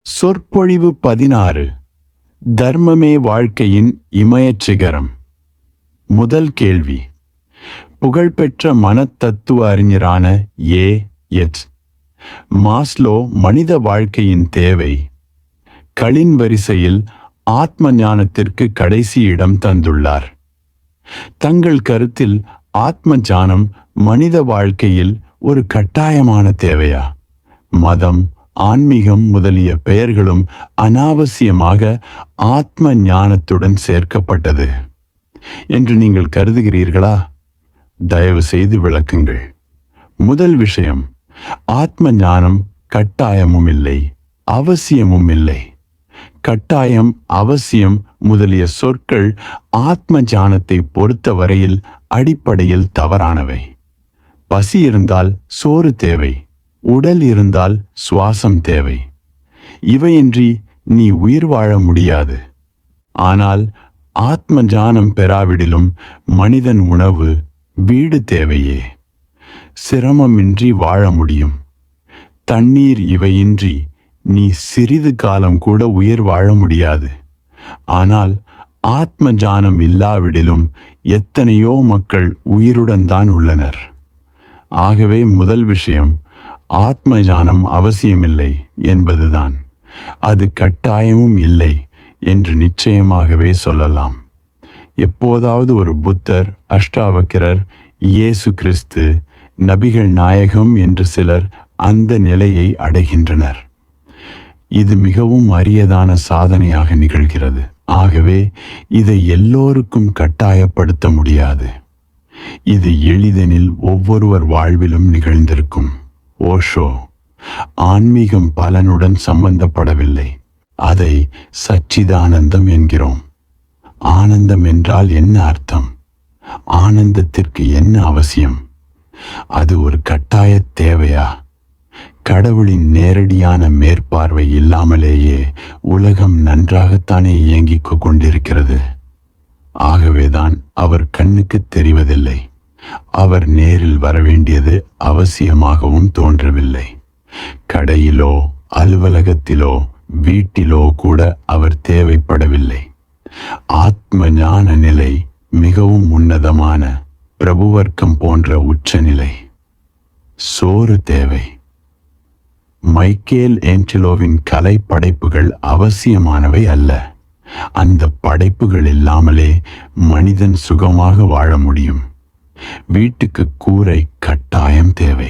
சொற்பொழிவு 16. தர்மமே வாழ்க்கையின் இமயச் சிகரம். முதல் கேள்வி. புகழ்பெற்ற மனத்தத்துவ அறிஞரான எச். மாஸ்லோ மனித வாழ்க்கையின் தேவை களின் வரிசையில் ஆத்ம ஞானத்திற்கு கடைசி இடம் தந்துள்ளார். தங்கள் கருத்தில் ஆத்ம ஞானம் மனித வாழ்க்கையில் ஒரு கட்டாயமான தேவையா? மதம், ஆன்மீகம் முதலிய பெயர்களும் அனாவசியமாக ஆத்ம ஞானத்துடன் சேர்க்கப்பட்டது என்று நீங்கள் கருதுகிறீர்களா? தயவு செய்து விளக்குங்கள். முதல் விஷயம், ஆத்ம ஞானம் கட்டாயமும் இல்லை, அவசியமும் இல்லை. கட்டாயம், அவசியம் முதலிய சொற்கள் ஆத்ம ஞானத்தை பொறுத்த வரையில் அடிப்படையில் தவறானவை. பசி இருந்தால் சோறு தேவை, உடல் இருந்தால் சுவாசம் தேவை. இவையின்றி நீ உயிர் வாழ முடியாது. ஆனால் ஆத்ம ஞானம் பெறாவிடிலும் மனிதன் உணவு, வீடு தேவையே. சிரமமின்றி வாழ முடியும். தண்ணீர் இவையின்றி நீ சிறிது காலம் கூட உயிர் வாழ முடியாது. ஆனால் ஆத்ம ஞானம் இல்லாவிடிலும் எத்தனையோ மக்கள் உயிருடன் தான் உள்ளனர். ஆகவே முதல் விஷயம், ஆத்ம ஞானம் அவசியமில்லை என்பதுதான். அது கட்டாயமும் இல்லை என்று நிச்சயமாகவே சொல்லலாம். எப்போதாவது ஒரு புத்தர், அஷ்டாவக்கிரர், இயேசு கிறிஸ்து, நபிகள் நாயகம் என்று சிலர் அந்த நிலையை அடைகின்றனர். இது மிகவும் அரியதான சாதனையாக நிகழ்கிறது. ஆகவே இதை எல்லோருக்கும் கட்டாயப்படுத்த முடியாது. இது எளிதெனில் ஒவ்வொருவர் வாழ்விலும் நிகழ்ந்திருக்கும். ஓஷோ, ஆன்மீகம் பலனுடன் சம்பந்தப்படவில்லை, அதை சச்சிதானந்தம் என்கிறோம். ஆனந்தம் என்றால் என்ன அர்த்தம்? ஆனந்தத்திற்கு என்ன அவசியம்? அது ஒரு கட்டாய தேவையா? கடவுளின் நேரடியான மேற்பார்வை இல்லாமலேயே உலகம் நன்றாகத்தானே இயங்கிக் கொண்டிருக்கிறது. ஆகவேதான் அவர் கண்ணுக்கு தெரிவதில்லை. அவர் நேரில் வரவேண்டியது அவசியமாகவும் தோன்றவில்லை. கடையிலோ, அலுவலகத்திலோ, வீட்டிலோ கூட அவர் தேவைப்படவில்லை. ஆத்ம ஞான நிலை மிகவும் உன்னதமான பிரபுவர்க்கம் போன்ற உச்சநிலை. சோறு தேவை. மைக்கேல் ஏஞ்சலோவின் கலை படைப்புகள் அவசியமானவை அல்ல. அந்த படைப்புகள் இல்லாமலே மனிதன் சுகமாக வாழ முடியும். வீட்டுக்கு கூரை கட்டாயம் தேவை.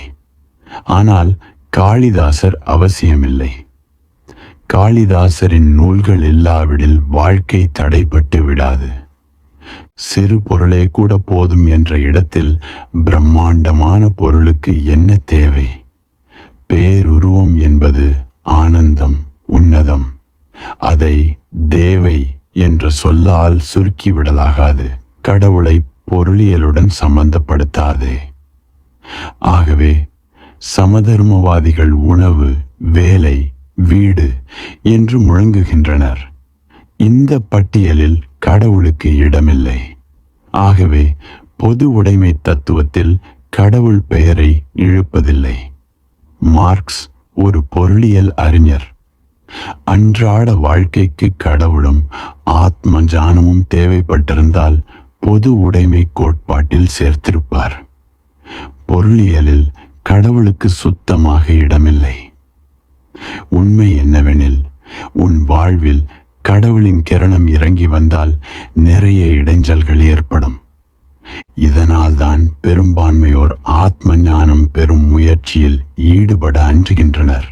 ஆனால் காளிதாசர் அவசியமில்லை. காளிதாசரின் நூல்கள் இல்லாவிடில் வாழ்க்கை தடைபட்டு விடாது. சிறு பொருளே கூட போதும் என்ற இடத்தில் பிரம்மாண்டமான பொருளுக்கு என்ன தேவை? பேருருவம் என்பது ஆனந்தம், உன்னதம். அதை தேவை என்ற சொல்லால் சுருக்கிவிடலாகாது. கடவுளை பொருளியலுடன் சம்பந்தப்படுத்தாதே. ஆகவே சமதர்மவாதிகள் உணவு, வேலை, வீடு என்று முழங்குகின்றனர். இந்த பட்டியலில் கடவுளுக்கு இடமில்லை. ஆகவே பொது உடைமை தத்துவத்தில் கடவுள் பெயரை இழுப்பதில்லை. மார்க்ஸ் ஒரு பொருளியல் அறிஞர். அன்றாட வாழ்க்கைக்கு கடவுளும் ஆத்ம ஞானமும் தேவைப்பட்டிருந்தால் பொது உடைமை கோட்பாட்டில் சேர்த்திருப்பார். பொருளியலில் கடவுளுக்கு சுத்தமாக இடமில்லை. உண்மை என்னவெனில், உன் வாழ்வில் கடவுளின் கிரணம் இறங்கி வந்தால் நிறைய இடைஞ்சல்கள் ஏற்படும். இதனால்தான் பெரும்பான்மையோர் ஆத்ம ஞானம் பெறும் முயற்சியில் ஈடுபட அஞ்சுகின்றனர்.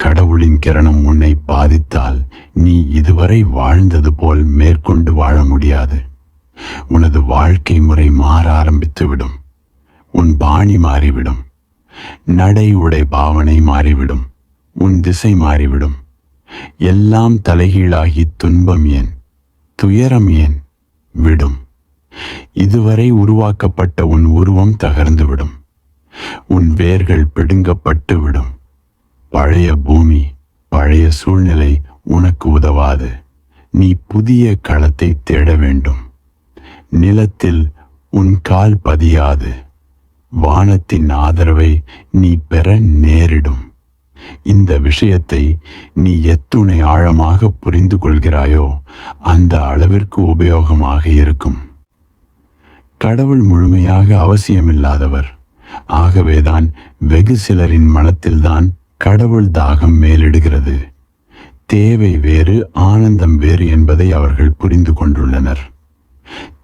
கடவுளின் கிரணம் உன்னை பாதித்தால் நீ இதுவரை வாழ்ந்தது போல் மேற்கொண்டு வாழ முடியாது. உனது வாழ்க்கை முறை மாற ஆரம்பித்துவிடும். உன் பாணி மாறிவிடும். நடை, உடை, பாவனை மாறிவிடும். உன் திசை மாறிவிடும். எல்லாம் தலைகீழாகி துன்பம் ஏன், துயரம் ஏன் விடும். இதுவரை உருவாக்கப்பட்ட உன் உருவம் தகர்ந்துவிடும். உன் வேர்கள் பிடுங்கப்பட்டு விடும். பழைய பூமி, பழைய சூழ்நிலை உனக்கு உதவாது. நீ புதிய களத்தை தேட வேண்டும். நிலத்தில் உன் கால் பதியாது. வானத்தின் ஆதரவை நீ பெற நேரிடும். இந்த விஷயத்தை நீ எத்துணை ஆழமாக புரிந்து கொள்கிறாயோ அந்த அளவிற்கு உபயோகமாக இருக்கும். கடவுள் முழுமையாக அவசியமில்லாதவர். ஆகவேதான் வெகு சிலரின் மனத்தில்தான் கடவுள் தாகம் மேலிடுகிறது. தேவை வேறு, ஆனந்தம் வேறு என்பதை அவர்கள் புரிந்து கொண்டுள்ளனர்.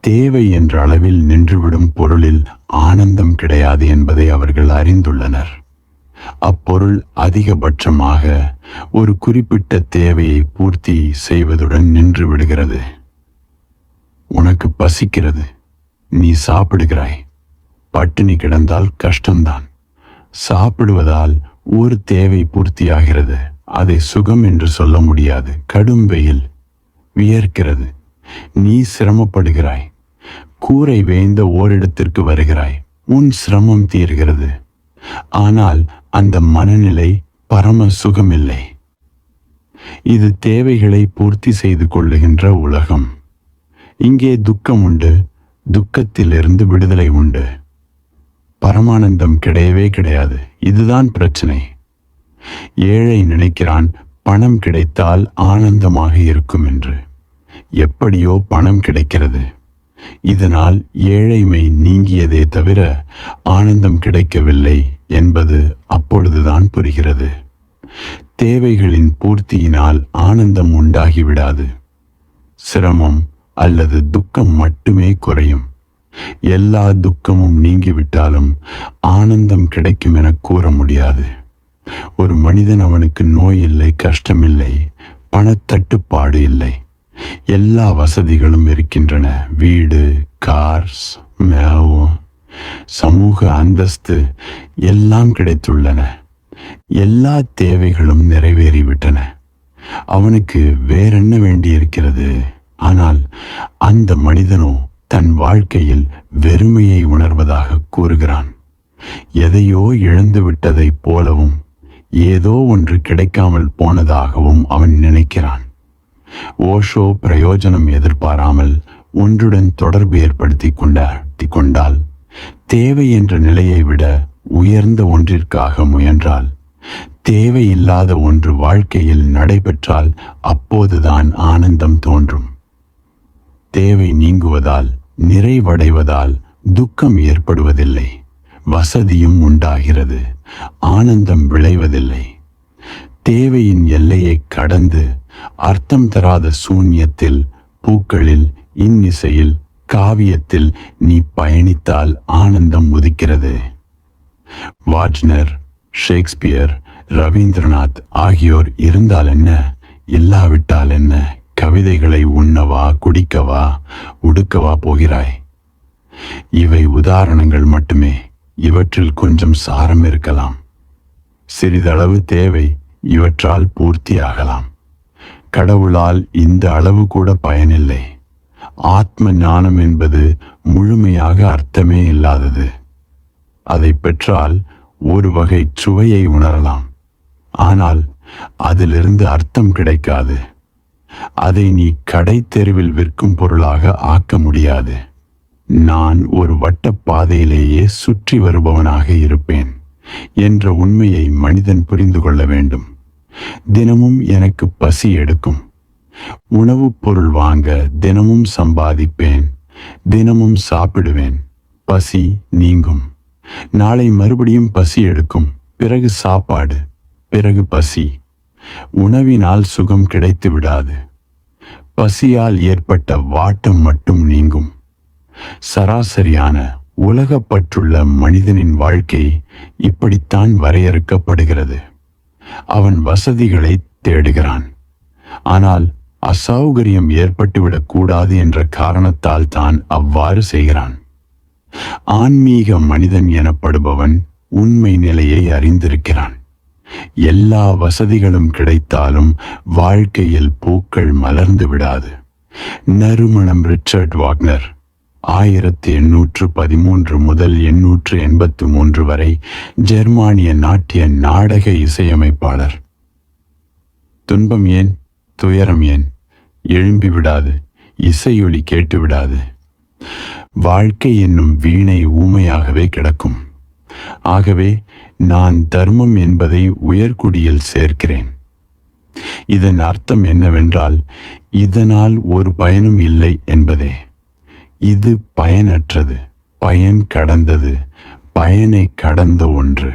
தேவை என்ற அளவில் நின்றுவிடும் பொருளில் ஆனந்தம் கிடையாது என்பதை அவர்கள் அறிந்துள்ளனர். அப்பொருள் அதிகபட்சமாக ஒரு குறிப்பிட்ட தேவையை பூர்த்தி செய்வதுடன் நின்று விடுகிறது. உனக்கு பசிக்கிறது, நீ சாப்பிடுகிறாய். பட்டினி கிடந்தால் கஷ்டம்தான். சாப்பிடுவதால் ஒரு தேவை பூர்த்தியாகிறது. அதை சுகம் என்று சொல்ல முடியாது. கடும் வெயில், வியர்க்கிறது, நீ சிரமப்படுகிறாய். கூரை வேய்ந்த ஓரிடத்திற்கு வருகிறாய், உன் சிரமம் தீர்கிறது. ஆனால் அந்த மனநிலை பரம சுகமில்லை. இது தேவைகளை பூர்த்தி செய்து கொள்ளுகின்ற உலகம். இங்கே துக்கம் உண்டு, துக்கத்திலிருந்து விடுதலை உண்டு. பரமானந்தம் கிடையவே கிடையாது. இதுதான் பிரச்சனை. ஏழை நினைக்கிறான் பணம் கிடைத்தால் ஆனந்தமாக இருக்கும் என்று. எப்படியோ பணம் கிடைக்கிறது. இதனால் ஏழைமை நீங்கியதே தவிர ஆனந்தம் கிடைக்கவில்லை என்பது அப்பொழுதுதான் புரிகிறது. தேவைகளின் பூர்த்தியினால் ஆனந்தம் உண்டாகிவிடாது. சிரமம் அல்லது துக்கம் மட்டுமே குறையும். எல்லா துக்கமும் நீங்கிவிட்டாலும் ஆனந்தம் கிடைக்கும் என கூற முடியாது. ஒரு மனிதன், அவனுக்கு நோய் இல்லை, கஷ்டமில்லை, பணத்தட்டுப்பாடு இல்லை, எல்லா வசதிகளும் இருக்கின்றன. வீடு, கார்ஸ், சமூக அந்தஸ்து எல்லாம் கிடைத்துள்ளன. எல்லா தேவைகளும் நிறைவேறிவிட்டன. அவனுக்கு வேறென்ன வேண்டியிருக்கிறது? ஆனால் அந்த மனிதனோ தன் வாழ்க்கையில் வெறுமையை உணர்வதாக கூறுகிறான். எதையோ இழந்து விட்டதைப் போலவும் ஏதோ ஒன்று கிடைக்காமல் போனதாகவும் அவன் நினைக்கிறான். ஓஷோ பிரயோஜனம் எதிர்பாராமல் ஒன்றுடன் தொடர்பு ஏற்படுத்தி கொண்டால், தேவை என்ற நிலையை விட உயர்ந்த ஒன்றிற்காக முயன்றால், தேவையில்லாத ஒன்று வாழ்க்கையில் நடைபெற்றால் அப்போதுதான் ஆனந்தம் தோன்றும். தேவை நீங்குவதால், நிறைவடைவதால் துக்கம் ஏற்படுவதில்லை. வசதியும் உண்டாகிறது, ஆனந்தம் விளைவதில்லை. தேவையின் எல்லையை கடந்து அர்த்தம் தராத சூன்யத்தில், பூக்களில், இன்னிசையில், காவியத்தில் நீ பயணித்தால் ஆனந்தம் உதிக்கிறது. வாஜ்னர், ஷேக்ஸ்பியர், ரவீந்திரநாத் ஆகியோர் இருந்தால் என்ன, இல்லாவிட்டால் என்ன? கவிதைகளை உண்ணவா, குடிக்கவா, உடுக்கவா போகிறாய்? இவை உதாரணங்கள் மட்டுமே. இவற்றில் கொஞ்சம் சாரம் இருக்கலாம். சிறிதளவு தேவை இவற்றால் பூர்த்தியாகலாம். கடவுளால் இந்த அளவு கூட பயனில்லை. ஆத்ம ஞானம் என்பது முழுமையாக அர்த்தமே இல்லாதது. அதை பெற்றால் ஒரு வகை சுவையை உணரலாம். ஆனால் அதிலிருந்து அர்த்தம் கிடைக்காது. அதை நீ கடை தெருவில் விற்கும் பொருளாக ஆக்க முடியாது. நான் ஒரு வட்டப்பாதையிலேயே சுற்றி வருபவனாக இருப்பேன் என்ற உண்மையை மனிதன் புரிந்து கொள்ள வேண்டும். தினமும் எனக்கு பசி எடுக்கும். உணவுப் பொருள் வாங்க தினமும் சம்பாதிப்பேன், தினமும் சாப்பிடுவேன். பசி நீங்கும். நாளை மறுபடியும் பசி எடுக்கும். பிறகு சாப்பாடு, பிறகு பசி. உணவினால் சுகம் கிடைத்து விடாது. பசியால் ஏற்பட்ட வாட்டம் மட்டும் நீங்கும். சராசரியான உலகப்பற்றுள்ள மனிதனின் வாழ்க்கை இப்படித்தான் வரையறுக்கப்படுகிறது. அவன் வசதிகளை தேடுகிறான். ஆனால் அசௌகரியம் ஏற்பட்டுவிடக் கூடாது என்ற காரணத்தால் தான் அவ்வாறு செய்கிறான். ஆன்மீக மனிதன் எனப்படுபவன் உண்மை நிலையை அறிந்திருக்கிறான். எல்லா வசதிகளும் கிடைத்தாலும் வாழ்க்கையில் பூக்கள் மலர்ந்து விடாது. நறுமணம். ரிச்சர்ட் வாக்னர் 1813 முதல் 883 வரை ஜெர்மானிய நாட்டிய நாடக இசையமைப்பாளர். துன்பம் ஏன், துயரம் ஏன்? எழும்பி விடாது, இசையொலி கேட்டு விடாது. வாழ்க்கை என்னும் வீணை ஊமையாகவே கிடக்கும். ஆகவே நான் தர்மம் என்பதை உயர்குடியில் சேர்க்கிறேன். இதன் அர்த்தம் என்னவென்றால், இதனால் ஒரு பயனும் இல்லை என்பதே. இது பயனற்றது, பயன் கடந்தது, பயனை கடந்த ஒன்று.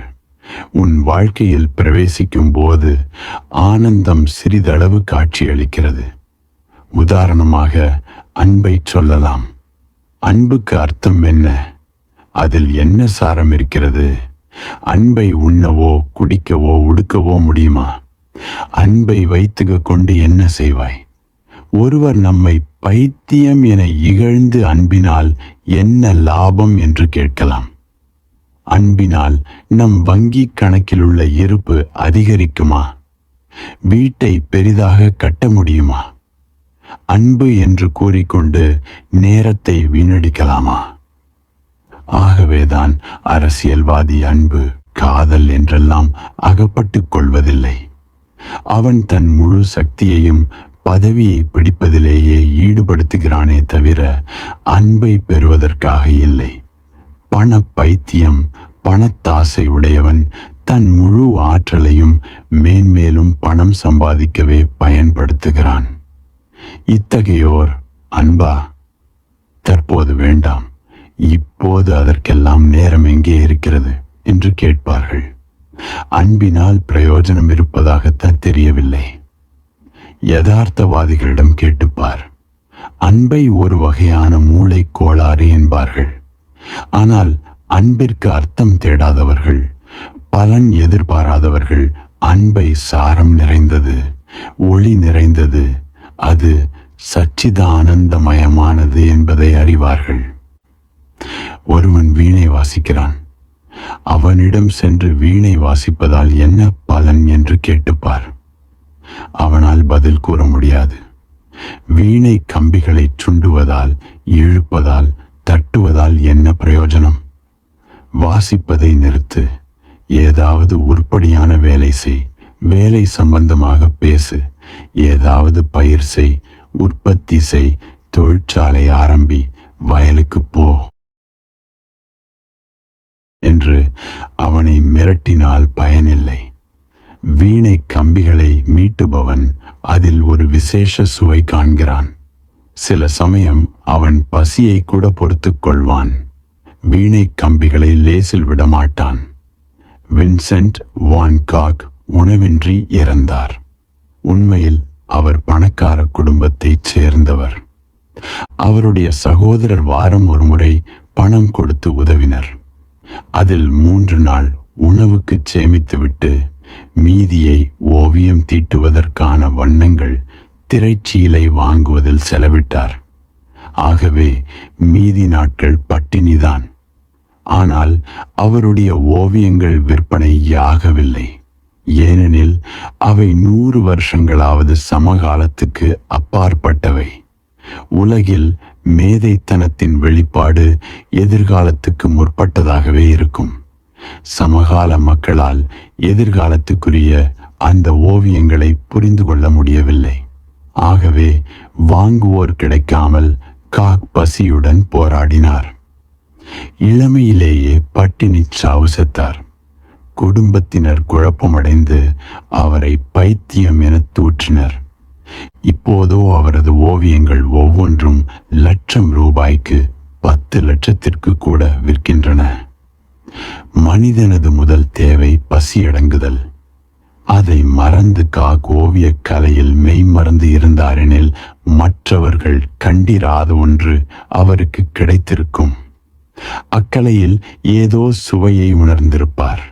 உன் வாழ்க்கையில் பிரவேசிக்கும் போது ஆனந்தம் சிறிதளவு காட்சியளிக்கிறது. உதாரணமாக அன்பை சொல்லலாம். அன்புக்கு அர்த்தம் என்ன? அதில் என்ன சாரம் இருக்கிறது? அன்பை உண்ணவோ குடிக்கவோ உடுக்கவோ முடியுமா? அன்பை வைத்துக்க கொண்டு என்ன செய்வாய்? ஒருவர் நம்மை பைத்தியம் என இகழ்ந்து அன்பினால் என்ன லாபம் என்று கேட்கலாம். அன்பினால் நம் வங்கி கணக்கில் உள்ள இருப்பு அதிகரிக்குமா? வீட்டை பெரிதாக கட்ட முடியுமா? அன்பு என்று கூறிக்கொண்டு நேரத்தை வீணடிக்கலாமா? ஆகவேதான் அரசியல்வாதி அன்பு, காதல் என்றெல்லாம் அகப்பட்டுக் கொள்வதில்லை. அவன் தன் முழு சக்தியையும் பதவியை பிடிப்பதிலேயே ஈடுபடுத்துகிறானே தவிர அன்பை பெறுவதற்காக இல்லை. பண பைத்தியம், பணத்தாசை உடையவன் தன் முழு ஆற்றலையும் மேன்மேலும் பணம் சம்பாதிக்கவே பயன்படுத்துகிறான். இத்தகையோர் அன்பா? தற்போது வேண்டாம், இப்போது அதற்கெல்லாம் நேரம் எங்கே இருக்கிறது என்று கேட்பார்கள். அன்பினால் பிரயோஜனம் இருப்பதாகத்தான் தெரியவில்லை. யதார்த்தவாதிகளிடம் கேட்டுப்பார். அன்பை ஒரு வகையான மூளை கோளாறு என்பார்கள். ஆனால் அன்பிற்கு அர்த்தம் தேடாதவர்கள், பலன் எதிர்பாராதவர்கள் அன்பை சாரம் நிறைந்தது, ஒளி நிறைந்தது, அது சச்சிதானந்தமயமானது என்பதை அறிவார்கள். ஒருவன் வீணை வாசிக்கிறான். அவனிடம் சென்று வீணை வாசிப்பதால் என்ன பலன் என்று கேட்டுப்பார். அவனால் பதில் கூற முடியாது. வீணை கம்பிகளை சுண்டுவதால், இழுப்பதால், தட்டுவதால் என்ன பிரயோஜனம்? வாசிப்பதை நிறுத்து. ஏதாவது உருப்படியான வேலை செய். வேலை சம்பந்தமாக பேசு. ஏதாவது பயிர் செய், உற்பத்தி செய், தொழிற்சாலை ஆரம்பி, வயலுக்கு போ என்று அவனை மிரட்டினால் பயனில்லை. வீணை கம்பிகளை மீட்டுபவன் அதில் ஒரு விசேஷ சுவை காண்கிறான். சில சமயம் அவன் பசியை கூட பொறுத்துக் கொள்வான். வீணை கம்பிகளை லேசில் விடமாட்டான். வின்சென்ட் வான் காக் உணவின்றி இறந்தார். உண்மையில் அவர் பணக்கார குடும்பத்தைச் சேர்ந்தவர். அவருடைய சகோதரர் வாரம் ஒரு முறை பணம் கொடுத்து உதவினர். அதில் 3 நாள் உணவுக்கு சேமித்துவிட்டு மீதியை ஓவியம் தீட்டுவதற்கான வண்ணங்கள், திரைச்சீலை வாங்குவதில் செலவிட்டார். ஆகவே மீதி நாட்கள் பட்டினிதான். ஆனால் அவருடைய ஓவியங்கள் விற்பனையாகவில்லை. ஏனெனில் அவை 100 வருஷங்களாவது சமகாலத்துக்கு அப்பாற்பட்டவை. உலகில் மேதைத்தனத்தின் வெளிப்பாடு எதிர்காலத்துக்கு முற்பட்டதாகவே இருக்கும். சமகால மக்களால் எதிர்காலத்துக்குரிய அந்த ஓவியங்களை புரிந்து கொள்ள முடியவில்லை. ஆகவே வாங்குவோர் கிடைக்காமல் காக் பசியுடன் போராடினார். இளமையிலேயே பட்டினி சாவு செத்தார். குடும்பத்தினர் குழப்பமடைந்து அவரை பைத்தியம் என தூற்றினர். இப்போதோ அவரது ஓவியங்கள் ஒவ்வொன்றும் ₹1,00,000 10,00,000 கூட விற்கின்றன. மனிதனது முதல் தேவை பசியடங்குதல். அதை மறந்து காக் ஓவிய கலையில் மெய்மறந்து இருந்தாரெனில் மற்றவர்கள் கண்டிராத ஒன்று அவருக்கு கிடைத்திருக்கும். அக்கலையில் ஏதோ சுவையை உணர்ந்திருப்பார்.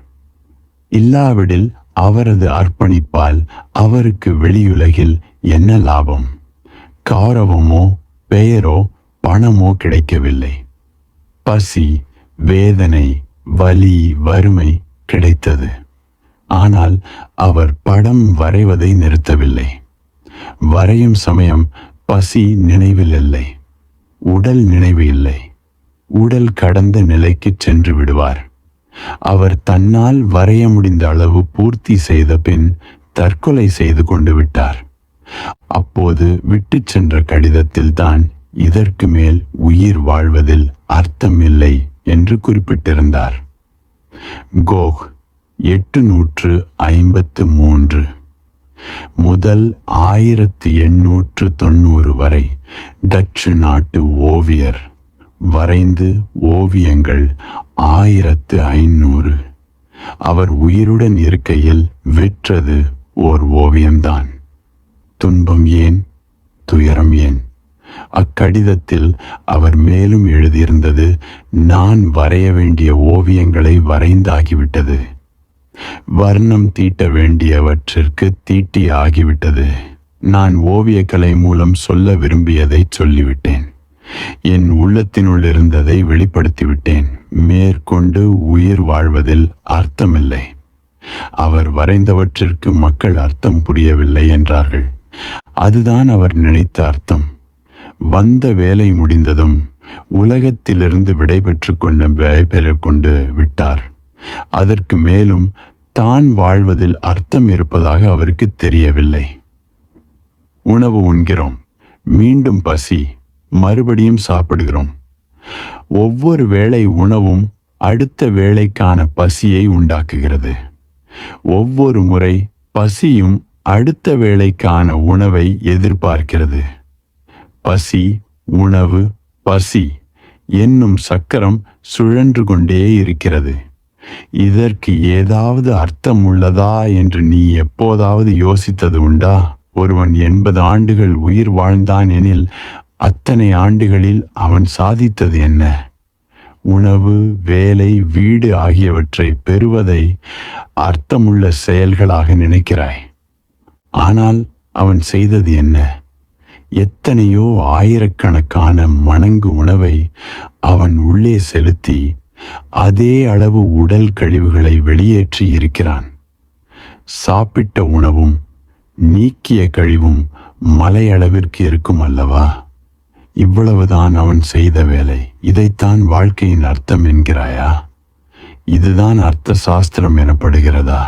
இல்லாவிடில் அவரது அர்ப்பணிப்பால் அவருக்கு வெளியுலகில் என்ன லாபம்? கௌரவமோ பெயரோ பணமோ கிடைக்கவில்லை. பசி, வேதனை, வலி, வறுமை கிடைத்தது. ஆனால் அவர் படம் வரைவதை நிறுத்தவில்லை. வரையும் சமயம் பசி நினைவில் இல்லை, உடல் நினைவு இல்லை. உடல் கடந்த நிலைக்கு சென்று விடுவார். அவர் தன்னால் வரைய முடிந்த அளவு பூர்த்தி செய்த பின் தற்கொலை செய்து கொண்டு விட்டார். அப்போது விட்டு சென்ற கடிதத்தில் தான் இதற்கு மேல் உயிர் வாழ்வதில் அர்த்தம் இல்லை என்று குறிப்பிட்டிருந்தார். கோக் 853 முதல் 1890 வரை டச்சு நாட்டு ஓவியர் வரைந்து ஓவியங்கள் 1500. அவர் உயிருடன் இருக்கையில் விற்றது ஓர் ஓவியம்தான். துன்பம் ஏன், துயரம் ஏன்? அக்கடிதத்தில் அவர் மேலும் எழுதியிருந்தது, நான் வரைய வேண்டிய ஓவியங்களை வரைந்தாகிவிட்டது. வர்ணம் தீட்ட வேண்டியவற்றிற்கு தீட்டி ஆகிவிட்டது. நான் ஓவியக்கலை மூலம் சொல்ல விரும்பியதை சொல்லிவிட்டேன். என் உள்ளத்தினுள் இருந்ததை வெளிப்படுத்திவிட்டேன். மேற்கொண்டு உயிர் வாழ்வதில் அர்த்தமில்லை. அவர் வரைந்தவற்றிற்கு மக்கள் அர்த்தம் புரியவில்லை என்றார்கள். அதுதான் அவர் நினைத்த அர்த்தம். வந்த வேலை முடிந்ததும் உலகத்திலிருந்து விடைபெற்று கொண்டு விட்டார். அதற்கு மேலும் தான் வாழ்வதில் அர்த்தம் இருப்பதாக அவருக்கு தெரியவில்லை. உணவு உண்கிறோம், மீண்டும் பசி, மறுபடியும் சாப்பிடுகிறோம். ஒவ்வொரு வேளை உணவும் அடுத்த வேளைக்கான பசியை உண்டாக்குகிறது. ஒவ்வொரு முறை பசியும் அடுத்த வேளைக்கான உணவை எதிர்பார்க்கிறது. பசி, உணவு, பசி என்னும் சக்கரம் சுழன்று கொண்டே இருக்கிறது. இதற்கு ஏதாவது அர்த்தம் உள்ளதா என்று நீ எப்போதாவது யோசித்தது உண்டா? ஒருவன் 80 ஆண்டுகள் உயிர் வாழ்ந்தான் எனில் அத்தனை ஆண்டுகளில் அவன் சாதித்தது என்ன? உணவு, வேலை, வீடு ஆகியவற்றை பெறுவதை அர்த்தமுள்ள செயல்களாக நினைக்கிறாய். ஆனால் அவன் செய்தது என்ன? எத்தனையோ ஆயிரக்கணக்கான மடங்கு உணவை அவன் உள்ளே செலுத்தி அதே அளவு உடல் கழிவுகளை வெளியேற்றி இருக்கிறான். சாப்பிட்ட உணவும் நீக்கிய கழிவும் மலையளவிற்கு இருக்கும் அல்லவா? இவ்வளவுதான் அவன் செய்த வேலை. இதைத்தான் வாழ்க்கையின் அர்த்தம் என்கிறாயா? இதுதான் அர்த்த சாஸ்திரம் எனப்படுகிறதா?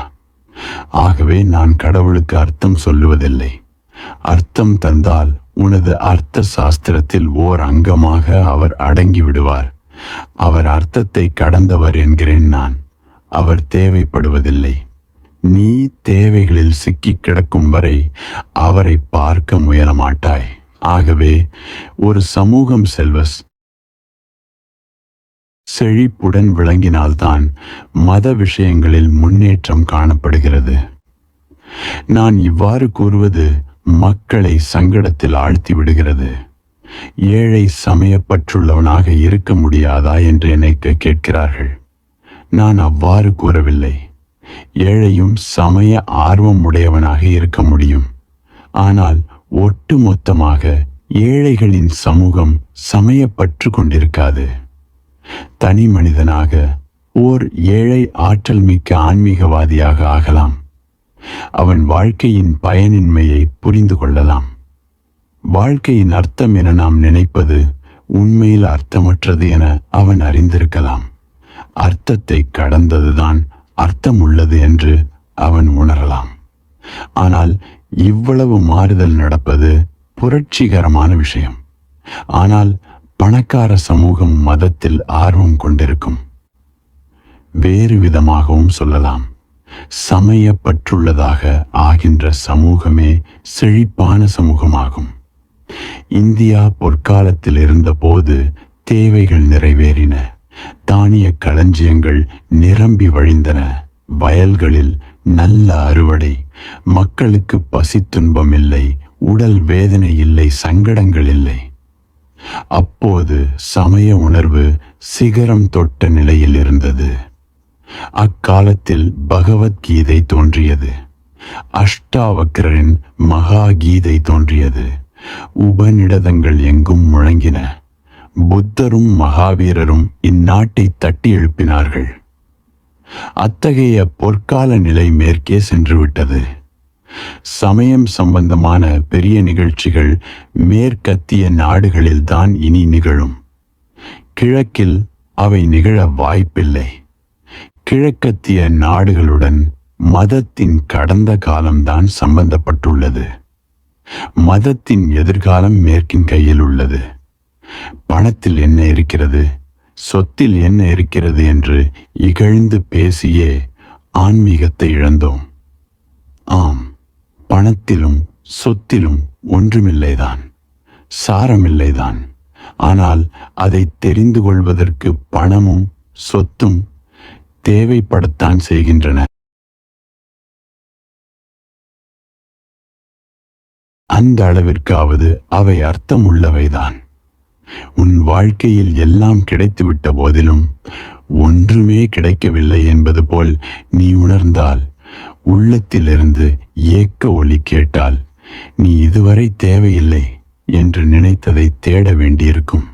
ஆகவே நான் கடவுளுக்கு அர்த்தம் சொல்லுவதில்லை. அர்த்தம் தந்தால் உனது அர்த்த சாஸ்திரத்தில் ஓர் அங்கமாக அவர் அடங்கி விடுவார். அவர் அர்த்தத்தை கடந்தவர் என்கிறேன் நான். அவர் தேவைப்படுவதில்லை. நீ தேவைகளில் சிக்கி கிடக்கும் வரை அவரை பார்க்க முயல மாட்டாய். ஆகவே ஒரு சமூகம் செழிப்புடன் விளங்கினால்தான் மத விஷயங்களில் முன்னேற்றம் காணப்படுகிறது. நான் இவ்வாறு கூறுவது மக்களை சங்கடத்தில் ஆழ்த்தி விடுகிறது. ஏழை சமயப்பற்றுள்ளவனாக இருக்க முடியாதா என்று என்னை கேட்கிறார்கள். நான் அவ்வாறு கூறவில்லை. ஏழையும் சமய ஆர்வம் உடையவனாக இருக்க முடியும். ஆனால் ஒட்டுமொத்தமாக ஏழைகளின் சமூகம் சமயப்பற்று கொண்டிருக்காது. தனி மனிதனாக ஓர் ஏழை ஆற்றல் மிக்க ஆன்மீகவாதியாக ஆகலாம். அவன் வாழ்க்கையின் பயனின்மையை புரிந்து கொள்ளலாம். வாழ்க்கையின் அர்த்தம் என நாம் நினைப்பது உண்மையில் அர்த்தமற்றது என அவன் அறிந்திருக்கலாம். அர்த்தத்தை கடந்ததுதான் அர்த்தம் உள்ளது என்று அவன் உணரலாம். ஆனால் இவ்வளவு மாறுதல் நடப்பது புரட்சிகரமான விஷயம். ஆனால் பணக்கார சமூகம் மதத்தில் ஆர்வம் கொண்டிருக்கும். வேறு விதமாகவும் சொல்லலாம். சமயப்பற்றுள்ளதாக ஆகின்ற சமூகமே செழிப்பான சமூகமாகும். இந்தியா பொற்காலத்தில் இருந்தபோது தேவைகள் நிறைவேறின. தானிய களஞ்சியங்கள் நிரம்பி வழிந்தன. வயல்களில் நல்ல அறுவடை. மக்களுக்கு பசி துன்பம் இல்லை, உடல் வேதனை இல்லை, சங்கடங்கள் இல்லை. அப்போது சமய உணர்வு சிகரம் தொட்ட நிலையில் இருந்தது. அக்காலத்தில் பகவத்கீதை தோன்றியது. அஷ்டாவக்ரரின் மகா கீதை தோன்றியது. உபநிடதங்கள் எங்கும் முழங்கின. புத்தரும் மகாவீரரும் இந்நாட்டை தட்டி எழுப்பினார்கள். அத்தகைய பொற்கால நிலை மேற்கே சென்றுவிட்டது. சமயம் சம்பந்தமான பெரிய நிகழ்ச்சிகள் மேற்கத்திய நாடுகளில்தான் இனி நிகழும். கிழக்கில் அவை நிகழ வாய்ப்பில்லை. கிழக்கத்திய நாடுகளுடன் மதத்தின் கடந்த காலம்தான் சம்பந்தப்பட்டுள்ளது. மதத்தின் எதிர்காலம் மேற்கின் கையில் உள்ளது. பணத்தில் என்ன இருக்கிறது? சொத்தில் என்ன இருக்கிறது என்று இகழ்ந்து பேசியே ஆன்மீகத்தை இழந்தோம். ஆம், பணத்திலும் சொத்திலும் ஒன்றுமில்லைதான், சாரமில்லைதான். ஆனால் அதை தெரிந்து கொள்வதற்கு பணமும் சொத்தும் தேவைப்படத்தான் செய்கின்றன. அந்த அளவிற்காவது அவை அர்த்தம் உள்ளவைதான். உன் வாழ்க்கையில் எல்லாம் கிடைத்துவிட்ட போதிலும் ஒன்றுமே கிடைக்கவில்லை என்பது போல் நீ உணர்ந்தால், உள்ளத்திலிருந்து ஏக்க ஒலி கேட்டால், நீ இதுவரை தேவையில்லை என்று நினைத்ததை தேட வேண்டியிருக்கும்.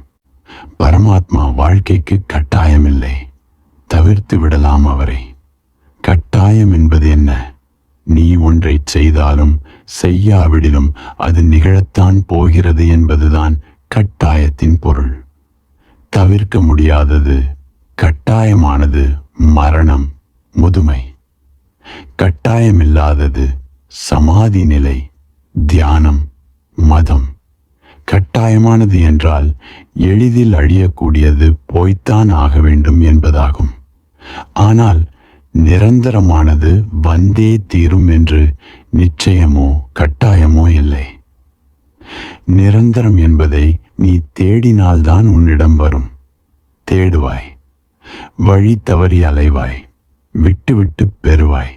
பரமாத்மா வாழ்க்கைக்கு கட்டாயமில்லை, தவிர்த்து விடலாம் அவரை. கட்டாயம் என்பது என்ன? நீ ஒன்றை செய்தாலும் செய்யாவிடிலும் அது நிகழத்தான் போகிறது என்பதுதான் கட்டாயத்தின் பொருள். தவிர்க்க முடியாதது, கட்டாயமானது மரணம், முதுமை. கட்டாயமில்லாதது சமாதி நிலை, தியானம், மதம். கட்டாயமானது என்றால் எளிதில் அழியக்கூடியது, போய்த்தான் ஆக வேண்டும் என்பதாகும். ஆனால் நிரந்தரமானது வந்தே தீரும் என்று நிச்சயமோ கட்டாயமோ இல்லை. நிரந்தரம் என்பதை நீ தேடினால்தான் உன்னிடம் வரும். தேடுவாய், வழி தவறி அலைவாய், விட்டு விட்டு பெறுவாய்,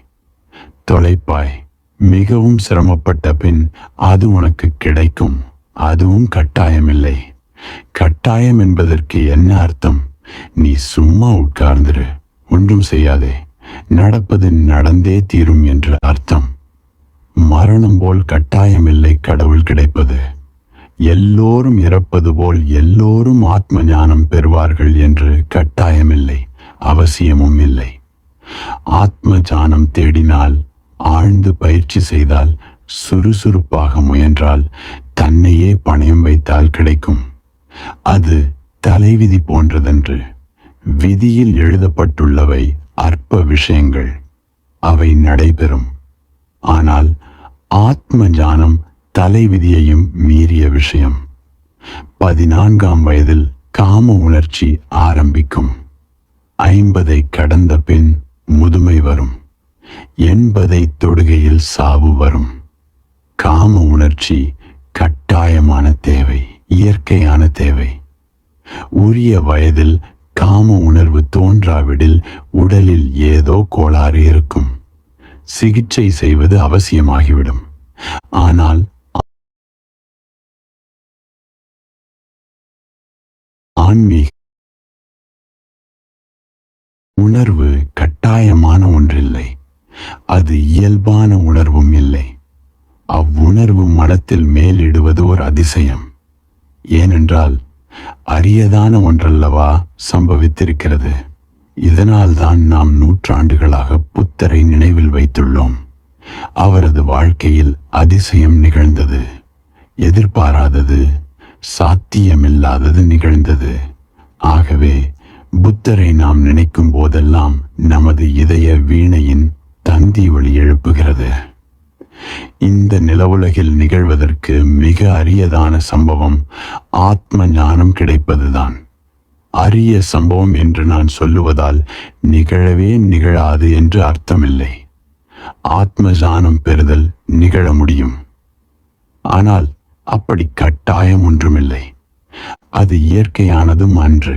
தொலைப்பாய். மிகவும் சிரமப்பட்ட பின் அது உனக்கு கிடைக்கும். அதுவும் கட்டாயமில்லை. கட்டாயம் என்பதற்கு என்ன அர்த்தம்? நீ சும்மா உட்கார்ந்திரு, ஒன்றும் செய்யாதே, நடப்பது நடந்தே தீரும் என்று அர்த்தம். மரணம் போல் கட்டாயமில்லை கடவுள் கிடைப்பது. எல்லோரும் இறப்பது போல் எல்லோரும் ஆத்ம ஞானம் பெறுவார்கள் என்று கட்டாயமில்லை, அவசியமும் இல்லை. ஆத்ம ஞானம் தேடினால், ஆழ்ந்து பயிற்சி செய்தால், சுறுசுறுப்பாக முயன்றால், தன்னையே பணயம் வைத்தால் கிடைக்கும். அது தலைவிதி போன்றதன்று. விதியில் எழுதப்பட்டுள்ளவை அற்ப விஷயங்கள், அவை நடைபெறும். ஆனால் ஆத்ம ஞானம் தலைவிதியையும் மீறிய விஷயம். 14ஆம் வயதில் காம உணர்ச்சி ஆரம்பிக்கும். 50ஐ கடந்த பின் முதுமை வரும். 80ஐ தொடுகையில் சாவு வரும். காம உணர்ச்சி கட்டாயமான தேவை, இயற்கையான தேவை. உரிய வயதில் காம உணர்வு தோன்றாவிடில் உடலில் ஏதோ கோளாறு இருக்கும். சிகிச்சை செய்வது அவசியமாகிவிடும். ஆனால் ஆன்மீக உணர்வு கட்டாயமான ஒன்றில்லை. அது இயல்பான உணர்வும் இல்லை. அவ்வுணர்வு மனத்தில் மேலிடுவது ஒரு அதிசயம். ஏனென்றால் அரியதான ஒன்றல்லவா சம்பவித்திருக்கிறது. இதனால்தான் நாம் நூற்றாண்டுகளாக புத்தரை நினைவில் வைத்துள்ளோம். அவரது வாழ்க்கையில் அதிசயம் நிகழ்ந்தது. எதிர்பாராதது, சாத்தியமில்லாதது நிகழ்ந்தது. ஆகவே புத்தரை நாம் நினைக்கும் போதெல்லாம் நமது இதய வீணையின் தந்தி ஒலி எழுப்புகிறது. இந்த நிலவுலகில் நிகழ்வதற்கு மிக அரியதான சம்பவம் ஆத்ம ஞானம் கிடைப்பதுதான். அரிய சம்பவம் என்று நான் சொல்லுவதால் நிகழவே நிகழாது என்று அர்த்தமில்லை. ஆத்ம ஞானம் பெறுதல் நிகழ முடியும். ஆனால் அப்படி கட்டாயம் ஒன்றுமில்லை. அது இயற்கையானதும் அன்று.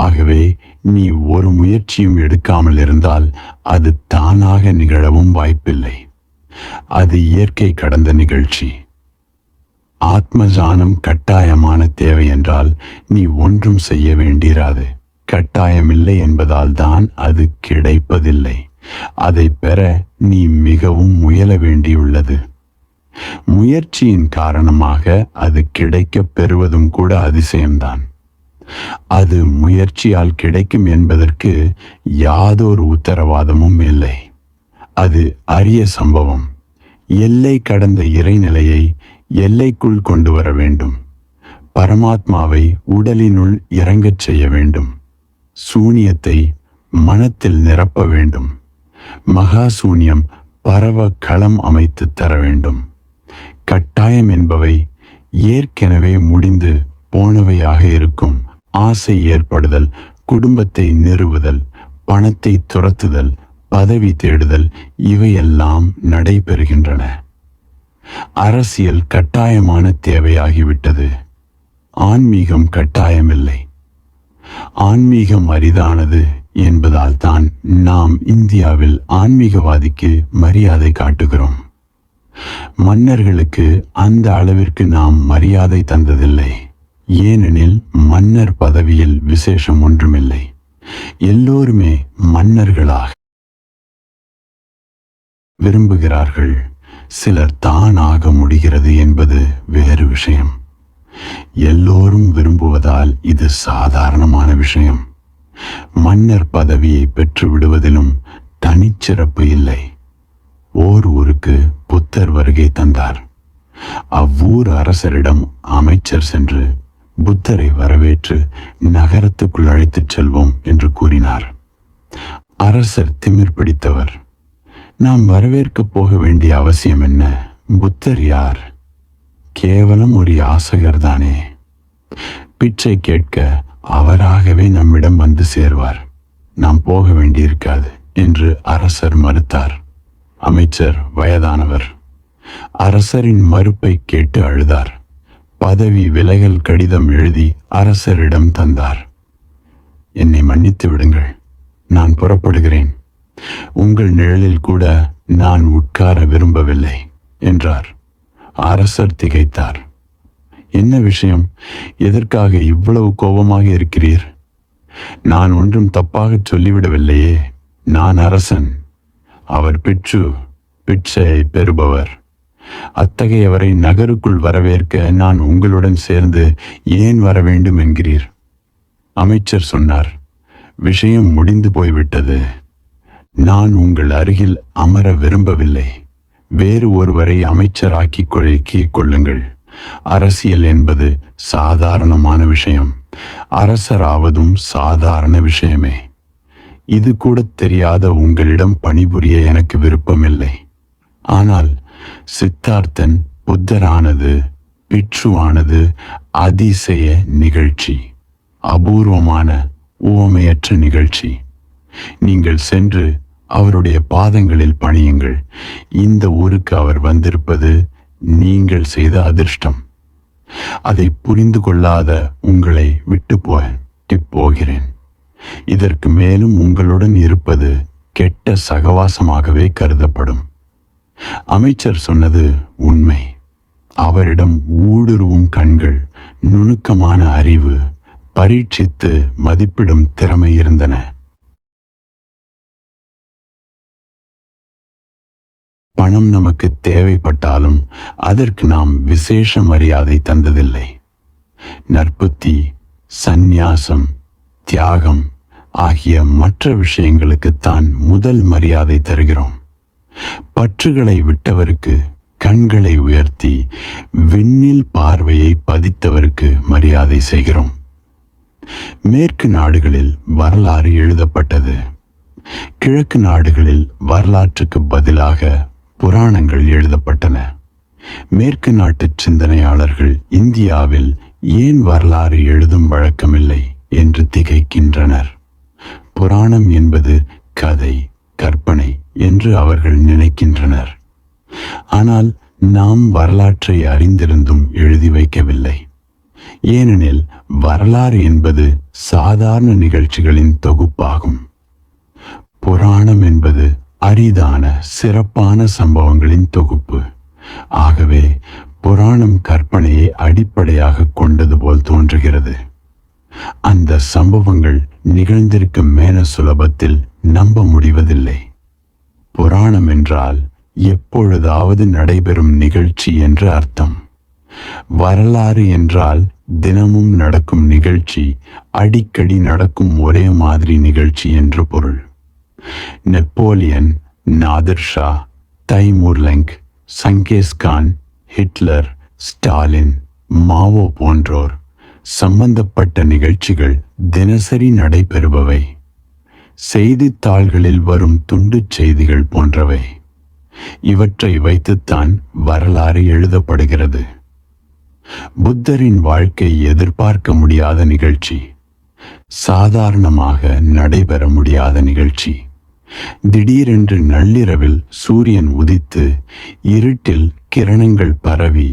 ஆகவே நீ ஒரு முயற்சியும் எடுக்காமல் இருந்தால் அது தானாக நிகழவும் வாய்ப்பில்லை. அது இயற்கை கடந்த நிகழ்ச்சி. ஆத்ம ஞானம் கட்டாயமான தேவை என்றால் நீ ஒன்றும் செய்ய வேண்டிராது. கட்டாயமில்லை என்பதால் தான் அது கிடைப்பதில்லை. அதை பெற நீ மிகவும் முயல வேண்டியுள்ளது. முயற்சியின் காரணமாக அது கிடைக்கப் பெறுவதும் கூட அதிசயம்தான். அது முயற்சியால் கிடைக்கும் என்பதற்கு யாதொரு உத்தரவாதமும் இல்லை. அது அரிய சம்பவம். எல்லை கடந்த இறைநிலையை எல்லைக்குள் கொண்டு வர வேண்டும். பரமாத்மாவை உடலினுள் இறங்கச் செய்ய வேண்டும். சூனியத்தை மனத்தில் நிரப்ப வேண்டும். மகா சூன்யம் பரவ களம் அமைத்து தர வேண்டும். கட்டாயம் என்பவை ஏற்கனவே முடிந்து போனவையாக இருக்கும். ஆசை ஏற்படுதல், குடும்பத்தை நிறுவுதல், பணத்தை துரத்துதல், பதவி தேடுதல் இவையெல்லாம் நடைபெறுகின்றன. அரசியல் கட்டாயமான தேவையாகிவிட்டது. ஆன்மீகம் கட்டாயமில்லை. ஆன்மீகம் அரிதானது என்பதால் தான் நாம் இந்தியாவில் ஆன்மீகவாதிக்கு மரியாதை காட்டுகிறோம். மன்னர்களுக்கு அந்த அளவிற்கு நாம் மரியாதை தந்ததில்லை. ஏனெனில் மன்னர் பதவியில் விசேஷம் ஒன்றுமில்லை. எல்லோருமே மன்னர்களாக விரும்புகிறார்கள். சிலர் தானாக முடிகிறது என்பது வேறு விஷயம். எல்லோரும் விரும்புவதால் இது சாதாரணமான விஷயம். மன்னர் பதவியை பெற்று விடுவதிலும் தனிச்சிறப்பு இல்லை. ஓர் ஊருக்கு புத்தர் வருகை தந்தார். அவ்வூர் அரசரிடம் அமைச்சர் சென்று புத்தரை வரவேற்று நகரத்துக்குள் அழைத்துச் செல்வோம் என்று கூறினார். அரசர் திமிர் பிடித்தவர். நாம் வரவேற்கப் போக வேண்டிய அவசியம் என்ன? புத்தர் யார்? கேவலம் ஒரு யாசகர் தானே. பிச்சை கேட்க அவராகவே நம்மிடம் வந்து சேர்வார். நாம் போக வேண்டியிருக்காது என்று அரசர் மறுத்தார். அமைச்சர் வயதானவர். அரசரின் மறுப்பை கேட்டு அழுதார். பதவி விலகல் கடிதம் எழுதி அரசரிடம் தந்தார். என்னை மன்னித்து விடுங்கள், நான் புறப்படுகிறேன். உங்கள் நிழலில் கூட நான் உட்கார விரும்பவில்லை என்றார். அரசர் திகைத்தார். என்ன விஷயம்? எதற்காக இவ்வளவு கோபமாக இருக்கிறீர்? நான் ஒன்றும் தப்பாக சொல்லிவிடவில்லையே. நான் அரசன். அவர் பிச்சையை பெறுபவர். அத்தகையவரை நகருக்குள் வரவேற்க நான் உங்களுடன் சேர்ந்து ஏன் வர வேண்டும் என்கிறீர்? அமைச்சர் சொன்னார். விஷயம் முடிந்து போய்விட்டது. நான் உங்கள் அருகில் அமர விரும்பவில்லை. வேறு ஒருவரை அமைச்சராக்கிக் கொள்ளுங்கள். அரசியல் என்பது சாதாரணமான விஷயம். அரசராவதும் சாதாரண விஷயமே. இது கூட தெரியாத உங்களிடம் பணிபுரிய எனக்கு விருப்பமில்லை. ஆனால் சித்தார்த்தன் புத்தரானது, பிட்சுவானது அதிசய நிகழ்ச்சி, அபூர்வமான உவமையற்ற நிகழ்ச்சி. நீங்கள் சென்று அவருடைய பாதங்களில் பணியுங்கள். இந்த ஊருக்கு அவர் வந்திருப்பது நீங்கள் செய்த அதிர்ஷ்டம். அதை புரிந்து கொள்ளாத உங்களை விட்டு போகிறேன். இதற்கு மேலும் உங்களுடன் இருப்பது கெட்ட சகவாசமாகவே கருதப்படும். அமைச்சர் சொன்னது உண்மை. அவரிடம் ஊடுருவும் கண்கள், நுணுக்கமான அறிவு, பரீட்சித்து மதிப்பிடும் திறமை இருந்தன. பணம் நமக்கு தேவைப்பட்டாலும் அதற்கு நாம் விசேஷ மரியாதை தந்ததில்லை. நற்புத்தி, சந்நியாசம், தியாகம் ஆகிய மற்ற விஷயங்களுக்குத்தான் முதல் மரியாதை தருகிறோம். பற்றுகளை விட்டவருக்கு, கண்களை உயர்த்தி விண்ணில் பார்வையை பதித்தவருக்கு மரியாதை செய்கிறோம். மேற்கு நாடுகளில் வரலாறு எழுதப்பட்டது. கிழக்கு நாடுகளில் வரலாற்றுக்கு பதிலாக புராணங்கள் எழுதப்பட்டன. மேற்கு நாட்டு சிந்தனையாளர்கள் இந்தியாவில் ஏன் வரலாறு எழுதும் வழக்கமில்லை என்று திகைக்கின்றனர். புராணம் என்பது கதை, கற்பனை என்று அவர்கள் நினைக்கின்றனர். ஆனால் நாம் வரலாற்றை அறிந்திருந்தும் எழுதி வைக்கவில்லை. ஏனெனில் வரலாறு என்பது சாதாரண நிகழ்ச்சிகளின் தொகுப்பாகும். புராணம் என்பது அரிதான சிறப்பான சம்பவங்களின் தொகுப்பு. ஆகவே புராணம் கற்பனையை அடிப்படையாக கொண்டது போல் தோன்றுகிறது. அந்த சம்பவங்கள் நிகழ்ந்திருக்கும் மேல சுலபத்தில் நம்ப முடிவதில்லை. புராணம் என்றால் எப்பொழுதாவது நடைபெறும் நிகழ்ச்சி என்று அர்த்தம். வரலாறு என்றால் தினமும் நடக்கும் நிகழ்ச்சி, அடிக்கடி நடக்கும் ஒரே மாதிரி நிகழ்ச்சி என்று பொருள். Napoleon, Nadir Shah, Timur Lenk, Genghis Khan, Hitler, Stalin, Mao போன்றோர் சம்பந்தப்பட்ட நிகழ்ச்சிகள் தினசரி நடைபெறுபவை. செய்தித்தாள்களில் வரும் துண்டுச் செய்திகள் போன்றவை. இவற்றை வைத்துத்தான் வரலாறு எழுதப்படுகிறது. புத்தரின் வாழ்க்கை எதிர்பார்க்க முடியாத நிகழ்ச்சி. சாதாரணமாக நடைபெற முடியாத நிகழ்ச்சி. திடீரென்று நள்ளிரவில் சூரியன் உதித்து இருட்டில் கிரணங்கள் பரவி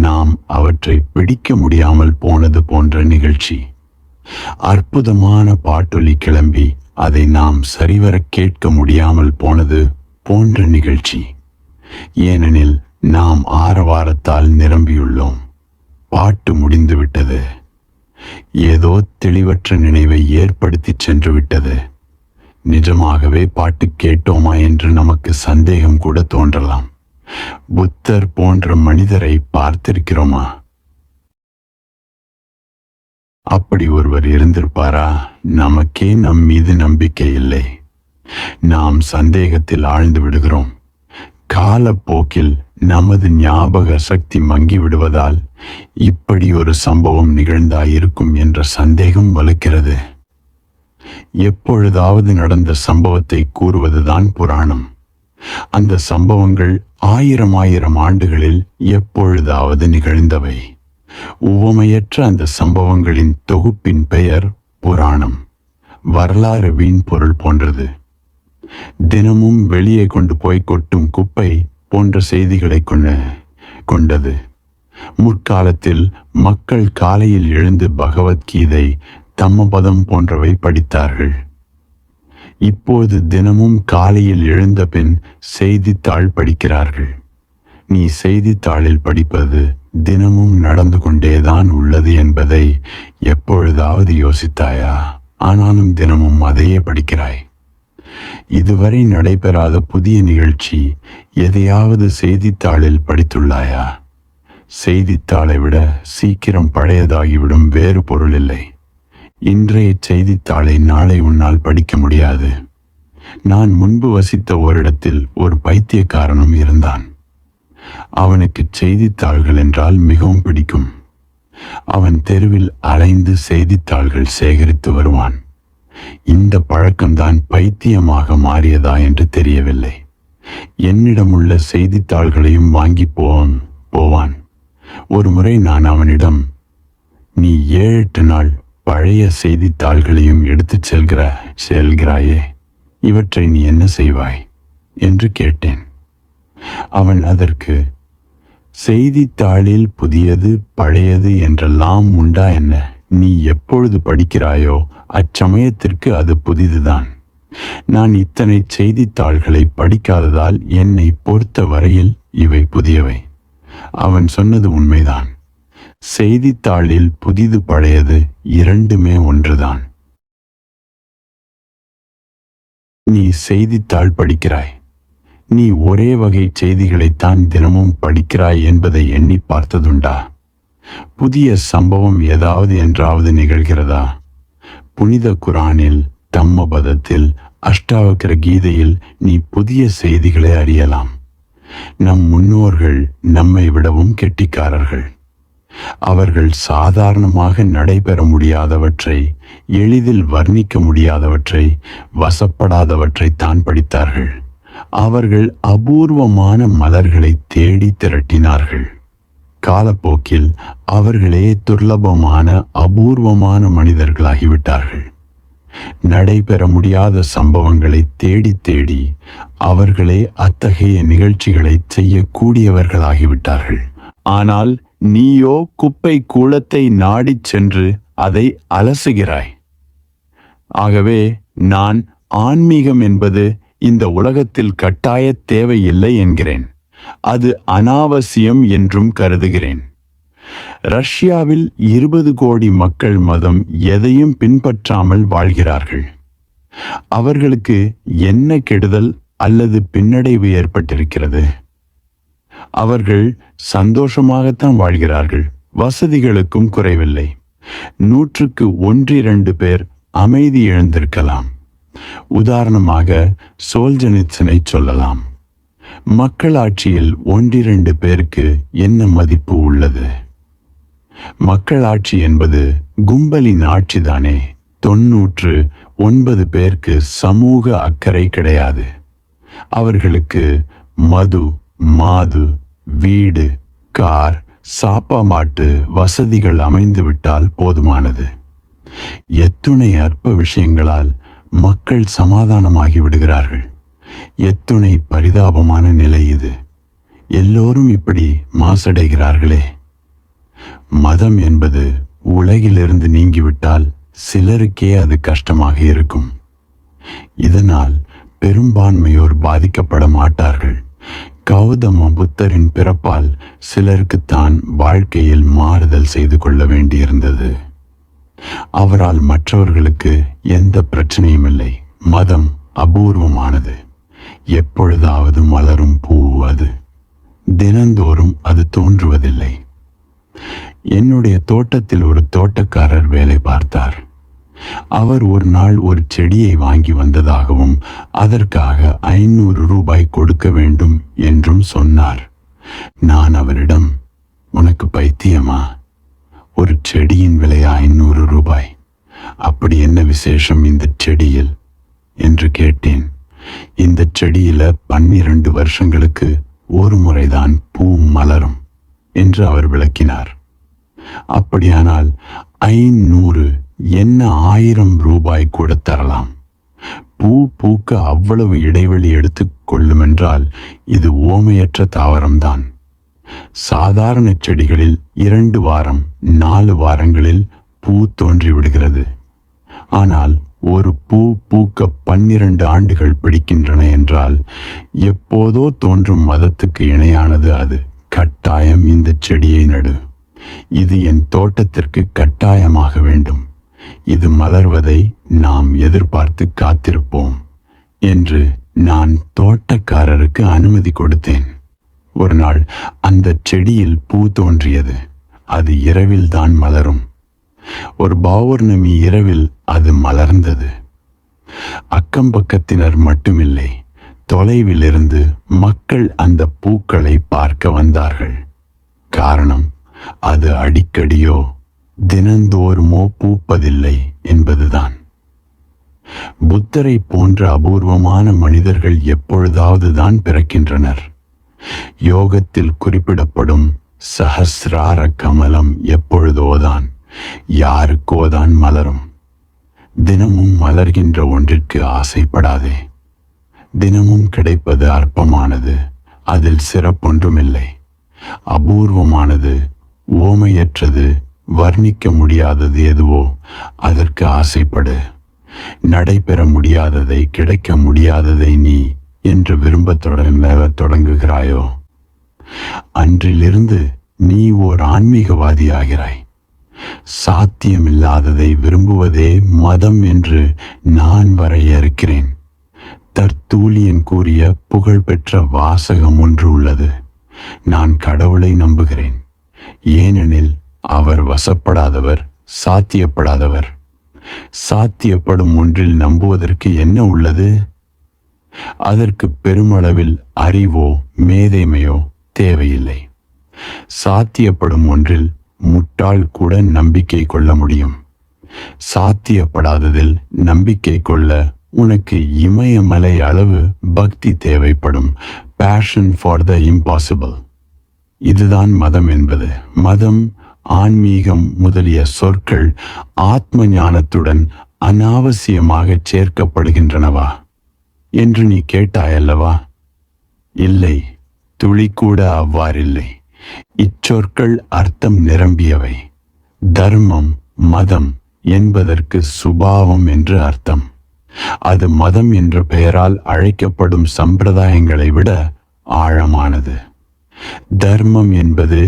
நாம் அவற்றை பிடிக்க முடியாமல் போனது போன்ற நிகழ்ச்சி. அற்புதமான பாட்டொலி கிளம்பி அதை நாம் சரிவர கேட்க முடியாமல் போனது போன்ற நிகழ்ச்சி. ஏனெனில் நாம் ஆரவாரத்தால் நிரம்பியுள்ளோம். பாட்டு முடிந்துவிட்டது. ஏதோ தெளிவற்ற நினைவை ஏற்படுத்தி சென்று விட்டது. நிஜமாகவே பாட்டு கேட்டோமா என்று நமக்கு சந்தேகம் கூட தோன்றலாம். புத்தர் போன்ற மனிதரை பார்த்திருக்கிறோமா? அப்படி ஒருவர் இருந்திருப்பாரா? நமக்கே நம் மீது நம்பிக்கை இல்லை. நாம் சந்தேகத்தில் ஆழ்ந்து விடுகிறோம். காலப்போக்கில் நமது ஞாபக சக்தி மங்கி விடுவதால் இப்படி ஒரு சம்பவம் நிகழ்ந்தாயிருக்கும் என்ற சந்தேகம் வலுக்கிறது. எப்பொழுதாவது நடந்த சம்பவத்தை கூறுவதுதான் புராணம். அந்த சம்பவங்கள் ஆயிரம் ஆண்டுகளில் எப்பொழுதாவது நிகழ்ந்தவை. உவமையற்ற அந்த சம்பவங்களின் தொகுப்பின் பெயர் புராணம். வரலாறு வீண் பொருள் போன்றது. தினமும் வெளியே கொண்டு போய் கொட்டும் குப்பை போன்ற செய்திகளை கொண்டது. முற்காலத்தில் மக்கள் காலையில் எழுந்து பகவத்கீதை, தம்மபதம் போன்றவை படித்தார்கள். இப்போது தினமும் காலையில் எழுந்த பின் செய்தித்தாள் படிக்கிறார்கள். நீ செய்தித்தாளில் படிப்பது தினமும் நடந்து கொண்டேதான் உள்ளது என்பதை எப்பொழுதாவது யோசித்தாயா? ஆனாலும் தினமும் அதையே படிக்கிறாய். இதுவரை நடைபெறாத புதிய நிகழ்ச்சி எதையாவது செய்தித்தாளில் படித்துள்ளாயா? செய்தித்தாளை விட சீக்கிரம் பழையதாகிவிடும் வேறு பொருள் இல்லை. இன்றைய செய்தித்தாளை நாளை உன்னால் படிக்க முடியாது. நான் முன்பு வசித்த ஓரிடத்தில் ஒரு பைத்தியக்காரனும் இருந்தான். அவனுக்கு செய்தித்தாள்கள் என்றால் மிகவும் பிடிக்கும். அவன் தெருவில் அலைந்து செய்தித்தாள்கள் சேகரித்து வருவான். இந்த பழக்கம்தான் பைத்தியமாக மாறியதா என்று தெரியவில்லை. என்னிடமுள்ள செய்தித்தாள்களையும் வாங்கி போவான். ஒரு முறை நான் அவனிடம், நீ 7-8 நாள் பழைய செய்தித்தாள்களையும் எடுத்துச் செல்கிறாயே, இவற்றை நீ என்ன செய்வாய் என்று கேட்டேன். அவன் அதற்கு, செய்தித்தாளில் புதியது பழையது என்றெல்லாம் உண்டா என்ன? நீ எப்பொழுது படிக்கிறாயோ அச்சமயத்திற்கு அது புதிதுதான். நான் இத்தனை செய்தித்தாள்களை படிக்காததால் என்னை பொறுத்த வரையில் இவை புதியவை. அவன் சொன்னது உண்மைதான். செய்தித்தாளில் புதிது பழையது இரண்டுமே ஒன்றுதான். நீ செய்தித்தாள் படிக்கிறாய். நீ ஒரே வகை செய்திகளைத்தான் தினமும் படிக்கிறாய் என்பதை எண்ணி பார்த்ததுண்டா? புதிய சம்பவம் ஏதாவது என்றாவது நிகழ்கிறதா? புனித குரானில், தம்மபதத்தில், அஷ்டாவக்கிர கீதையில் நீ புதிய செய்திகளை அறியலாம். நம் முன்னோர்கள் நம்மை விடவும் கெட்டிக்காரர்கள். அவர்கள் சாதாரணமாக நடைபெற முடியாதவற்றை, எளிதில் வர்ணிக்க முடியாதவற்றை, வசப்படாதவற்றை தான் படித்தார்கள். அவர்கள் அபூர்வமான மலர்களை தேடி திரட்டினார்கள். காலப்போக்கில் அவர்களே துர்லபமான அபூர்வமான மனிதர்களாகிவிட்டார்கள். நடைபெற முடியாத சம்பவங்களை தேடி தேடி அவர்களே அத்தகைய நிகழ்ச்சிகளை செய்யக்கூடியவர்களாகிவிட்டார்கள். ஆனால் நீயோ குப்பை கூளத்தை நாடிச் சென்று அதை அலசுகிறாய். ஆகவே நான் ஆன்மீகம் என்பது இந்த உலகத்தில் கட்டாய தேவையில்லை என்கிறேன். அது அனாவசியம் என்றும் கருதுகிறேன். ரஷ்யாவில் 20 கோடி மக்கள் மதம் எதையும் பின்பற்றாமல் வாழ்கிறார்கள். அவர்களுக்கு என்ன கெடுதல் அல்லது பின்னடைவு ஏற்பட்டிருக்கிறது? அவர்கள் சந்தோஷமாகத்தான் வாழ்கிறார்கள். வசதிகளுக்கும் குறைவில்லை. 100க்கு 1-2 பேர் அமைதி இழந்திருக்கலாம். உதாரணமாக சோல்ஜனிட்சனை சொல்லலாம். மக்களாட்சியில் 1-2 பேருக்கு என்ன மதிப்பு உள்ளது? மக்களாட்சி என்பது கும்பலின் ஆட்சிதானே. 99 பேருக்கு சமூக அக்கறை கிடையாது. அவர்களுக்கு மது, மாது, வீடு, கார், சாப்பாட்டு வசதிகள் அமைந்துவிட்டால் போதுமானது. எத்துணை அற்ப விஷயங்களால் மக்கள் சமாதானமாகி விடுகிறார்கள். எத்துணை பரிதாபமான நிலை இது. எல்லோரும் இப்படி மாசடைகிறார்களே. மதம் என்பது உலகிலிருந்து நீங்கிவிட்டால் சிலருக்கே அது கஷ்டமாக இருக்கும். இதனால் பெரும்பான்மையோர் பாதிக்கப்பட மாட்டார்கள். கௌதம புத்தரின் பிறப்பால் சிலருக்குத்தான் வாழ்க்கையில் மாறுதல் செய்து கொள்ள வேண்டியிருந்தது. அவரால் மற்றவர்களுக்கு எந்த பிரச்சனையும் இல்லை. மதம் அபூர்வமானது. எப்பொழுதாவது மலரும் பூ அது. தினந்தோறும் அது தோன்றுவதில்லை. என்னுடைய தோட்டத்தில் ஒரு தோட்டக்காரர் வேலை பார்த்தார். அவர் ஒரு நாள் ஒரு செடியை வாங்கி வந்ததாகவும் அதற்காக 500 ரூபாய் கொடுக்க வேண்டும் என்றும் சொன்னார். நான் அவரிடம், உனக்கு பைத்தியமா? ஒரு செடியின் விலை 500 ரூபாய். அப்படி என்ன விசேஷம் இந்த செடியில் என்று கேட்டேன். இந்த செடியில 12 வருஷங்களுக்கு ஒரு முறைதான் பூ மலரும் என்று அவர் விளக்கினார். அப்படியானால் 500 என்ன 1000 ரூபாய் கூட தரலாம். பூ பூக்க அவ்வளவு இடைவெளி எடுத்துக் கொள்ளுமென்றால் இது ஓமையற்ற தாவரம்தான். சாதாரண செடிகளில் 2 வாரம் 4 வாரங்களில் பூ தோன்றிவிடுகிறது. ஆனால் ஒரு பூ பூக்க 12 ஆண்டுகள் பிடிக்கின்றன என்றால் எப்போதோ தோன்றும் மதத்துக்கு இணையானது அது. கட்டாயம் இந்த செடியை நடு. இது என் தோட்டத்திற்கு கட்டாயமாக வேண்டும். இது மலர்வதை நாம் எதிர்பார்த்து காத்திருப்போம் என்று நான் தோட்டக்காரருக்கு அனுமதி கொடுத்தேன். ஒரு நாள் அந்த செடியில் பூ தோன்றியது. அது இரவில்தான் மலரும். ஒரு பௌர்ணமி இரவில் அது மலர்ந்தது. அக்கம் பக்கத்தினர் மட்டுமில்லை, தொலைவிலிருந்து மக்கள் அந்த பூக்களை பார்க்க வந்தார்கள். காரணம், அது அடிக்கடியோ தினந்தோறுமோ பூப்பதில்லை என்பதுதான். புத்தரை போன்ற அபூர்வமான மனிதர்கள் எப்பொழுதாவது தான் பிறக்கின்றனர். யோகத்தில் குறிப்பிடப்படும் சஹஸ்ரார கமலம் எப்பொழுதோதான் யாருக்கோதான் மலரும். தினமும் மலர்கின்ற ஒன்றிற்கு ஆசைப்படாதே. தினமும் கிடைப்பது அற்பமானது. அதில் சிறப்பொன்றுமில்லை. அபூர்வமானது, ஓமையற்றது, வர்ணிக்க முடியாதது எதுவோ அதற்கு ஆசைப்படு. நடைபெற முடியாததை, கிடைக்க முடியாததை நீ என்று விரும்ப தொடங்குகிறாயோ, அன்றிலிருந்து நீ ஓர் ஆன்மீகவாதியாகிறாய். சாத்தியமில்லாததை விரும்புவதே மதம் என்று நான் வரையறுக்கிறேன். தர்த்தூலியன் கூறிய புகழ்பெற்ற வாசகம் ஒன்று உள்ளது. நான் கடவுளை நம்புகிறேன், ஏனெனில் அவர் வசப்படாதவர், சாத்தியப்படாதவர். சாத்தியப்படும் ஒன்றில் நம்புவதற்கு என்ன உள்ளது? அதற்கு பெருமளவில் அறிவோ மேதைமையோ தேவையில்லை. சாத்தியப்படும் ஒன்றில் முட்டாள் கூட நம்பிக்கை கொள்ள முடியும். சாத்தியப்படாததில் நம்பிக்கை கொள்ள உனக்கு இமயமலை அளவு பக்தி தேவைப்படும். Passion for the impossible. இதுதான் மதம் என்பது. மதம், ஆன்மீகம் முதலிய சொற்கள் ஆத்ம ஞானத்துடன் அனாவசியமாக சேர்க்கப்படுகின்றனவா என்று நீ கேட்டாயல்லவா? இல்லை, துளி கூட அவ்வாறில்லை. இச்சொற்கள் அர்த்தம் நிரம்பியவை. தர்மம், மதம் என்பதற்கு சுபாவம் என்று அர்த்தம். அது மதம் என்ற பெயரால் அழைக்கப்படும் சம்பிரதாயங்களை விட ஆழமானது. தர்மம் என்பது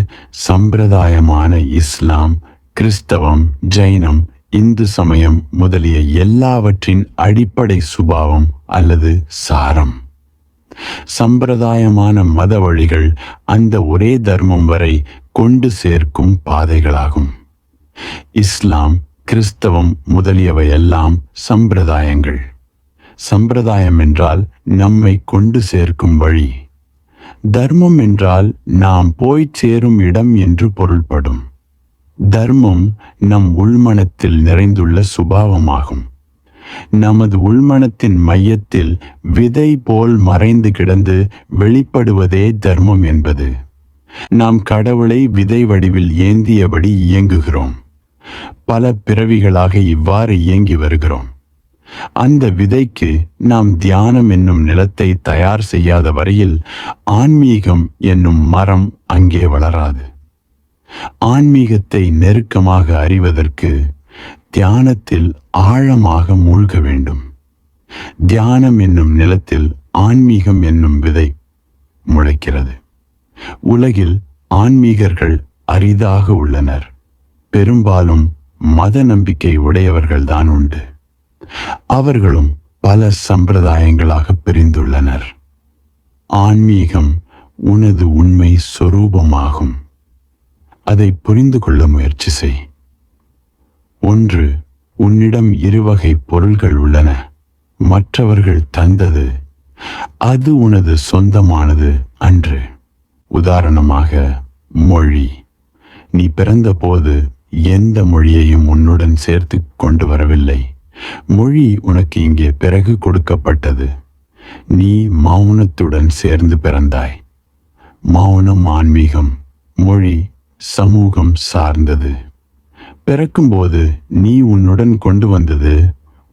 சம்பிரதாயமான இஸ்லாம், கிறிஸ்தவம், ஜைனம், இந்து சமயம் முதலிய எல்லாவற்றின் அடிப்படை சுபாவம் அல்லது சாரம். சம்பிரதாயமான மத வழிகள் அந்த ஒரே தர்மம் வரை கொண்டு சேர்க்கும் பாதைகளாகும். இஸ்லாம், கிறிஸ்தவம் முதலியவை எல்லாம் சம்பிரதாயங்கள். சம்பிரதாயம் என்றால் நம்மை கொண்டு சேர்க்கும் வழி. தர்மம் என்றால் நாம் போய் சேரும் இடம் என்று பொருள்படும். தர்மம் நம் உள்மனத்தில் நிறைந்துள்ள சுபாவமாகும். நமது உள்மனத்தின் மையத்தில் விதை போல் மறைந்து கிடந்து வெளிப்படுவதே தர்மம் என்பது. நாம் கடவுளை விதை வடிவில் ஏந்தியபடி இயங்குகிறோம். பல பிறவிகளாக இவ்வாறு இயங்கி வருகிறோம். அந்த விதைக்கு நாம் தியானம் என்னும் நிலத்தை தயார் செய்யாத வரையில் ஆன்மீகம் என்னும் மரம் அங்கே வளராது. ஆன்மீகத்தை நெருக்கமாக அறிவதற்கு தியானத்தில் ஆழமாக மூழ்க வேண்டும். தியானம் என்னும் நிலத்தில் ஆன்மீகம் என்னும் விதை முளைக்கிறது. உலகில் ஆன்மீகர்கள் அரிதாக உள்ளனர். பெரும்பாலும் மத நம்பிக்கை உடையவர்கள்தான் உண்டு. அவர்களும் பல சம்பிரதாயங்களாக பிரிந்துள்ளனர். ஆன்மீகம் உனது உண்மை சொரூபமாகும். அதை புரிந்து கொள்ள முயற்சி செய். 1. உன்னிடம் இருவகை பொருள்கள் உள்ளன. மற்றவர்கள் தந்தது. அது உனது சொந்தமானது அன்று. உதாரணமாக, மொழி. நீ பிறந்தபோது எந்த மொழியையும் உன்னுடன் சேர்த்து கொண்டு வரவில்லை. மொழி உனக்கு இங்கே பிறகு கொடுக்கப்பட்டது. நீ மௌனத்துடன் சேர்ந்து பிறந்தாய். மௌனம் ஆன்மீகம், மொழி சமூகம் சார்ந்தது. பிறக்கும்போது நீ உன்னுடன் கொண்டு வந்தது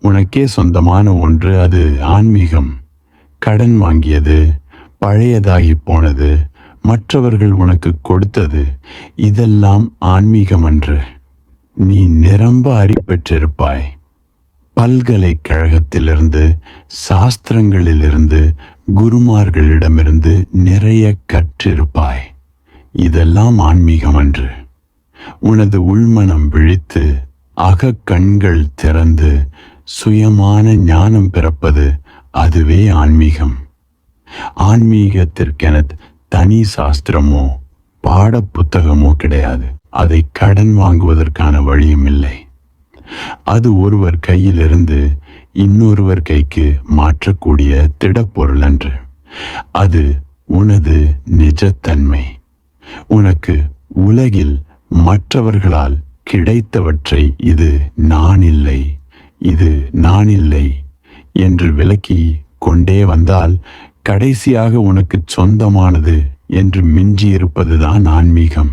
உனக்கே சொந்தமான ஒன்று, அது ஆன்மீகம். கடன் வாங்கியது, பழையதாகி போனது, மற்றவர்கள் உனக்கு கொடுத்தது, இதெல்லாம் ஆன்மீகம் அன்று. நீ நிரம்ப அறிவு பெற்றிருப்பாய். பல்கலைக்கழகத்திலிருந்து, சாஸ்திரங்களிலிருந்து, குருமார்களிடமிருந்து நிறைய கற்றிருப்பாய். இதெல்லாம் ஆன்மீகம் அன்று. உனது உள்மனம் விழித்து அகக்கண்கள் திறந்து சுயமான ஞானம் பிறப்பது, அதுவே ஆன்மீகம். ஆன்மீகத்திற்கென தனி சாஸ்திரமோ பாட புத்தகமோ கிடையாது. அதை கடன் வாங்குவதற்கான வழியும் இல்லை. அது ஒருவர் கையிலிருந்து இன்னொருவர் கைக்கு மாற்றக்கூடிய திடப்பொருள் அன்று. அது உனது நிஜத்தன்மை. உனக்கு உலகில் மற்றவர்களால் கிடைத்தவற்றை இது நான் இல்லை, இது நான் இல்லை என்று விலக்கி கொண்டே வந்தால் கடைசியாக உனக்கு சொந்தமானது என்று மிஞ்சியிருப்பதுதான் ஆன்மீகம்.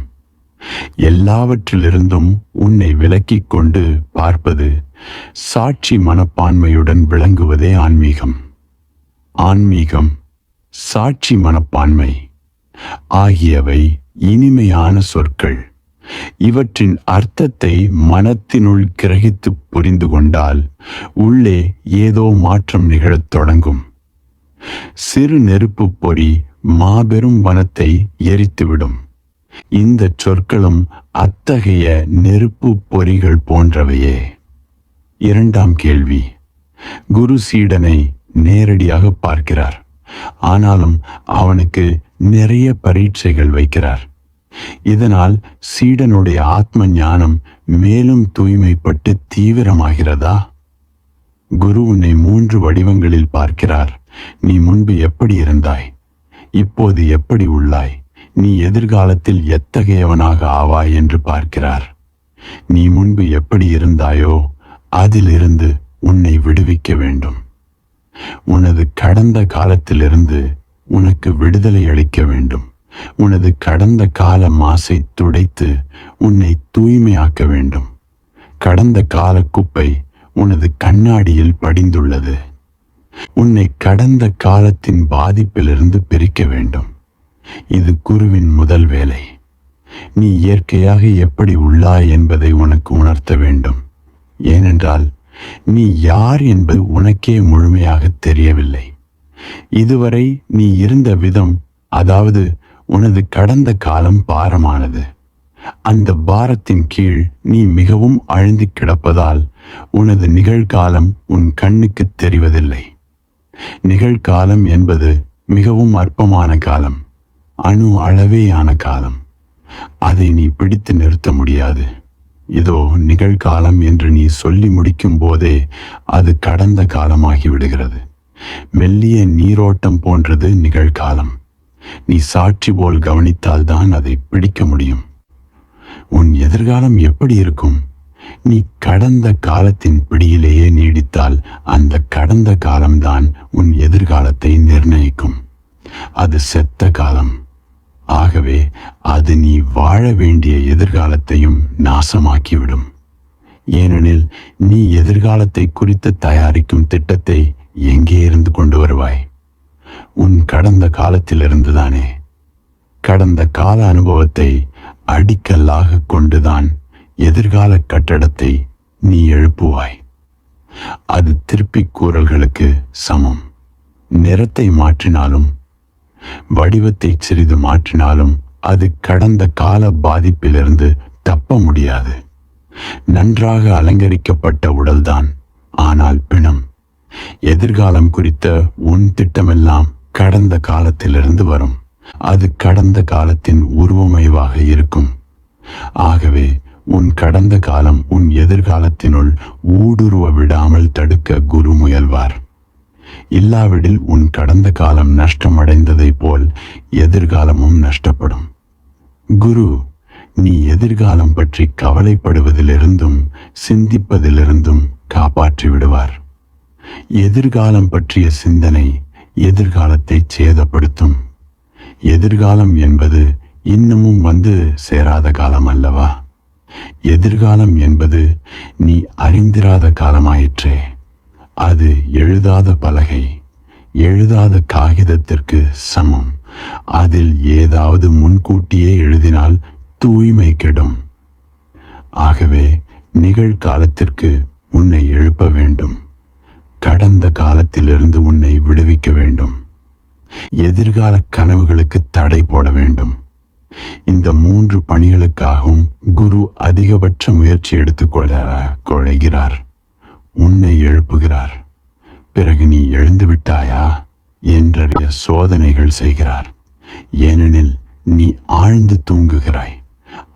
எல்லாவற்றிலிருந்தும் உன்னை விலக்கிக் கொண்டு பார்ப்பது, சாட்சி மனப்பான்மையுடன் விளங்குவதே ஆன்மீகம். ஆன்மீகம், சாட்சி மனப்பான்மை ஆகியவை இனிமையான சொற்கள். இவற்றின் அர்த்தத்தை மனத்தினுள் கிரகித்து புரிந்து கொண்டால் உள்ளே ஏதோ மாற்றம் நிகழத் தொடங்கும். சிறு நெருப்பு பொறி மாபெரும் வனத்தை எரித்துவிடும். இந்த சொற்களும் அத்தகைய நெருப்பு பொறிகள் போன்றவையே. 2ஆம் கேள்வி. குரு சீடனை நேரடியாக பார்க்கிறார். ஆனாலும் அவனுக்கு நிறைய பரீட்சைகள் வைக்கிறார். இதனால் சீடனுடைய ஆத்ம ஞானம் மேலும் தூய்மைப்பட்டு தீவிரமாகிறதா? குரு உன்னை 3 வடிவங்களில் பார்க்கிறார். நீ முன்பு எப்படி இருந்தாய்? இப்போது எப்படி உள்ளாய்? நீ எதிர்காலத்தில் எத்தகையவனாக ஆவாய் என்று பார்க்கிறார். நீ முன்பு எப்படி இருந்தாயோ அதிலிருந்து உன்னை விடுவிக்க வேண்டும். உனது கடந்த காலத்திலிருந்து உனக்கு விடுதலை அளிக்க வேண்டும். உனது கடந்த கால மாசை துடைத்து உன்னை தூய்மையாக்க வேண்டும். கடந்த கால குப்பை உனது கண்ணாடியில் படிந்துள்ளது. உன்னை கடந்த காலத்தின் பாதிப்பிலிருந்து பிரிக்க வேண்டும். இது குருவின் முதல் வேலை. நீ இயற்கையாக எப்படி உள்ளாய் என்பதை உனக்கு உணர்த்த வேண்டும். ஏனென்றால் நீ யார் என்பது உனக்கே முழுமையாக தெரியவில்லை. இதுவரை நீ இருந்த விதம், அதாவது உனது கடந்த காலம் பாரமானது. அந்த பாரத்தின் கீழ் நீ மிகவும் அழுந்தி கிடப்பதால் உனது நிகழ்காலம் உன் கண்ணுக்கு தெரிவதில்லை. நிகழ்காலம் என்பது மிகவும் அற்பமான காலம், அணு அளவேயான காலம். அதை நீ பிடித்து நிறுத்த முடியாது. இதோ நிகழ்காலம் என்று நீ சொல்லி முடிக்கும் போதே அது கடந்த காலமாகி விடுகிறது. மெல்லிய நீரோட்டம் போன்றது நிகழ்காலம். நீ சாட்சி போல் கவனித்தால்தான் அதை பிடிக்க முடியும். உன் எதிர்காலம் எப்படி இருக்கும்? நீ கடந்த காலத்தின் பிடியிலேயே நீடித்தால் அந்த கடந்த காலம்தான் உன் எதிர்காலத்தை நிர்ணயிக்கும். அது செத்த காலம். ஆகவே அது நீ வாழ வேண்டிய எதிர்காலத்தையும் நாசமாக்கிவிடும். ஏனெனில் நீ எதிர்காலத்தை குறித்து தயாரிக்கும் திட்டத்தை எங்கே இருந்து கொண்டு வருவாய்? உன் கடந்த காலத்திலிருந்துதானே. கடந்த கால அனுபவத்தை அடிக்கல்லாக கொண்டுதான் எதிர்கால கட்டடத்தை நீ எழுப்புவாய். அது திருப்பிக் கூறல்களுக்கு சமம். நிறத்தை மாற்றினாலும் வடிவத்தை சிறிது மாற்றினாலும் அது கடந்த கால பாதிப்பிலிருந்து தப்ப முடியாது. நன்றாக அலங்கரிக்கப்பட்ட உடல்தான், ஆனால் பிணம். எதிர்காலம் குறித்த உன் திட்டமெல்லாம் கடந்த காலத்திலிருந்து வரும். அது கடந்த காலத்தின் உருவமைவாக இருக்கும். ஆகவே உன் கடந்த காலம் உன் எதிர்காலத்தினுள் ஊடுருவ விடாமல் தடுக்க குரு முயல்வார். இல்லாவிடில் உன் கடந்த காலம் நஷ்டமடைந்ததைப் போல் எதிர்காலமும் நஷ்டப்படும். குரு நீ எதிர்காலம் பற்றி கவலைப்படுவதிலிருந்தும் சிந்திப்பதிலிருந்தும் காப்பாற்றி விடுவார். எதிர்காலம் பற்றிய சிந்தனை எதிர்காலத்தை சேதப்படுத்தும். எதிர்காலம் என்பது இன்னமும் வந்து சேராத காலம் அல்லவா? எதிர்காலம் என்பது நீ அறிந்திராத காலமாயிற்றே. அது எழுதாத பலகை, எழுதாத காகிதத்திற்கு சமம். அதில் ஏதாவது முன்கூட்டியே எழுதினால் தூய்மை கெடும். ஆகவே நிகழ்காலத்திற்கு உன்னை எழுப்ப வேண்டும். கடந்த காலத்திலிருந்து உன்னை விடுவிக்க வேண்டும். எதிர்கால கனவுகளுக்கு தடை போட வேண்டும். இந்த 3 பணிகளுக்காகவும் குரு அதிகபட்ச முயற்சி எடுத்துக்கொள்கிறார். உன்னை எழுப்புகிறார். பிறகு நீ எழுந்து விட்டாயா என்றறிய சோதனைகள் செய்கிறார். ஏனெனில் நீ ஆழ்ந்து தூங்குகிறாய்.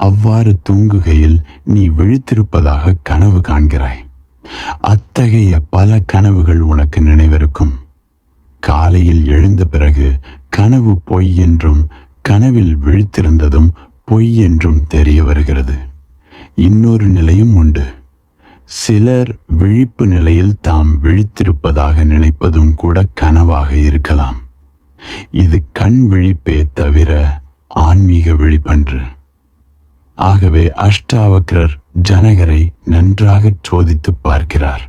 அவ்வாறு தூங்குகையில் நீ விழித்திருப்பதாக கனவு காண்கிறாய். அத்தகைய பல கனவுகள் உனக்கு நினைவிருக்கும். காலையில் எழுந்த பிறகு கனவு பொய் என்றும் கனவில் விழித்திருந்ததும் பொய் என்றும் தெரிய வருகிறது. இன்னொரு நிலையும் உண்டு. சிலர் விழிப்பு நிலையில் தாம் விழித்திருப்பதாக நினைப்பதும் கூட கனவாக இருக்கலாம். இது கண் விழிப்பே தவிர ஆன்மீக விழிப்பன்று. ஆகவே அஷ்டாவக்ரர் ஜனகரை நன்றாக சோதித்து பார்க்கிறார்.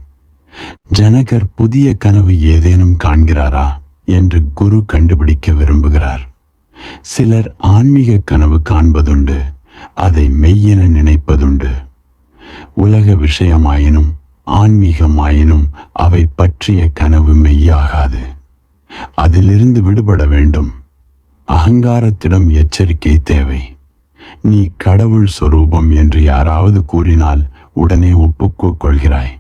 ஜனகர் புதிய கனவு ஏதேனும் காண்கிறாரா என்று குரு கண்டுபிடிக்க விரும்புகிறார். சிலர் ஆன்மீக கனவு காண்பதுண்டு, அதை மெய்யென நினைப்பதுண்டு. உலக விஷயமாயினும் ஆன்மீகமாயினும் அவை பற்றிய கனவு மெய்யாகாது. அதிலிருந்து விடுபட வேண்டும். அகங்காரத்திடம் எச்சரிக்கை தேவை. நீ கடவுள் சொரூபம் என்று யாராவது கூறினால் உடனே ஒப்புக்கொள்கிறாய்.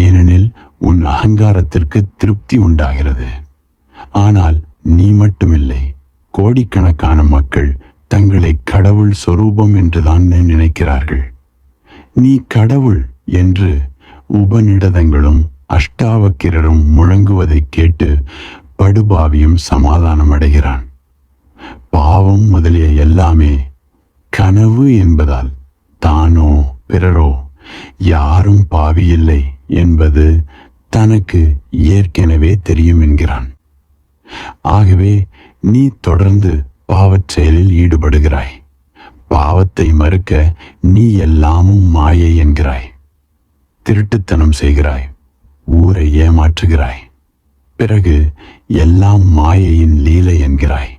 ஏனெனில் உன் அகங்காரத்திற்கு திருப்தி உண்டாகிறது. ஆனால் நீ மட்டுமில்லை, கோடிக்கணக்கான மக்கள் தங்களை கடவுள் சொரூபம் என்றுதான் நினைக்கிறார்கள். நீ கடவுள் என்று உபநிடதங்களும் அஷ்டாவக்கிரரும் முழங்குவதை கேட்டு படுபாவியும் சமாதானம் அடைகிறான். பாவம் முதலிய எல்லாமே கனவு என்பதால் தானோ பிறரோ யாரும் பாவியில்லை என்பது தனக்கு ஏற்கனவே தெரியும் என்கிறான். ஆகவே நீ தொடர்ந்து பாவச் செயலில் ஈடுபடுகிறாய். பாவத்தை மறுக்க நீ எல்லாமும் மாயை என்கிறாய். திருட்டுத்தனம் செய்கிறாய், ஊரை ஏமாற்றுகிறாய். பிறகு எல்லாம் மாயையின் லீலை என்கிறாய்.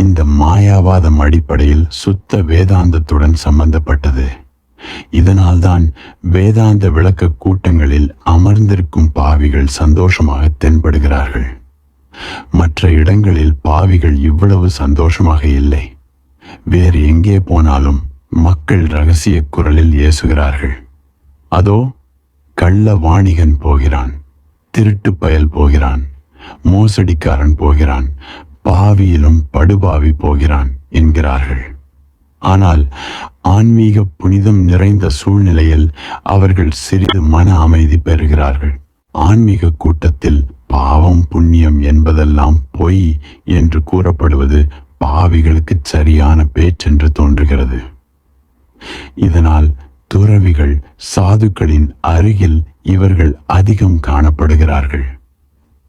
இந்த மாயாவாதம் அடிப்படையில் சுத்த வேதாந்தத்துடன் சம்பந்தப்பட்டது. இதனால்தான் வேதாந்த விளக்க கூட்டங்களில் அமர்ந்திருக்கும் பாவிகள் சந்தோஷமாக தென்படுகிறார்கள். மற்ற இடங்களில் பாவிகள் இவ்வளவு சந்தோஷமாக இல்லை. வேறு எங்கே போனாலும் மக்கள் இரகசிய குரலில் ஏசுகிறார்கள். அதோ கள்ள வாணிகன் போகிறான், திருட்டு பயல் போகிறான், மோசடிக்காரன் போகிறான், பாவியிலும் படுபாவி போகிறான் என்கிறார்கள். ஆனால் ஆன்மீக புனிதம் நிறைந்த சூழ்நிலையில் அவர்கள் சிறிது மன அமைதி பெறுகிறார்கள். ஆன்மீக கூட்டத்தில் பாவம் புண்ணியம் என்பதெல்லாம் பொய் என்று கூறப்படுவது பாவிகளுக்கு சரியான பேச்சென்று தோன்றுகிறது. இதனால் துறவிகள் சாதுக்களின் அருகில் இவர்கள் அதிகம் காணப்படுகிறார்கள்.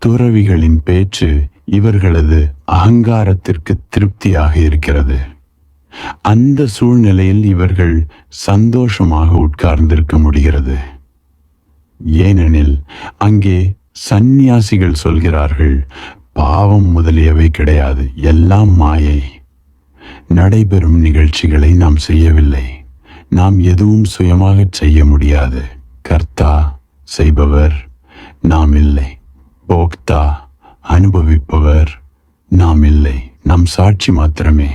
துறவிகளின் பேச்சு இவர்களது அகங்காரத்திற்கு திருப்தியாக இருக்கிறது. அந்த சூழ்நிலையில் இவர்கள் சந்தோஷமாக உட்கார்ந்திருக்க முடிகிறது. ஏனெனில் அங்கே சந்நியாசிகள் சொல்கிறார்கள், பாவம் முதலியவை கிடையாது, எல்லாம் மாயை. நடைபெறும் நிகழ்ச்சிகளை நாம் செய்யவில்லை. நாம் எதுவும் சுயமாக செய்ய முடியாது. கர்த்தா செய்பவர் நாம் இல்லை. போக்தா அனுபவிப்பவர் நாம் இல்லை. நம் சாட்சி மாத்திரமே.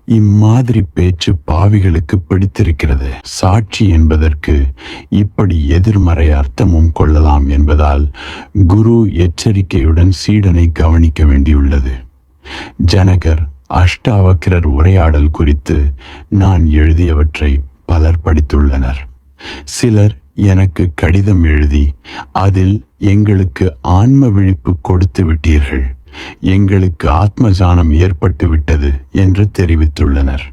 இம்மாதிரி பேச்சு பாவிகளுக்கு பிடித்திருக்கிறது. சாட்சி என்பதற்கு இப்படி எதிர்மறை அர்த்தமும் கொள்ளலாம் என்பதால் குரு எச்சரிக்கையுடன் சீடனை கவனிக்க வேண்டியுள்ளது. ஜனகர் அஷ்டாவக்கிரர் உரையாடல் குறித்து நான் எழுதியவற்றை பலர் படித்துள்ளனர். சிலர் எனக்கு கடிதம் எழுதி அதில் எங்களுக்கு ஆன்ம விழிப்பு கொடுத்து விட்டீர்கள், எங்களுக்கு ஆத்மஜானம் ஏற்பட்டு விட்டது என்று தெரிவித்துள்ளனர்.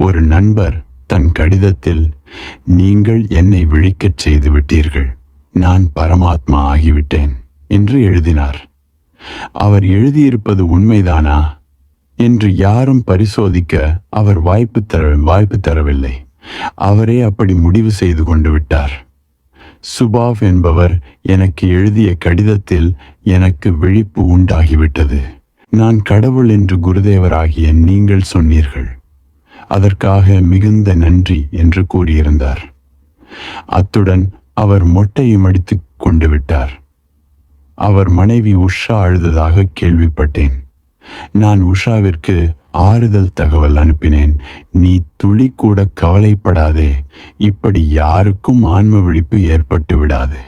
ஒரு நண்பர் தன் கடிதத்தில், நீங்கள் என்னை விழிக்கச் செய்து விட்டீர்கள், நான் பரமாத்மா ஆகிவிட்டேன் என்று எழுதினார். அவர் எழுதியிருப்பது உண்மைதானா என்று யாரும் பரிசோதிக்க அவர் வாய்ப்பு தரவில்லை. அவரே அப்படி முடிவு செய்து கொண்டு விட்டார். சுபாவ் என்பவர் எனக்கு எழுதிய கடிதத்தில் எனக்கு விழிப்பு உண்டாகிவிட்டது, நான் கடவுள் என்று குருதேவராகிய நீங்கள் சொன்னீர்கள், அதற்காக மிகுந்த நன்றி என்று கூறியிருந்தார். அத்துடன் அவர் மொட்டையும் அடித்து கொண்டு விட்டார். அவர் மனைவி உஷா அழுததாக கேள்விப்பட்டேன். நான் உஷாவிற்கு ஆறுதல் தகவல் அனுப்பினேன். நீ துளி கூட கவலைப்படாதே, இப்படி யாருக்கும் ஆன்ம விழிப்பு ஏற்பட்டு விடாது.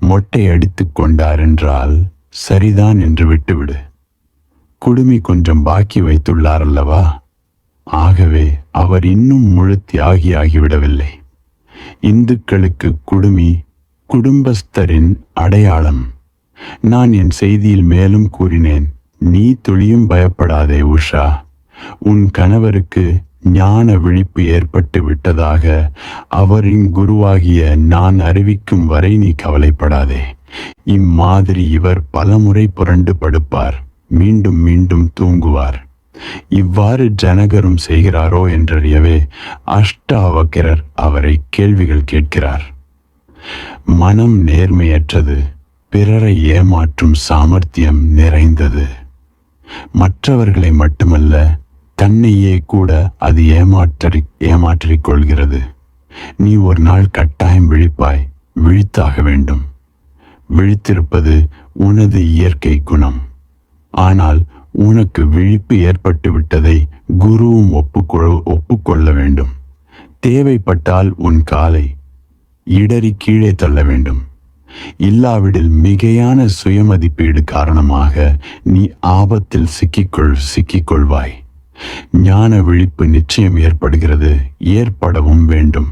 மொட்டை அடித்து கொண்டார் என்றால் சரிதான் என்று விட்டுவிடு. குடுமி கொஞ்சம் பாக்கி வைத்துள்ளார் அல்லவா, ஆகவே அவர் இன்னும் முழு தியாகியாகிவிடவில்லை. இந்துக்களுக்கு குடுமி குடும்பஸ்தரின் அடையாளம். நான் என் செய்தியில் மேலும் கூறினேன், நீ துளியும் பயப்படாதே உஷா, உன் கணவருக்கு ஞான விழிப்பு ஏற்பட்டு விட்டதாக அவரின் குருவாகிய நான் அறிவிக்கும் வரை நீ கவலைப்படாதே. இம்மாதிரி இவர் பலமுறை புரண்டு படுப்பார், மீண்டும் மீண்டும் தூங்குவார். இவ்வாறு ஜனகரும் செய்கிறாரோ என்றறியவே அஷ்டாவக்கிரர் அவரை கேள்விகள் கேட்கிறார். மனம் நேர்மையற்றது, பிறரை ஏமாற்றும் சாமர்த்தியம் நிறைந்தது. மற்றவர்களை மட்டுமல்ல, தன்னையே கூட அது ஏமாற்றிக் கொள்கிறது. நீ ஒரு நாள் கட்டாயம் விழிப்பாய், விழித்தாக வேண்டும். விழித்திருப்பது உனது இயற்கை குணம். ஆனால் உனக்கு விழிப்பு ஏற்பட்டு விட்டதை குருவும் ஒப்புக்கொள்ள வேண்டும். தேவைப்பட்டால் உன் காலை இடறி கீழே தள்ள வேண்டும். இல்லாவிடில் மிகையான சுயமதிப்பீடு காரணமாக நீ ஆபத்தில் சிக்கிக்கொள்வாய். ஞான விழிப்பு நிச்சயம் ஏற்படுகிறது, ஏற்படவும் வேண்டும்.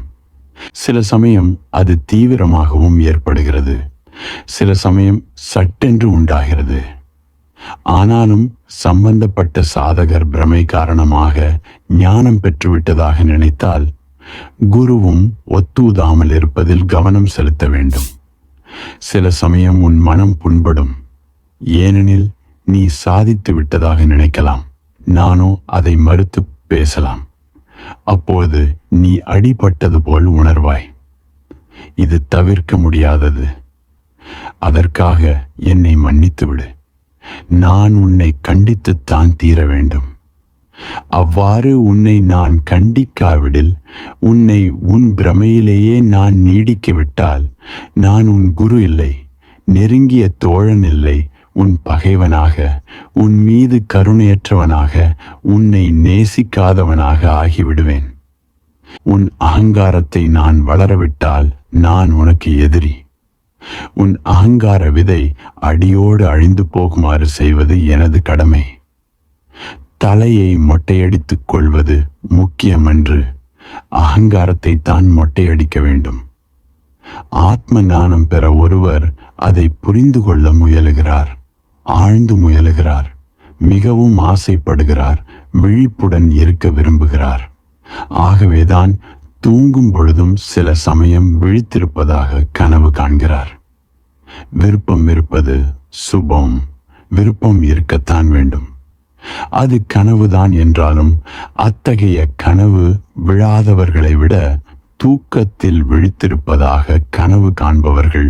சில சமயம் அது தீவிரமாகவும் ஏற்படுகிறது, சில சமயம் சட்டென்று உண்டாகிறது. ஆனாலும் சம்பந்தப்பட்ட சாதகர் பிரமை காரணமாக ஞானம் பெற்றுவிட்டதாக நினைத்தால் குருவும் ஒத்தூதாமல் இருப்பதில் கவனம் செலுத்த வேண்டும். சில சமயம் உன் மனம் புண்படும், ஏனெனில் நீ சாதித்து விட்டதாக நினைக்கலாம். நானோ அதை மறுத்து பேசலாம். அப்போது நீ அடிபட்டது போல் உணர்வாய். இது தவிர்க்க முடியாதது. அதற்காக என்னை மன்னித்துவிடு. நான் உன்னை கண்டித்துத்தான் தீர வேண்டும். அவ்வாறு உன்னை நான் கண்டிக்காவிடில், உன்னை உன் பிரமையிலேயே நான் நீடிக்க விட்டால், நான் உன் குரு இல்லை, நெருங்கிய தோழன் இல்லை, உன் பகைவனாக, உன் மீது கருணையற்றவனாக, உன்னை நேசிக்காதவனாக ஆகிவிடுவேன். உன் அகங்காரத்தை நான் வளரவிட்டால் நான் உனக்கு எதிரி. உன் அகங்கார விதை அடியோடு அழிந்து போகுமாறு செய்வது எனது கடமை. தலையை மொட்டையடித்துக் கொள்வது முக்கியமன்று, அகங்காரத்தை தான் மொட்டையடிக்க வேண்டும். ஆத்ம ஞானம் பெற ஒருவர் அதை புரிந்து கொள்ள முயலுகிறார், ஆழ்ந்து முயலுகிறார், மிகவும் ஆசைப்படுகிறார், விழிப்புடன் இருக்க விரும்புகிறார். ஆகவேதான் தூங்கும் பொழுதும் சில சமயம் விழித்திருப்பதாக கனவு காண்கிறார். விருப்பம் இருப்பது சுபம், விருப்பம் இருக்கத்தான் வேண்டும். அது கனவுதான் என்றாலும் அத்தகைய கனவு விழாதவர்களை விட தூக்கத்தில் விழித்திருப்பதாக கனவு காண்பவர்கள்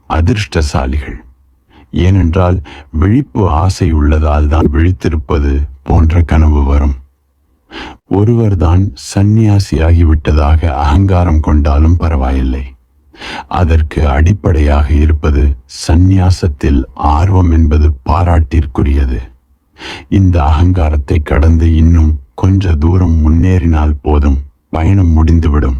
அதிர்ஷ்டசாலிகள். ஏனென்றால் விழிப்பு ஆசை உள்ளதால் தான் விழித்திருப்பது போன்ற கனவு வரும். ஒருவர்தான் சந்நியாசியாகிவிட்டதாக அகங்காரம் கொண்டாலும் பரவாயில்லை. அதற்கு அடிப்படையாக இருப்பது சந்நியாசத்தில் ஆர்வம் என்பது பாராட்டிற்குரியது. இந்த அகங்காரத்தை கடந்து இன்னும் கொஞ்ச தூரம் முன்னேறினால் போதும், பயணம் முடிந்துவிடும்.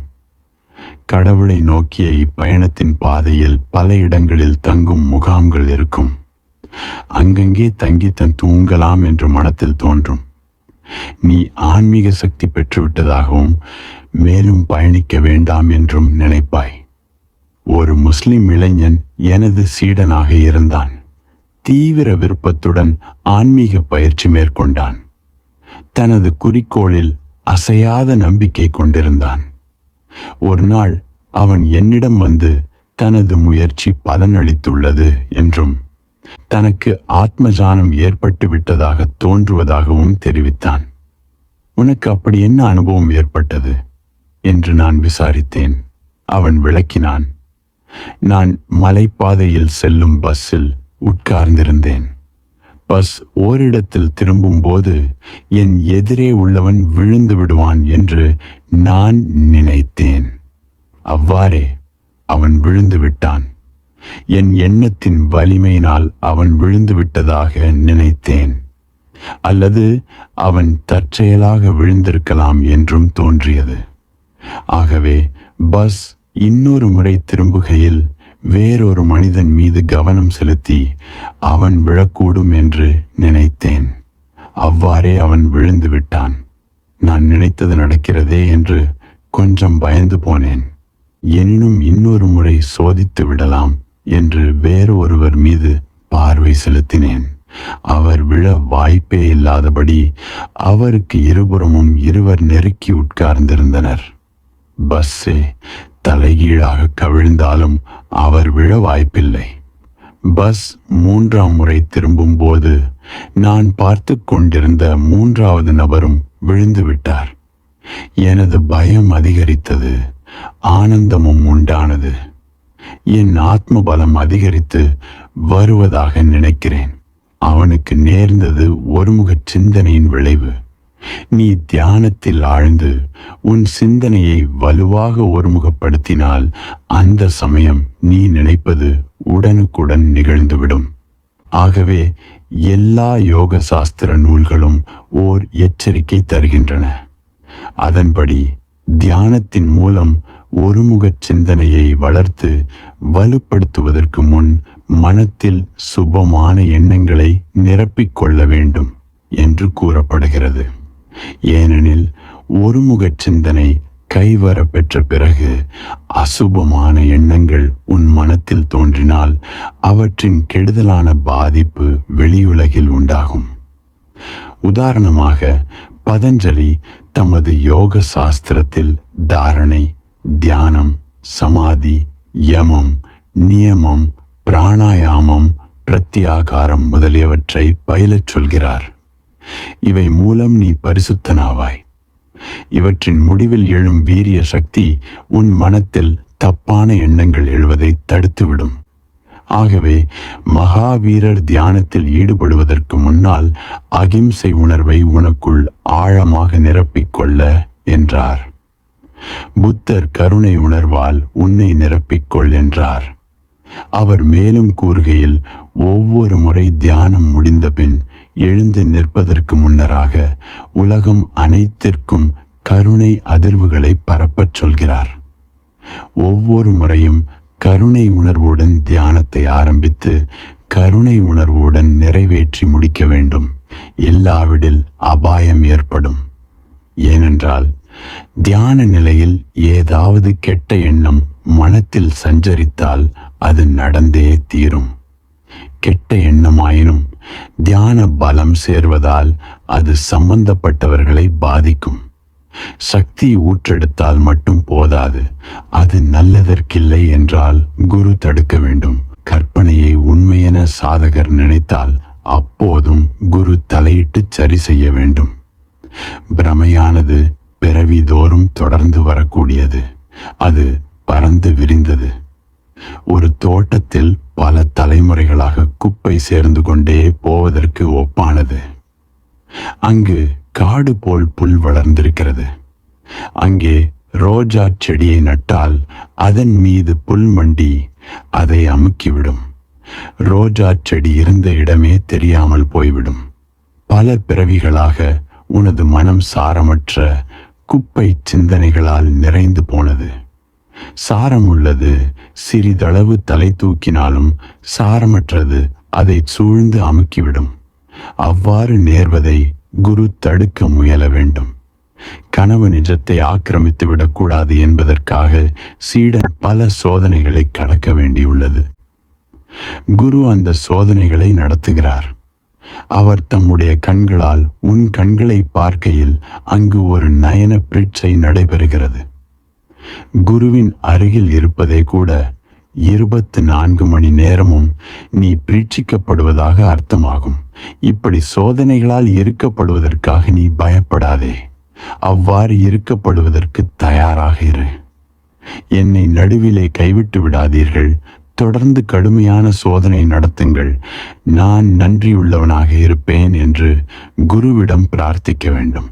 கடவுளை நோக்கிய இப்பயணத்தின் பாதையில் பல இடங்களில் தங்கும் முகாம்கள் இருக்கும். அங்கங்கே தங்கித்தன் தூங்கலாம் என்று மனத்தில் தோன்றும். நீ ஆன்மீக சக்தி பெற்றுவிட்டதாகவும் மேலும் பயணிக்க வேண்டாம் என்றும் நினைப்பாய். ஒரு முஸ்லிம் இளைஞன் எனது சீடனாக இருந்தான். தீவிர விருப்பத்துடன் ஆன்மீக பயிற்சி மேற்கொண்டான். தனது குறிக்கோளில் அசையாத நம்பிக்கை கொண்டிருந்தான். ஒரு நாள் அவன் என்னிடம் வந்து தனது முயற்சி பலனளித்துள்ளது என்றும் தனக்கு ஆத்மஜானம் ஏற்பட்டு விட்டதாக தோன்றுவதாகவும் தெரிவித்தான். உனக்கு அப்படி என்ன அனுபவம் ஏற்பட்டது என்று நான் விசாரித்தேன். அவன் விளக்கினான். நான் மலைப்பாதையில் செல்லும் பஸ்ஸில் உட்கார்ந்திருந்தேன். பஸ் ஓரிடத்தில் திரும்பும் போது என் எதிரே உள்ளவன் விழுந்து விடுவான் என்று நான் நினைத்தேன். அவ்வாறே அவன் விழுந்து விட்டான். என் எண்ணத்தின் வலிமையினால் அவன் விழுந்து விட்டதாக நினைத்தேன். அல்லது அவன் தற்செயலாக விழுந்திருக்கலாம் என்றும் தோன்றியது. ஆகவே பஸ் இன்னொரு முறை திரும்புகையில் வேறொரு மனிதன் மீது கவனம் செலுத்தி அவன் விழக்கூடும் என்று நினைத்தேன். அவ்வாறே அவன் விழுந்து விட்டான். நான் நினைத்தது நடக்கிறதே என்று கொஞ்சம் பயந்து போனேன். எனினும் இன்னொரு முறை சோதித்து விடலாம் என்று வேறு ஒருவர் மீது பார்வை செலுத்தினேன். அவர் விழ வாய்ப்பே இல்லாதபடி அவருக்கு இருபுறமும் இருவர் நெருக்கி உட்கார்ந்திருந்தனர். பஸ்ஸே தலைகீழாக கவிழ்ந்தாலும் அவர் விழ வாய்ப்பில்லை. பஸ் 3ஆம் முறை திரும்பும் போது நான் பார்த்து கொண்டிருந்த 3வது நபரும் விழுந்து விட்டார். எனது பயம் அதிகரித்தது. ஆனந்தமும் உண்டானது. என் ஆத்ம பலம் அதிகரித்து வருவதாக நினைக்கிறேன். அவனுக்கு நேர்ந்தது ஒருமுக சிந்தனையின் விளைவு. நீ தியானத்தில் ஆழ்ந்து உன் சிந்தனையை வலுவாக ஒருமுகப்படுத்தினால் அந்த சமயம் நீ நினைப்பது உடனுக்குடன் நிகழ்ந்துவிடும். ஆகவே எல்லா யோக சாஸ்திர நூல்களும் ஓர் எச்சரிக்கை தருகின்றன. அதன்படி தியானத்தின் மூலம் ஒருமுக சிந்தனையை வளர்த்து வலுப்படுத்துவதற்கு முன் மனத்தில் சுபமான எண்ணங்களை நிரப்பிக்கொள்ள வேண்டும் என்று கூறப்படுகிறது. ஏனெனில் ஒருமுக சிந்தனை கைவர பெற்ற பிறகு அசுபமான எண்ணங்கள் உன் மனத்தில் தோன்றினால் அவற்றின் கெடுதலான பாதிப்பு வெளியுலகில் உண்டாகும். உதாரணமாக பதஞ்சலி தமது யோக சாஸ்திரத்தில் தாரணை, தியானம், சமாதி, யமம், நியமம், பிராணாயாமம், பிரத்யாகாரம் முதலியவற்றை பயிலச் சொல்கிறார். இவை மூலம் நீ பரிசுத்தனாவாய். இவற்றின் முடிவில் எழும் வீரிய சக்தி உன் மனத்தில் தப்பான எண்ணங்கள் எழுவதை தடுத்துவிடும். ஆகவே மகாவீரர் தியானத்தில் ஈடுபடுவதற்கு முன்னால் அகிம்சை உணர்வை உனக்குள் ஆழமாக நிரப்பிக்கொள்ள என்றார். புத்தர் கருணை உணர்வால் உன்னை நிரப்பிக்கொள் என்றார். அவர் மேலும் கூறுகையில், ஒவ்வொரு முறை தியானம் முடிந்த பின் எழுந்து நிற்பதற்கு முன்னராக உலகம் அனைத்திற்கும் கருணை அதிர்வுகளை பரப்பச் சொல்கிறார். ஒவ்வொரு முறையும் கருணை உணர்வுடன் தியானத்தை ஆரம்பித்து கருணை உணர்வுடன் நிறைவேற்றி முடிக்க வேண்டும். இல்லாவிடில் அபாயம் ஏற்படும். ஏனென்றால் தியான நிலையில் ஏதாவது கெட்ட எண்ணம் மனத்தில் சஞ்சரித்தால் அது நடந்தே தீரும். கெட்ட எண்ணமாயினும் தியான பலம் சேர்வதால் அது சம்பந்தப்பட்டவர்களை பாதிக்கும். சக்தி ஊற்றெடுத்தால் மட்டும் போதாது, அது நல்லதற்கில்லை என்றால் குரு தடுக்க வேண்டும். கற்பனையை உண்மையென சாதகர் நினைத்தால் அப்போதும் குரு தலையிட்டு சரி செய்ய வேண்டும். பிரமையானது பிறவி தோறும் தொடர்ந்து வரக்கூடியது. அது பறந்து விரிந்தது. ஒரு தோட்டத்தில் பல தலைமுறைகளாக குப்பை சேர்ந்து கொண்டே போவதற்கு ஒப்பானது. அங்கு காடு போல் புல் வளர்ந்திருக்கிறது. அங்கே ரோஜா செடியை நட்டால் அதன் மீது புல் மண்டி அதை அமுக்கிவிடும். ரோஜா செடி இருந்த இடமே தெரியாமல் போய்விடும். பல பிறவிகளாக உனது மனம் சாரமற்ற குப்பை சிந்தனைகளால் நிறைந்து போனது. சாரம் உள்ளது சிறிதளவு தலை தூக்கினாலும் சாரமற்றது அதை சூழ்ந்து அமுக்கிவிடும். அவ்வாறு நேர்வதை குரு தடுக்க முயல வேண்டும். கனவு நிஜத்தை ஆக்கிரமித்து விடக்கூடாது என்பதற்காக சீடன் பல சோதனைகளை கடக்க வேண்டியுள்ளது. குரு அந்த சோதனைகளை நடத்துகிறார். அவர் தம்முடைய கண்களால் உன் கண்களை பார்க்கையில் அங்கு ஒரு நயன பிரீட்சை நடைபெறுகிறது. குருவின் அருகில் இருப்பதே கூட 24 மணி நேரமும் நீ பிரீட்சிக்கப்படுவதாக அர்த்தமாகும். இப்படி சோதனைகளால் இருக்கப்படுவதற்காக நீ பயப்படாதே. அவ்வாறு இருக்கப்படுவதற்கு தயாராக இரு. என்னை நடுவிலே கைவிட்டு விடாதீர்கள். தொடர்ந்து கடுமையான சோதனை நடத்துங்கள். நான் நன்றியுள்ளவனாக இருப்பேன் என்று குருவிடம் பிரார்த்திக்க வேண்டும்.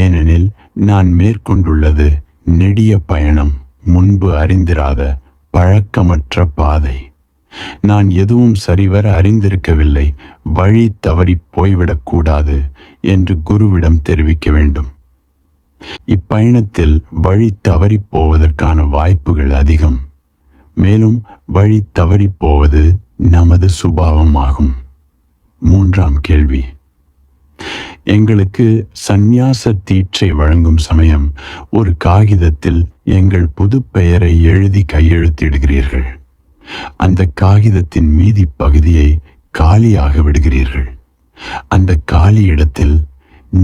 ஏனெனில் நான் மேற்கொண்டுள்ளது நெடிய பயணம், முன்பு அறிந்திராத பழக்கமற்ற பாதை. நான் எதுவும் சரிவர அறிந்திருக்கவில்லை. வழி தவறி போய்விடக்கூடாது என்று குருவிடம் தெரிவிக்க வேண்டும். இப்பயணத்தில் வழி தவறி போவதற்கான வாய்ப்புகள் அதிகம். மேலும் வழி தவறி போவது நமது சுபாவமாகும். 3ஆம் கேள்வி. எங்களுக்கு சந்நியாச தீட்சை வழங்கும் சமயம் ஒரு காகிதத்தில் எங்கள் புது பெயரை எழுதி கையெழுத்திடுகிறீர்கள். அந்த காகிதத்தின் மீதி பகுதியை காலியாக விடுகிறீர்கள். அந்த காலி இடத்தில்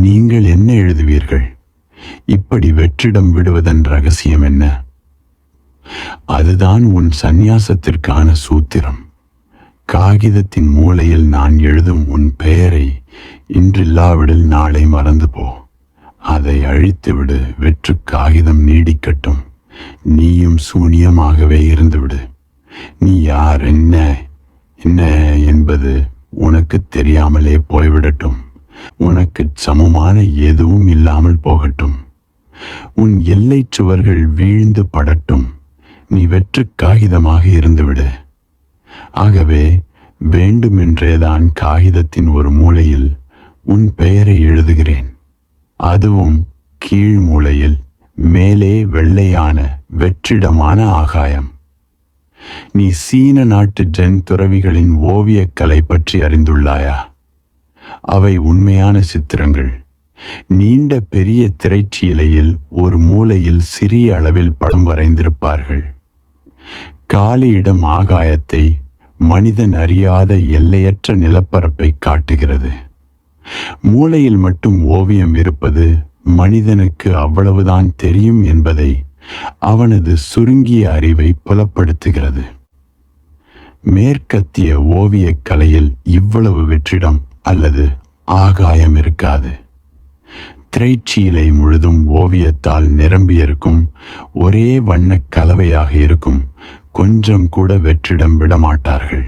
நீங்கள் என்ன எழுதுவீர்கள்? இப்படி வெற்றிடம் விடுவதன் ரகசியம் என்ன? அதுதான் உன் சந்நியாசத்திற்கான சூத்திரம். காகிதத்தின் மூலையில் நான் எழுதும் உன் பெயரை இன்றில்லாவிடில் நாளை மறந்து போ. அதை அழித்துவிடு. வெற்று காகிதம் நீடிக்கட்டும். நீயும் சூனியமாகவே இருந்துவிடு. நீ யார், என்ன என்ன என்பது உனக்கு தெரியாமலே போய்விடட்டும். உனக்கு சமமான எதுவும் இல்லாமல் போகட்டும். உன் எல்லை சுவர்கள் வீழ்ந்து படட்டும். நீ வெற்று காகிதமாக இருந்துவிடு. ஆகவே வேண்டுமென்றேதான் காகிதத்தின் ஒரு மூலையில் உன் பெயரை எழுதுகிறேன். அதுவும் கீழ் மூலையில், மேலே வெள்ளையான வெற்றிடமான ஆகாயம். நீ சீன நாட்டு ஜென் துறவிகளின் ஓவியக்கலை பற்றி அறிந்துள்ளாயா? அவை உண்மையான சித்திரங்கள். நீண்ட பெரிய திரைச்சீலையில் ஒரு மூலையில் சிறிய அளவில் படம் வரைந்திருப்பார்கள். காலியிடம் ஆகாயத்தை, மனிதன் அறியாத எல்லையற்ற நிலப்பரப்பை காட்டுகிறது. மூலையில் மட்டும் ஓவியம் இருப்பது மனிதனுக்கு அவ்வளவுதான் தெரியும் என்பதை அவனது சுருங்கிய அறிவை புலப்படுத்துகிறது. மேற்கத்திய ஓவியக் கலையில் இவ்வளவு வெற்றிடம் அல்லது ஆகாயம் இருக்காது. திரைச்சீலை முழுதும் ஓவியத்தால் நிரம்பியிருக்கும். ஒரே வண்ணக் கலவையாக இருக்கும். கொஞ்சம் கூட வெற்றிடம் விடமாட்டார்கள்.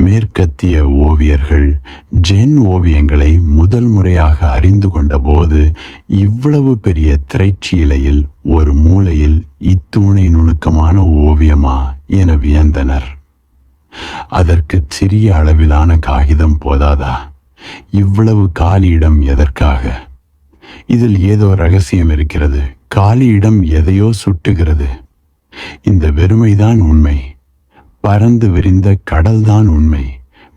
மேற்கத்திய ஓவியர்கள் ஜென் ஓவியங்களை முதல் முறையாக அறிந்து கொண்ட போது இவ்வளவு பெரிய திரைச்சீலையில் ஒரு மூலையில் இத்தூணை நுணுக்கமான ஓவியமா என வியந்தனர். அதற்கு சிறிய அளவிலான காகிதம் போதாதா? இவ்வளவு காலியிடம் எதற்காக? இதில் ஏதோ ரகசியம் இருக்கிறது. காலியிடம் எதையோ சுட்டுகிறது. இந்த வெறுமைதான் உண்மை. பறந்து விரிந்த கடல்தான் உண்மை.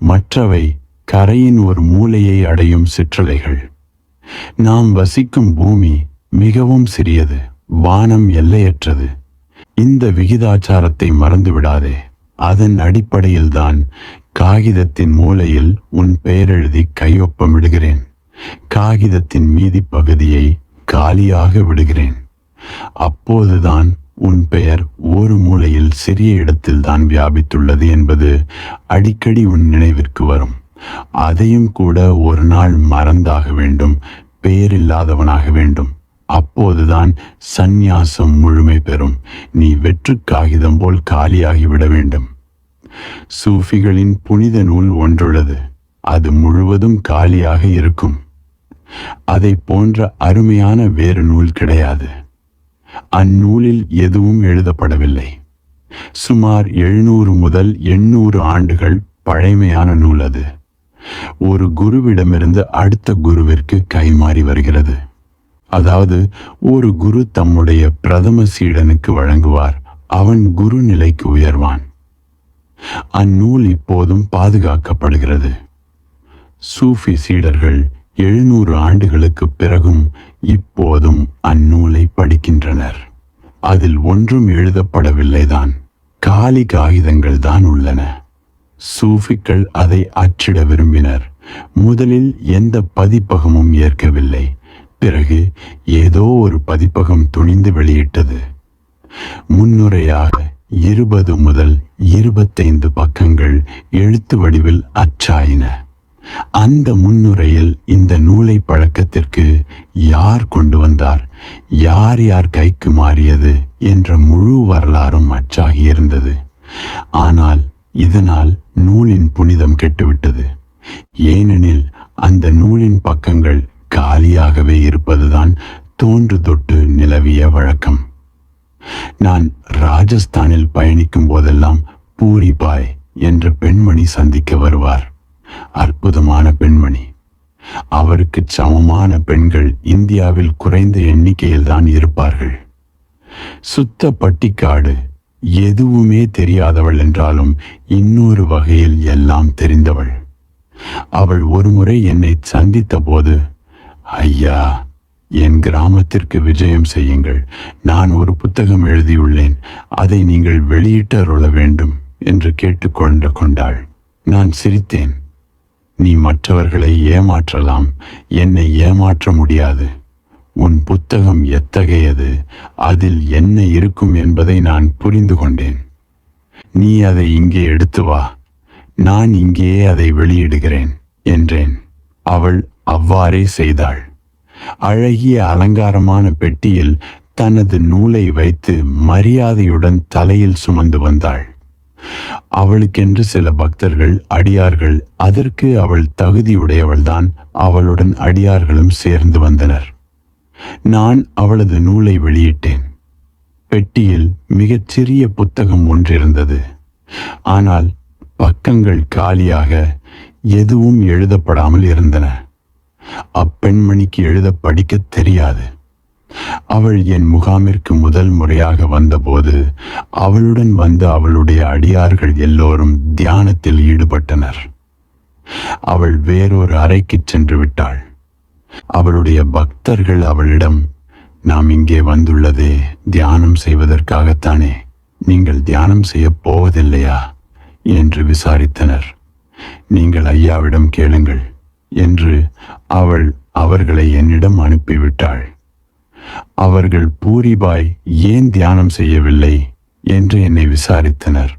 மற்றவை கரையின் ஒரு மூலையை அடையும் சிற்றலைகள். நாம் வசிக்கும் பூமி மிகவும் சிறியது. வானம் எல்லையற்றது. இந்த விகிதாச்சாரத்தை மறந்து விடாதே. அதன் அடிப்படையில்தான் காகிதத்தின் மூலையில் உன் பெயரெழுதி கையொப்பமிடுகிறேன். காகிதத்தின் மீதி பகுதியை காலியாக விடுகிறேன். அப்போதுதான் உன் பெயர் ஒரு மூலையில் சிறிய இடத்தில்தான் வியாபித்துள்ளது என்பது அடிக்கடி உன் நினைவிற்கு வரும். அதையும் கூட ஒரு நாள் மறந்தாக வேண்டும், பேரில்லாதவனாக வேண்டும். அப்போதுதான் சந்நியாசம் முழுமை பெறும். நீ வெற்று காகிதம் போல் காலியாகிவிட வேண்டும். சூஃபிகளின் புனித நூல் ஒன்றுள்ளது. அது முழுவதும் காலியாக இருக்கும். அதை போன்ற அருமையான வேறு நூல் கிடையாது. அந்நூலில் எதுவும் எழுதப்படவில்லை. சுமார் 700 முதல் 800 ஆண்டுகள் பழைமையான நூல் அது. ஒரு குருவிடமிருந்து அடுத்த குருவிற்கு கைமாறி வருகிறது. அதாவது ஒரு குரு தம்முடைய பிரதம சீடனுக்கு வழங்குவார், அவன் குரு நிலைக்கு உயர்வான். அந்நூல் இப்போதும் பாதுகாக்கப்படுகிறது. சூஃபி சீடர்கள் 700 ஆண்டுகளுக்கு பிறகும் இப்போதும் அந்நூலை படிக்கின்றனர். அதில் ஒன்றும் எழுதப்படவில்லைதான், காலி காகிதங்கள் தான் உள்ளன. சூஃபிக்கள் அதை அச்சிட விரும்பினர். முதலில் எந்த பதிப்பகமும் ஏற்கவில்லை. பிறகு ஏதோ ஒரு பதிப்பகம் துணிந்து வெளியிட்டது. முன்னுரையாக 20 முதல் 25 பக்கங்கள் எழுத்து வடிவில் அச்சாயின. அந்த முன்னுரையில் இந்த நூலை பழக்கத்திற்கு யார் கொண்டு வந்தார், யார் யார் கைக்கு மாறியது என்ற முழு வரலாறும் அச்சாகியிருந்தது. ஆனால் இதனால் நூலின் புனிதம் கெட்டுவிட்டது. ஏனெனில் அந்த நூலின் பக்கங்கள் காலியாகவே இருப்பதுதான் தோன்று தொட்டு நிலவிய வழக்கம். நான் ராஜஸ்தானில் பயணிக்கும் போதெல்லாம் பூரிபாய் என்ற பெண்மணி சந்திக்க வருவார். அற்புதமான பெண்மணி. அவருக்கு சமமான பெண்கள் இந்தியாவில் குறைந்த எண்ணிக்கையில் தான் இருப்பார்கள். சுத்த பட்டிக்காடு, எதுவுமே தெரியாதவள் என்றாலும் இன்னொரு வகையில் எல்லாம் தெரிந்தவள். அவள் ஒருமுறை என்னை சந்தித்த போது, ஐயா, என் கிராமத்திற்கு விஜயம் செய்யுங்கள், நான் ஒரு புத்தகம் எழுதியுள்ளேன், அதை நீங்கள் வெளியிட்டருள வேண்டும் என்று கொண்டாள். நான் சிரித்தேன். நீ மற்றவர்களை ஏமாற்றலாம், என்னை ஏமாற்ற முடியாது. உன் புத்தகம் எத்தகையது, அதில் என்ன இருக்கும் என்பதை நான் புரிந்து கொண்டேன். நீ அதை இங்கே எடுத்து வா, நான் இங்கேயே அதை வெளியிடுகிறேன் என்றேன். அவள் அவ்வாறே செய்தாள். அழகிய அலங்காரமான பெட்டியில் தனது நூலை வைத்து மரியாதையுடன் தலையில் சுமந்து வந்தாள். அவளுக்கென்று சில பக்தர்கள், அடியார்கள். அதற்கு அவள் தகுதியுடையவள்தான். அவளுடன் அடியார்களும் சேர்ந்து வந்தனர். நான் அவளது நூலை வெளியிட்டேன். பெட்டியில் மிகச்சிறிய புத்தகம் ஒன்றிருந்தது. ஆனால் பக்கங்கள் காலியாக, எதுவும் எழுதப்படாமல் இருந்தன. அப்பெண்மணிக்கு எழுத படிக்க தெரியாது. அவள் என் முகாமிற்கு முதல் முறையாக வந்தபோது அவளுடன் வந்த அவளுடைய அடியார்கள் எல்லோரும் தியானத்தில் ஈடுபட்டனர். அவள் வேறொரு அறைக்கு சென்று விட்டாள். அவளுடைய பக்தர்கள் அவளிடம், நாம் இங்கே வந்துள்ளதே தியானம் செய்வதற்காகத்தானே, நீங்கள் தியானம் செய்ய போவதில்லையா என்று விசாரித்தனர். நீங்கள் ஐயாவிடம் கேளுங்கள் என்று அவள் அவர்களை என்னிடம் அனுப்பிவிட்டாள். அவர்கள் பூரிபாய் ஏன் தியானம் செய்யவில்லை என்று என்னை விசாரித்தனர்.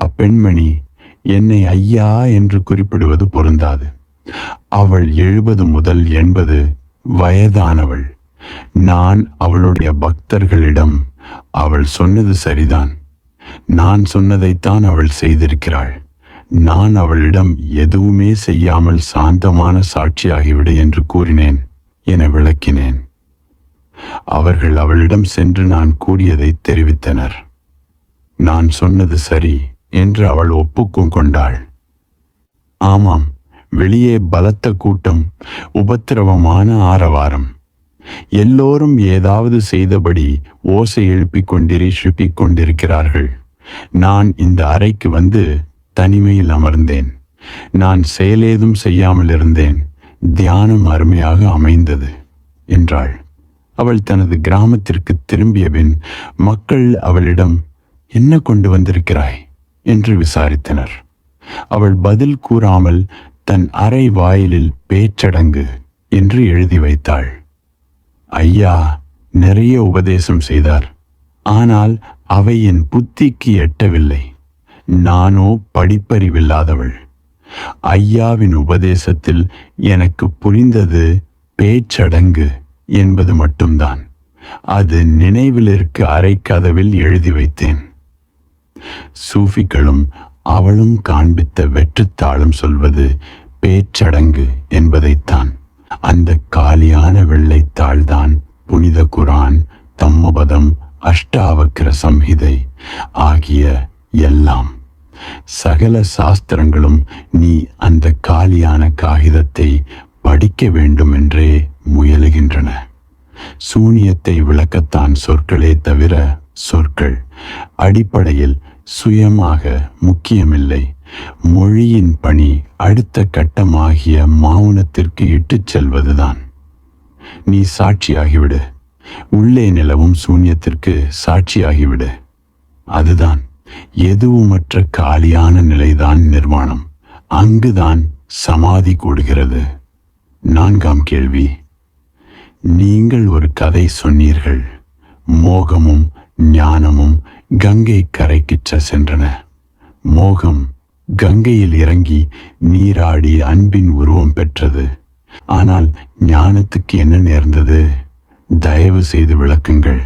அப்பெண்மணி என்னை ஐயா என்று குறிப்பிடுவது பொருந்தாது. அவள் 70 முதல் 80 வயதானவள். நான் அவளுடைய பக்தர்களிடம், அவள் சொன்னது சரிதான், நான் சொன்னதைத்தான் அவள் செய்திருக்கிறாள், நான் அவளிடம் எதுவுமே செய்யாமல் சாந்தமான சாட்சியாகிவிடு என்று கூறினேன் என விளக்கினேன். அவர்கள் அவளிடம் சென்று நான் கூறியதை தெரிவித்தனர். நான் சொன்னது சரி என்று அவள் ஒப்புக்கும் கொண்டாள். ஆமாம், வெளியே பலத்த கூட்டம், உபத்திரவமான ஆரவாரம். எல்லோரும் ஏதாவது செய்தபடி ஓசை எழுப்பிக் கொண்டிருக்கிறார்கள். நான் இந்த அறைக்கு வந்து தனிமையில் அமர்ந்தேன். நான் செயலேதும் செய்யாமல் இருந்தேன். தியானம் அருமையாக அமைந்தது என்றாள். அவள் தனது கிராமத்திற்கு திரும்பிய பின் மக்கள் அவளிடம், என்ன கொண்டு வந்திருக்கிறாய் என்று விசாரித்தனர். அவள் பதில் கூறாமல் தன் அறை வாயிலில் பேச்சடங்கு என்று எழுதி வைத்தாள். ஐயா நிறைய உபதேசம் செய்தார். ஆனால் அவை என் புத்திக்கு எட்டவில்லை. நானோ படிப்பறிவில்லாதவள். ஐயாவின் உபதேசத்தில் எனக்கு புரிந்தது பேச்சடங்கு என்பது மட்டும்தான். அது நினைவிலிருக்கு அரைக்கதவில் எழுதி வைத்தேன். சூஃபிகளும் அவளும் காண்பித்த வெற்றுத்தாளும் சொல்வது பேச்சடங்கு என்பதைத்தான். அந்த காலியான வெள்ளைத்தாள்தான் புனித குரான், தம்மபதம், அஷ்டாவக்கிர சம்ஹிதை ஆகிய எல்லாம். சகல சாஸ்திரங்களும் நீ அந்த காலியான காகிதத்தை படிக்க வேண்டும் என்றே முயலுகின்றன. சூனியத்தை விளக்கத்தான் சொற்களே தவிர சொற்கள் அடிப்படையில் சுயமாக முக்கியமில்லை. மொழியின் பணி அடுத்த கட்டமாகிய மௌனத்திற்கு இட்டுச் செல்வதுதான். நீ சாட்சியாகிவிடு, உள்ளே நிலவும் சூன்யத்திற்கு சாட்சியாகிவிடு. அதுதான் எதுவுமற்ற காலியான நிலைதான் நிர்வாணம். அங்குதான் சமாதி கூடுகிறது. 4ஆம் கேள்வி. நீங்கள் ஒரு கதை சொன்னீர்கள். மோகமும் ஞானமும் கங்கை கரைக்கு சென்றன. மோகம் கங்கையில் இறங்கி நீராடி அன்பின் உருவம் பெற்றது. ஆனால் ஞானத்துக்கு என்ன நேர்ந்தது? தயவு செய்து விளக்குங்கள்.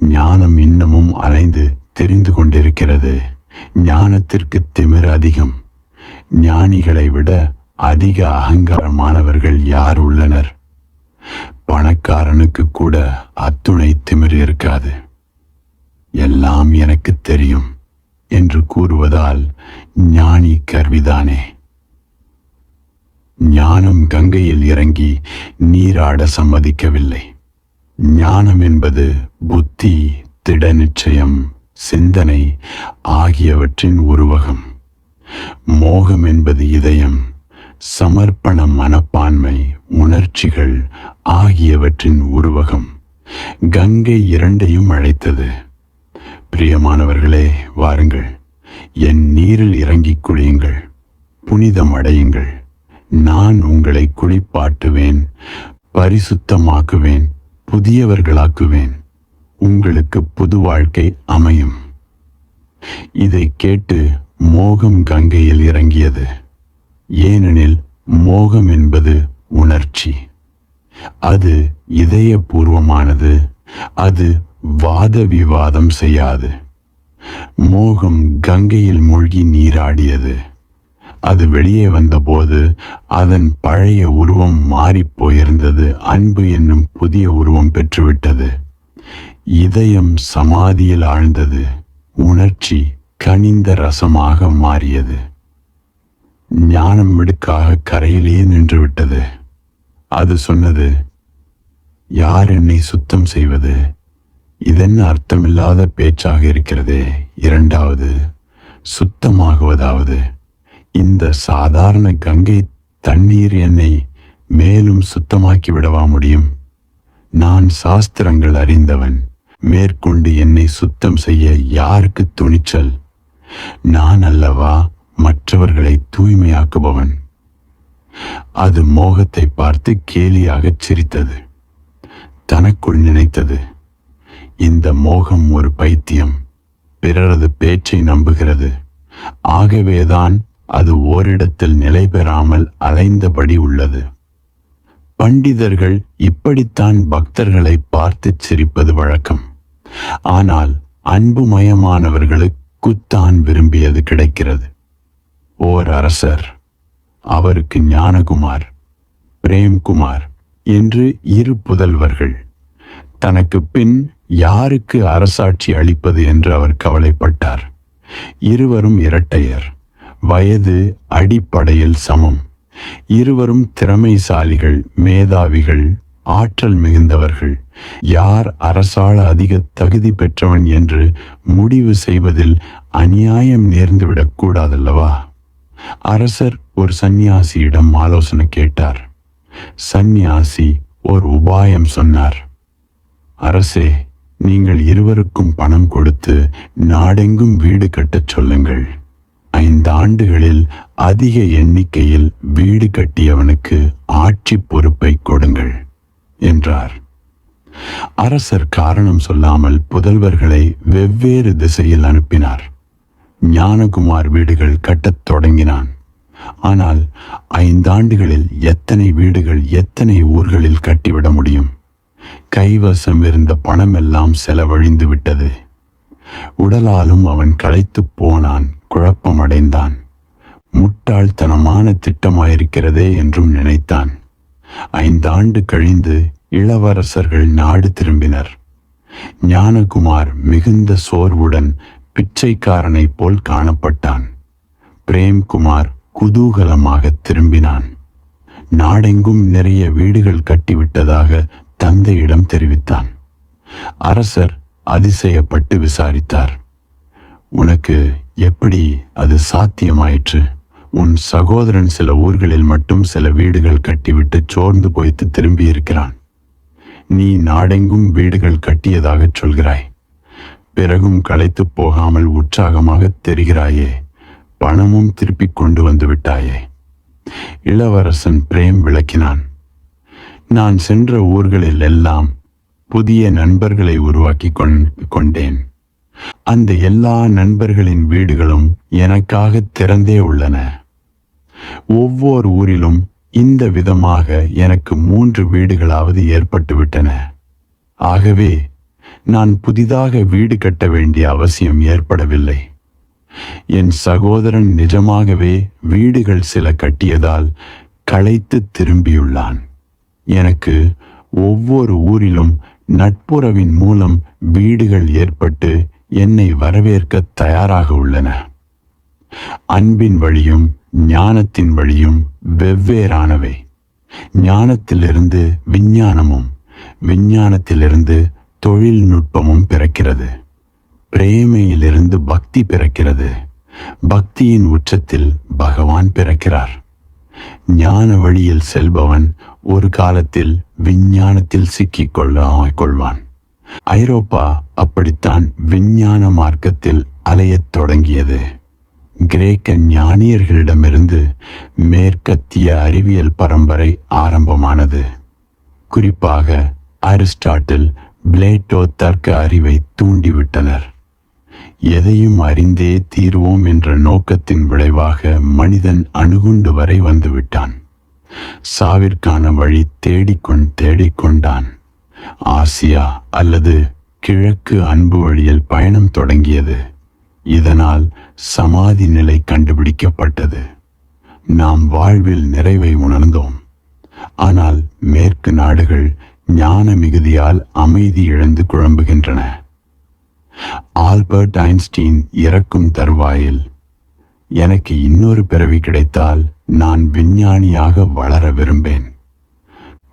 ஞானம் இன்னமும் அலைந்து தெரிந்து கொண்டிருக்கிறது. ஞானத்திற்கு திமிர் அதிகம். ஞானிகளை விட அதிக அகங்காரமானவர்கள் யார் உள்ளனர்? பணக்காரனுக்கு கூட அத்துணை திமிர் இருக்காது. எல்லாம் எனக்கு தெரியும் என்று கூறுவதால் ஞானி கர்விதானே. ஞானம் கங்கையில் இறங்கி நீராட சம்மதிக்கவில்லை. ஞானம் என்பது புத்தி, திட நிச்சயம், சிந்தனை ஆகியவற்றின் உருவகம். மோகம் என்பது இதயம், சமர்ப்பண மனப்பான்மை, உணர்ச்சிகள் ஆகியவற்றின் உருவகம். கங்கை இரண்டையும் அழைத்தது. பிரியமானவர்களே, வாருங்கள், என் நீரில் இறங்கிக் குளியுங்கள், புனிதம் அடையுங்கள். நான் உங்களை குளிப்பாட்டுவேன், பரிசுத்தமாக்குவேன், புதியவர்களாக்குவேன். உங்களுக்கு புது வாழ்க்கை அமையும். இதை கேட்டு மோகம் கங்கையில் இறங்கியது. ஏனெனில் மோகம் என்பது உணர்ச்சி. அது இதயபூர்வமானது. அது வாத விவாதம் செய்யாது. மோகம் கங்கையில் மூழ்கி நீராடியது. அது வெளியே வந்தபோது அதன் பழைய உருவம் மாறிப் போயிருந்தது. அன்பு என்னும் புதிய உருவம் பெற்றுவிட்டது. இதயம் சமாதியில் ஆழ்ந்தது. உணர்ச்சி கனிந்த ரசமாக மாறியது. ஞானம் மிடுக்காக கரையிலேயே நின்றுவிட்டது. அது சொன்னது, யார் என்னை சுத்தம் செய்வது? இதென்ன அர்த்தமில்லாத பேச்சாக இருக்கிறதே. 2வது, சுத்தமாகுவதாவது? இந்த சாதாரண கங்கை தண்ணீர் என்னை மேலும் சுத்தமாக்கி விடவா முடியும்? நான் சாஸ்திரங்கள் அறிந்தவன். மேற்கொண்டு என்னை சுத்தம் செய்ய யாருக்கு துணிச்சல்? நான் அல்லவா மற்றவர்களை தூய்மையாக்குபவன். அது மோகத்தை பார்த்து கேலியாகச் சிரித்தது. தனக்குள் நினைத்தது, இந்த மோகம் ஒரு பைத்தியம், பிறரது பேச்சை நம்புகிறது. ஆகவேதான் அது ஓரிடத்தில் நிலை பெறாமல் அலைந்தபடி உள்ளது. பண்டிதர்கள் இப்படித்தான் பக்தர்களை பார்த்து சிரிப்பது வழக்கம். ஆனால் அன்புமயமானவர்களுக்குத்தான் விரும்பியது கிடைக்கிறது. ஓர் அரசர், அவருக்கு ஞானகுமார், பிரேம்குமார் என்று 2 புதல்வர்கள். தனக்கு பின் யாருக்கு அரசாட்சி அளிப்பது என்று அவர் கவலைப்பட்டார். இருவரும் இரட்டையர். வயது அடிப்படையில் சமம். இருவரும் திறமைசாலிகள், மேதாவிகள், ஆற்றல் மிகுந்தவர்கள். யார் அரசாள அதிக தகுதி பெற்றவன் என்று முடிவு செய்வதில் அநியாயம் நேர்ந்துவிடக் கூடாதல்லவா? அரசர் ஒரு சந்நியாசியிடம் ஆலோசனை கேட்டார். சந்நியாசி ஒரு உபாயம் சொன்னார். அரசே, நீங்கள் இருவருக்கும் பணம் கொடுத்து நாடெங்கும் வீடு கட்டச் சொல்லுங்கள். 5 ஆண்டுகளில் அதிக எண்ணிக்கையில் வீடு கட்டியவனுக்கு ஆட்சி பொறுப்பை கொடுங்கள் என்றார். அரசர் காரணம் சொல்லாமல் புதல்வர்களை வெவ்வேறு திசையில் அனுப்பினார். ஞானகுமார் வீடுகள் கட்டத் தொடங்கினான். ஆனால் 5 ஆண்டுகளில் எத்தனை வீடுகள், எத்தனை ஊர்களில் கட்டிவிட முடியும்? கைவசம் இருந்த பணமெல்லாம் செலவழிந்து விட்டது. உடலாலும் அவன் களைத்துப் போனான், குழப்பமடைந்தான். முட்டாள்தனமான திட்டமாயிருக்கிறதே என்றும் நினைத்தான். 5 ஆண்டு கழிந்து இளவரசர்கள் நாடு திரும்பினர். ஞானகுமார் மிகுந்த சோர்வுடன் பிச்சைக்காரனைப் போல் காணப்பட்டான். பிரேம்குமார் குதூகலமாக திரும்பினான். நாடெங்கும் நிறைய வீடுகள் கட்டிவிட்டதாக தந்தையிடம் தெரிவித்தான். அரசர் அதிசயப்பட்டு விசாரித்தார். உனக்கு எப்படி அது சாத்தியமாயிற்று? உன் சகோதரன் சில ஊர்களில் மட்டும் சில வீடுகள் கட்டிவிட்டு சோர்ந்து போய்த்து திரும்பியிருக்கிறான். நீ நாடெங்கும் வீடுகள் கட்டியதாகச் சொல்கிறாய். பிறகும் களைத்து போகாமல் உற்சாகமாக தெரிகிறாயே. பணமும் திருப்பிக் கொண்டு வந்து விட்டாயே. இளவரசன் பிரேம் விளக்கினான். நான் சென்ற ஊர்களில் எல்லாம் புதிய நண்பர்களை உருவாக்கி கொண்டேன். அந்த எல்லா நண்பர்களின் வீடுகளும் எனக்காக திறந்தே உள்ளன. ஒவ்வொரு ஊரிலும் இந்த விதமாக எனக்கு 3 வீடுகளாவது ஏற்பட்டுவிட்டன. ஆகவே நான் புதிதாக வீடு கட்ட வேண்டிய அவசியம் ஏற்படவில்லை. என் சகோதரன் நிஜமாகவே வீடுகள் சில கட்டியதால் களைத்து திரும்பியுள்ளான். எனக்கு ஒவ்வொரு ஊரிலும் நட்புறவின் மூலம் வீடுகள் ஏற்பட்டு என்னை வரவேற்க தயாராக உள்ளன. அன்பின் வழியும் ஞானத்தின் வழியும் வெவ்வேறானவை. ஞானத்திலிருந்து விஞ்ஞானமும், விஞ்ஞானத்திலிருந்து தொழில்நுட்பமும் பிறக்கிறது. பிரேமையிலிருந்து பக்தி பிறக்கிறது. பக்தியின் உச்சத்தில் பகவான் பிறக்கிறார். ஞான வழியில் செல்பவன் ஒரு காலத்தில் விஞ்ஞானத்தில் சிக்கிக் கொள்வான். ஐரோப்பா அப்படித்தான் விஞ்ஞான மார்க்கத்தில் அலையத் தொடங்கியது. கிரேக்க ஞானியர்களிடமிருந்து மேற்கத்திய அறிவியல் பரம்பரை ஆரம்பமானது. குறிப்பாக அரிஸ்டாட்டில், பிளேட்டோ தர்க்க அறிவை தூண்டிவிட்டனர். எதையும் அறிந்தே தீர்வோம் என்ற நோக்கத்தின் விளைவாக மனிதன் அணுகுண்டு வரை வந்துவிட்டான். சாவிற்கான வழி தேடிக்கொண்டான். ஆசியா அல்லது கிழக்கு அன்பு வழியில் பயணம் தொடங்கியது. இதனால் சமாதி நிலை கண்டுபிடிக்கப்பட்டது. நாம் வாழ்வில் நிறைவை உணர்ந்தோம். ஆனால் மேற்கு நாடுகள் ஞான மிகுதியால் அமைதி இழந்து குழம்புகின்றன. ஆல்பர்ட் ஐன்ஸ்டீன் இறக்கும் தருவாயில், எனக்கு இன்னொரு பிறவி கிடைத்தால் நான் விஞ்ஞானியாக வளர விரும்பேன்.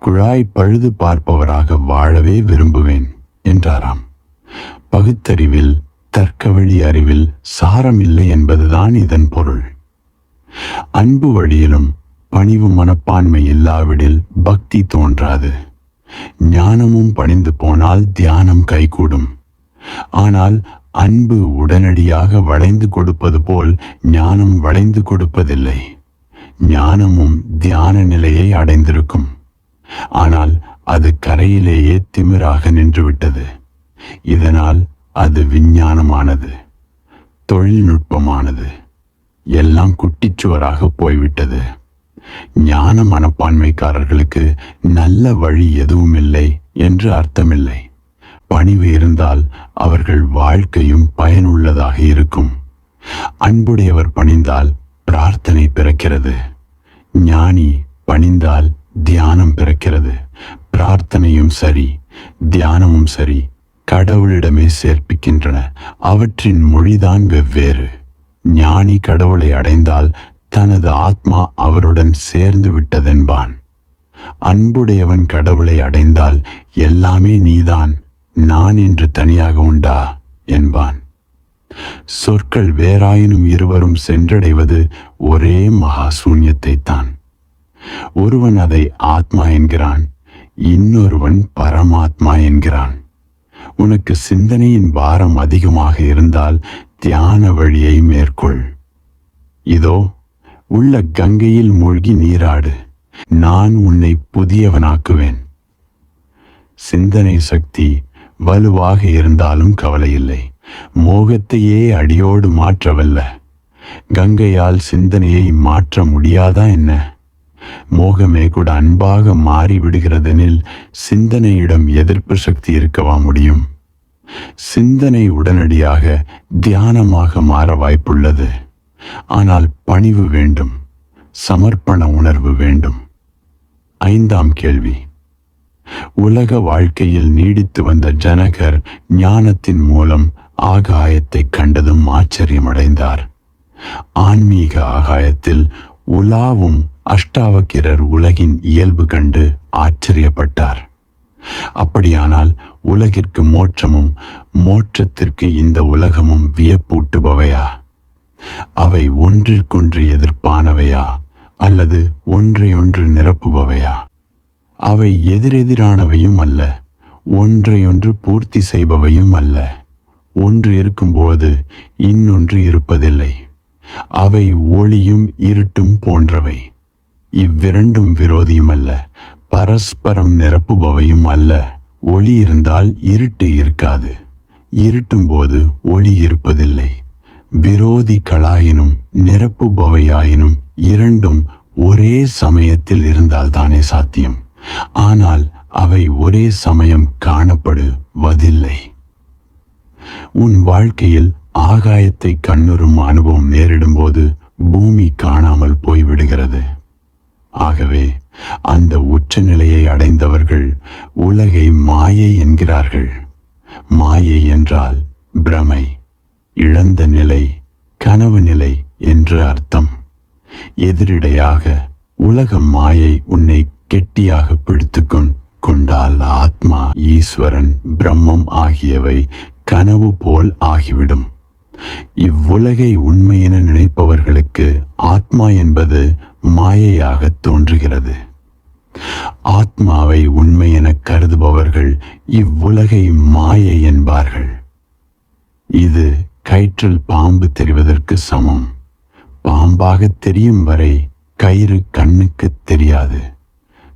குழாய் பழுது பார்ப்பவராக வாழவே விரும்புவேன் என்றாராம். பகுத்தறிவில், தர்க்கவழி அறிவில் சாரம் இல்லை என்பதுதான் இதன் பொருள். அன்பு வழியிலும் பணிவு மனப்பான்மை இல்லாவிடில் பக்தி தோன்றாது. ஞானமும் பணிந்து போனால் தியானம் கைகூடும். ஆனால் அன்பு உடனடியாக வளைந்து கொடுப்பது போல் ஞானம் வளைந்து கொடுப்பதில்லை. ஞானமும் தியான நிலையை அடைந்திருக்கும். ஆனால் அது கரையிலேயே திமிராக நின்றுவிட்டது. இதனால் அது விஞ்ஞானமானது, தொழில்நுட்பமானது, எல்லாம் குட்டிச்சுவராக போய்விட்டது. ஞான மனப்பான்மைக்காரர்களுக்கு நல்ல வழி எதுவும் இல்லை என்று அர்த்தமில்லை. பணிவு இருந்தால் அவர்கள் வாழ்க்கையும் பயனுள்ளதாக இருக்கும். அன்புடையவர் பணிந்தால் பிரார்த்தனை பிறக்கிறது. ஞானி பணிந்தால் தியானம் பிறக்கிறது. பிரார்த்தனையும் சரி, தியானமும் சரி, கடவுளிடமே சேர்ப்பிக்கின்றன. அவற்றின் மொழிதான் வெவ்வேறு. ஞானி கடவுளை அடைந்தால் தனது ஆத்மா அவருடன் சேர்ந்து விட்டதென்பான். அன்புடையவன் கடவுளை அடைந்தால் எல்லாமே நீதான், நான் என்று தனியாக உண்டா என்பான். சொற்கள் வேறாயினும் இருவரும் சென்றடைவது ஒரே மகா சூன்யத்தை தான். ஒருவன் அதை ஆத்மா என்கிறான், இன்னொருவன் பரமாத்மா என்கிறான். உனக்கு சிந்தனையின் பாரம் அதிகமாக இருந்தால் தியான வழியை மேற்கொள். இதோ உள்ள கங்கையில் மூழ்கி நீராடு, நான் உன்னை புதியவனாக்குவேன். சிந்தனை சக்தி வலுவாக இருந்தாலும் கவலையில்லை. மோகத்தையே அடியோடு மாற்றவல்ல. கங்கையால் சிந்தனையை மாற்ற முடியாதா என்ன? மோகமே கூட அன்பாக மாறி விடுகிறதெனில் சிந்தனையிடம் எதிர்ப்பு சக்தி இருக்கவா முடியும்? சிந்தனை உடனடியாக தியானமாக மாற வாய்ப்புள்ளது. ஆனால் பணிவு வேண்டும், சமர்ப்பண உணர்வு வேண்டும். 5ஆம் கேள்வி. உலக வாழ்க்கையில் நீடித்து வந்த ஜனகர் ஞானத்தின் மூலம் ஆகாயத்தை கண்டதும் ஆச்சரியமடைந்தார். ஆன்மீக ஆகாயத்தில் உலாவும் அஷ்டாவக்கிரர் உலகின் இயல்பு கண்டு ஆச்சரியப்பட்டார். அப்படியானால் உலகிற்கு மோட்சமும் மோட்சத்திற்கு இந்த உலகமும் வியப்பூட்டுபவையா? அவை ஒன்றிற்கொன்று எதிர்ப்பானவையா அல்லது ஒன்றையொன்று நிரப்புபவையா? அவை எதிரெதிரானவையும் அல்ல, ஒன்றையொன்று பூர்த்தி செய்பவையும் அல்ல. ஒன்று இருக்கும்போது இன்னொன்று இருப்பதில்லை. அவை ஒளியும் இருட்டும் போன்றவை. இவ்விரண்டும் விரோதியும் அல்ல, பரஸ்பரம் நிரப்புபவையும் அல்ல. ஒளி இருந்தால் இருட்டு இருக்காது, இருட்டும் போது ஒளி இருப்பதில்லை. விரோதிகளாயினும் நிரப்புபவையாயினும் இரண்டும் ஒரே சமயத்தில் இருந்தால்தானே சாத்தியம். ஆனால் அவை ஒரே சமயம் காணப்படுவதில்லை. உன் வாழ்க்கையில் ஆகாயத்தை கண்ணுறும் அனுபவம் நேரிடும்போது பூமி காணாமல் போய்விடுகிறது. ஆகவே அந்த உச்சநிலையை அடைந்தவர்கள் உலகை மாயை என்கிறார்கள். மாயை என்றால் பிரமை, இழந்த நிலை, கனவு நிலை என்று அர்த்தம். எதிரிடையாக உலக மாயை உன்னை கெட்டியாக பிடித்து கொண்டால் ஆத்மா, ஈஸ்வரன், பிரம்மம் ஆகியவை கனவு போல் ஆகிவிடும். இவ்வுலகை உண்மை என நினைப்பவர்களுக்கு ஆத்மா என்பது மாயையாக தோன்றுகிறது. ஆத்மாவை உண்மை என கருதுபவர்கள் இவ்வுலகை மாயை என்பார்கள். இது கயிற்றில் பாம்பு தெரிவதற்கு சமம். பாம்பாக தெரியும் வரை கயிறு கண்ணுக்கு தெரியாது.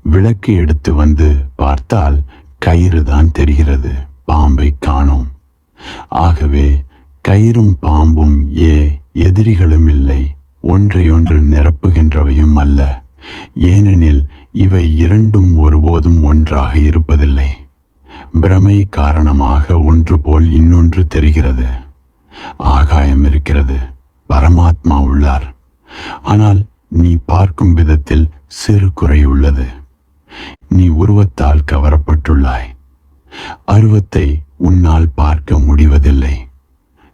விளக்கு எடுத்து வந்து பார்த்தால் கயிறு தான் தெரிகிறது, பாம்பை காணோம். ஆகவே கயிறும் பாம்பும் எதிரிகளும் இல்லை, ஒன்றையொன்று நிரப்புகின்றவையும் அல்ல. ஏனெனில் இவை இரண்டும் ஒருபோதும் ஒன்றாக இருப்பதில்லை. பிரமை காரணமாக ஒன்று போல் இன்னொன்று தெரிகிறது. ஆகாயம் இருக்கிறது, பரமாத்மா உள்ளார். ஆனால் நீ பார்க்கும் விதத்தில் சிறு குறை உள்ளது. நீ உருவத்தால் கவரப்பட்டுள்ளாய். அருவத்தை உன்னால் பார்க்க முடிவதில்லை.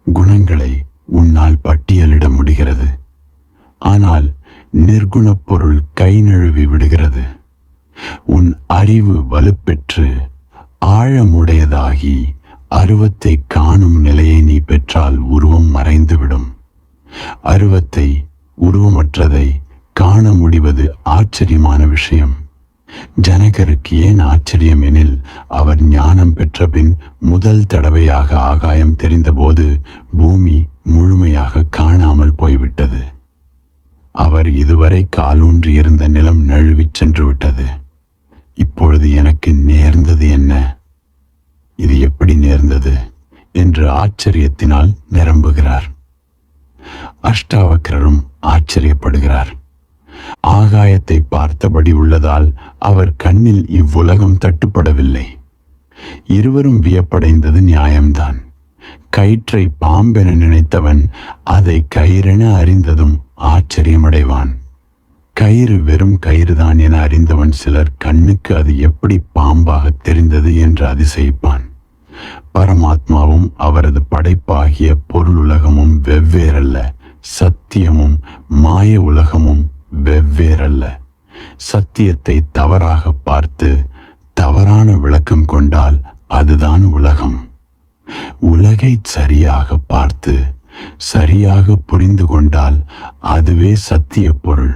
குணங்களை உன்னால் பட்டியலிட முடிகிறது. ஆனால் நிர்குணப் பொருள் கை நழுவி விடுகிறது. உன் அறிவு வலுப்பெற்று ஆழமுடையதாகி அருவத்தை காணும் நிலையை நீ பெற்றால் உருவம் மறைந்துவிடும். அருவத்தை, உருவமற்றதை காண முடிவது ஆச்சரியமான விஷயம். ஜனகருக்கு ஏன் ஆச்சரியம் எனில், அவர் ஞானம் பெற்ற பின் முதல் தடவையாக ஆகாயம் தெரிந்தபோது பூமி முழுமையாக காணாமல் போய்விட்டது. அவர் இதுவரை காலூன்றி இருந்த நிலம் நழுவிச் சென்று விட்டது. இப்பொழுது எனக்கு நேர்ந்தது என்ன? இது எப்படி நேர்ந்தது என்று ஆச்சரியத்தினால் நிரம்புகிறார். அஷ்டாவக்கிரரும் ஆச்சரியப்படுகிறார். ஆகாயத்தை பார்த்தபடி உள்ளதால் அவர் கண்ணில் இவ்வுலகம் தட்டுப்படவில்லை. இருவரும் வியப்படைந்தது நியாயம்தான். கயிற்றை பாம்பென நினைத்தவன் அதை கயிறென அறிந்ததும் ஆச்சரியமடைவான். கயிறு வெறும் கயிறுதான் என அறிந்தவன் சிலர் கண்ணுக்கு அது எப்படி பாம்பாக தெரிந்தது என்று அதிசயிப்பான். பரமாத்மாவும் அவரது படைப்பாகிய பொருளுலகமும் வெவ்வேறல்ல. சத்தியமும் மாய உலகமும் வெவ்வேறல்ல. சத்தியத்தை தவறாக பார்த்து தவறான விளக்கம் கொண்டால் அதுதான் உலகம். உலகை சரியாக பார்த்து சரியாக புரிந்து கொண்டால் அதுவே சத்திய பொருள்.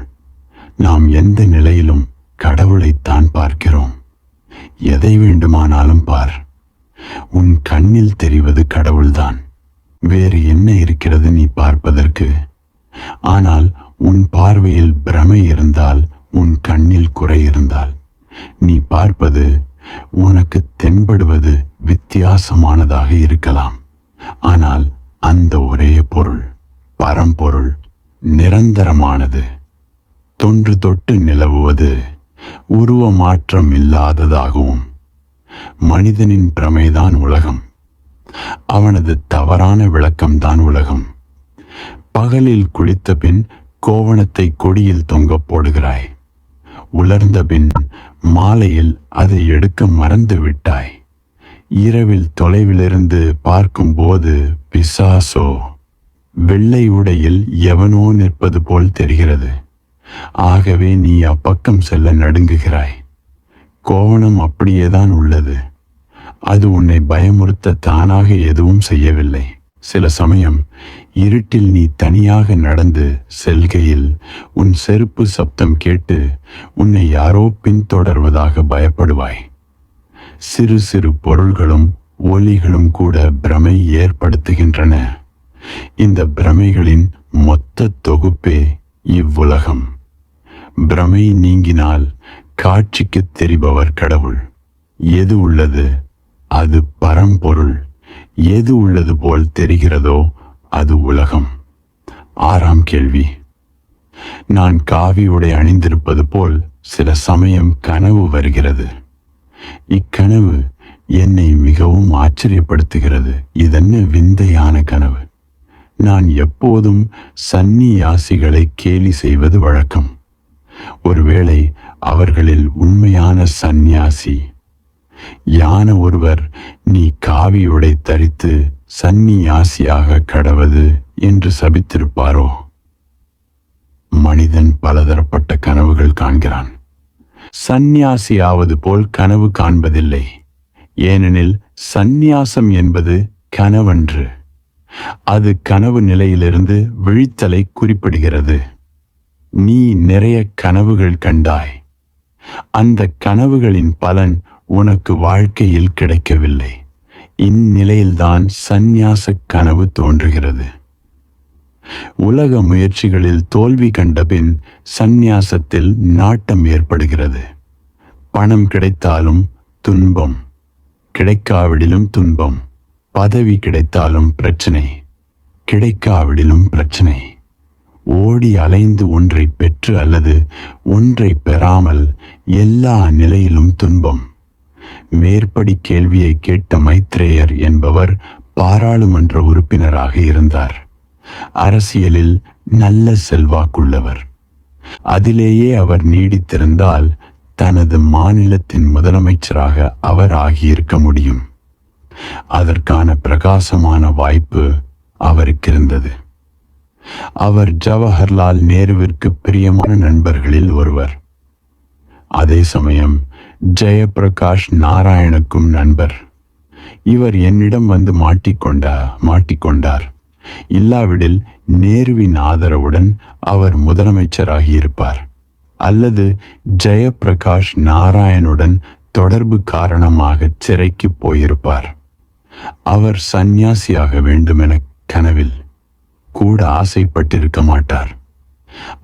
நாம் எந்த நிலையிலும் கடவுளைத்தான் பார்க்கிறோம். எதை வேண்டுமானாலும் பார், உன் கண்ணில் தெரிவது கடவுள்தான். வேறு என்ன இருக்கிறது நீ பார்ப்பதற்கு? ஆனால் உன் பார்வையில் பிரமை இருந்தால், உன் கண்ணில் குறை இருந்தால், நீ பார்ப்பது, உனக்கு தென்படுவது வித்தியாசமானதாக இருக்கலாம். ஆனால் அந்த ஒரே பொருள், பரம்பொருள், நிரந்தரமானது. தொன்று தொட்டு நிலவுவது, உருவ மாற்றம் இல்லாததாகவும். மனிதனின் பிரமைதான் உலகம். அவனது தவறான விளக்கம்தான் உலகம். பகலில் குளித்த பின் கோவணத்தை கொடியில் தொங்க போடுகிறாய். உலர்ந்த பின் மாலையில் அதை எடுக்க மறந்து விட்டாய். இரவில் தொலைவிலிருந்து பார்க்கும்போது பிசாசோ வெள்ளை உடையில் எவனோ நிற்பது போல் தெரிகிறது. ஆகவே நீ அப்பக்கம் செல்ல நடுங்குகிறாய். கோவணம் அப்படியேதான் உள்ளது. அது உன்னை பயமுறுத்த தானாக எதுவும் செய்யவில்லை. சில சமயம் இருட்டில் நீ தனியாக நடந்து செல்கையில் உன் செருப்பு சப்தம் கேட்டு உன்னை யாரோ பின்தொடர்வதாக பயப்படுவாய். சிறு சிறு பொருள்களும் ஒலிகளும் கூட பிரமை ஏற்படுத்துகின்றன. இந்த பிரமைகளின் மொத்த தொகுப்பே இவ்வுலகம். பிரமை நீங்கினால் காட்சிக்கு தெரிபவர் கடவுள். எது உள்ளது அது பரம்பொருள். எது உள்ளது போல் தெரிகிறதோ அது உலகம். 6ஆம் கேள்வி. நான் காவி உடை அணிந்திருப்பது போல் சில சமயம் கனவு வருகிறது. இக்கனவு என்னை மிகவும் ஆச்சரியப்படுத்துகிறது. இதென்ன விந்தையான கனவு! நான் எப்போதும் சந்நியாசிகளை கேலி செய்வது வழக்கம். ஒருவேளை அவர்களில் உண்மையான சந்நியாசி யான ஒருவர் நீ காவி உடை தரித்து சந்நியாசியாக கடவது என்று சபித்திருப்பாரோ? மனிதன் பலதரப்பட்ட கனவுகள் காண்கிறான். சந்நியாசியாவது போல் கனவு காண்பதில்லை. ஏனெனில் சந்நியாசம் என்பது கனவன்று. அது கனவு நிலையிலிருந்து விழித்தலை குறிப்பிடுகிறது. நீ நிறைய கனவுகள் கண்டாய். அந்த கனவுகளின் பலன் உனக்கு வாழ்க்கையில் கிடைக்கவில்லை. இந்நிலையில்தான் சந்நியாச கனவு தோன்றுகிறது. உலக முயற்சிகளில் தோல்வி கண்டபின் சந்நியாசத்தில் நாட்டம் ஏற்படுகிறது. பணம் கிடைத்தாலும் துன்பம், கிடைக்காவிடிலும் துன்பம். பதவி கிடைத்தாலும் பிரச்சனை, கிடைக்காவிடிலும் பிரச்சனை. ஓடி அலைந்து ஒன்றை பெற்று அல்லது ஒன்றை பெறாமல் எல்லா நிலையிலும் துன்பம். மேற்படி கேள்வியை கேட்ட மைத்ரேயர் என்பவர் பாராளுமன்ற உறுப்பினராக இருந்தார். அரசியலில் நல்ல செல்வாக்குள்ளவர். அதிலேயே அவர் நீடித்திருந்தால் தனது மாநிலத்தின் முதலமைச்சராக அவர் ஆகியிருக்க முடியும். அதற்கான பிரகாசமான வாய்ப்பு அவருக்கு இருந்தது. அவர் ஜவஹர்லால் நேருவிற்கு பிரியமான நண்பர்களில் ஒருவர். அதே சமயம் ஜெயப்பிரகாஷ் நாராயணுக்கும் நண்பர். இவர் என்னிடம் வந்து மாட்டிக்கொண்டார். இல்லாவிடில் நேருவின் ஆதரவுடன் அவர் முதலமைச்சராகியிருப்பார். அல்லது ஜெயப்பிரகாஷ் நாராயணுடன் தொடர்பு காரணமாக சிறைக்கு போயிருப்பார். அவர் சந்நியாசியாக வேண்டுமென கனவில் கூட ஆசைப்பட்டிருக்க மாட்டார்.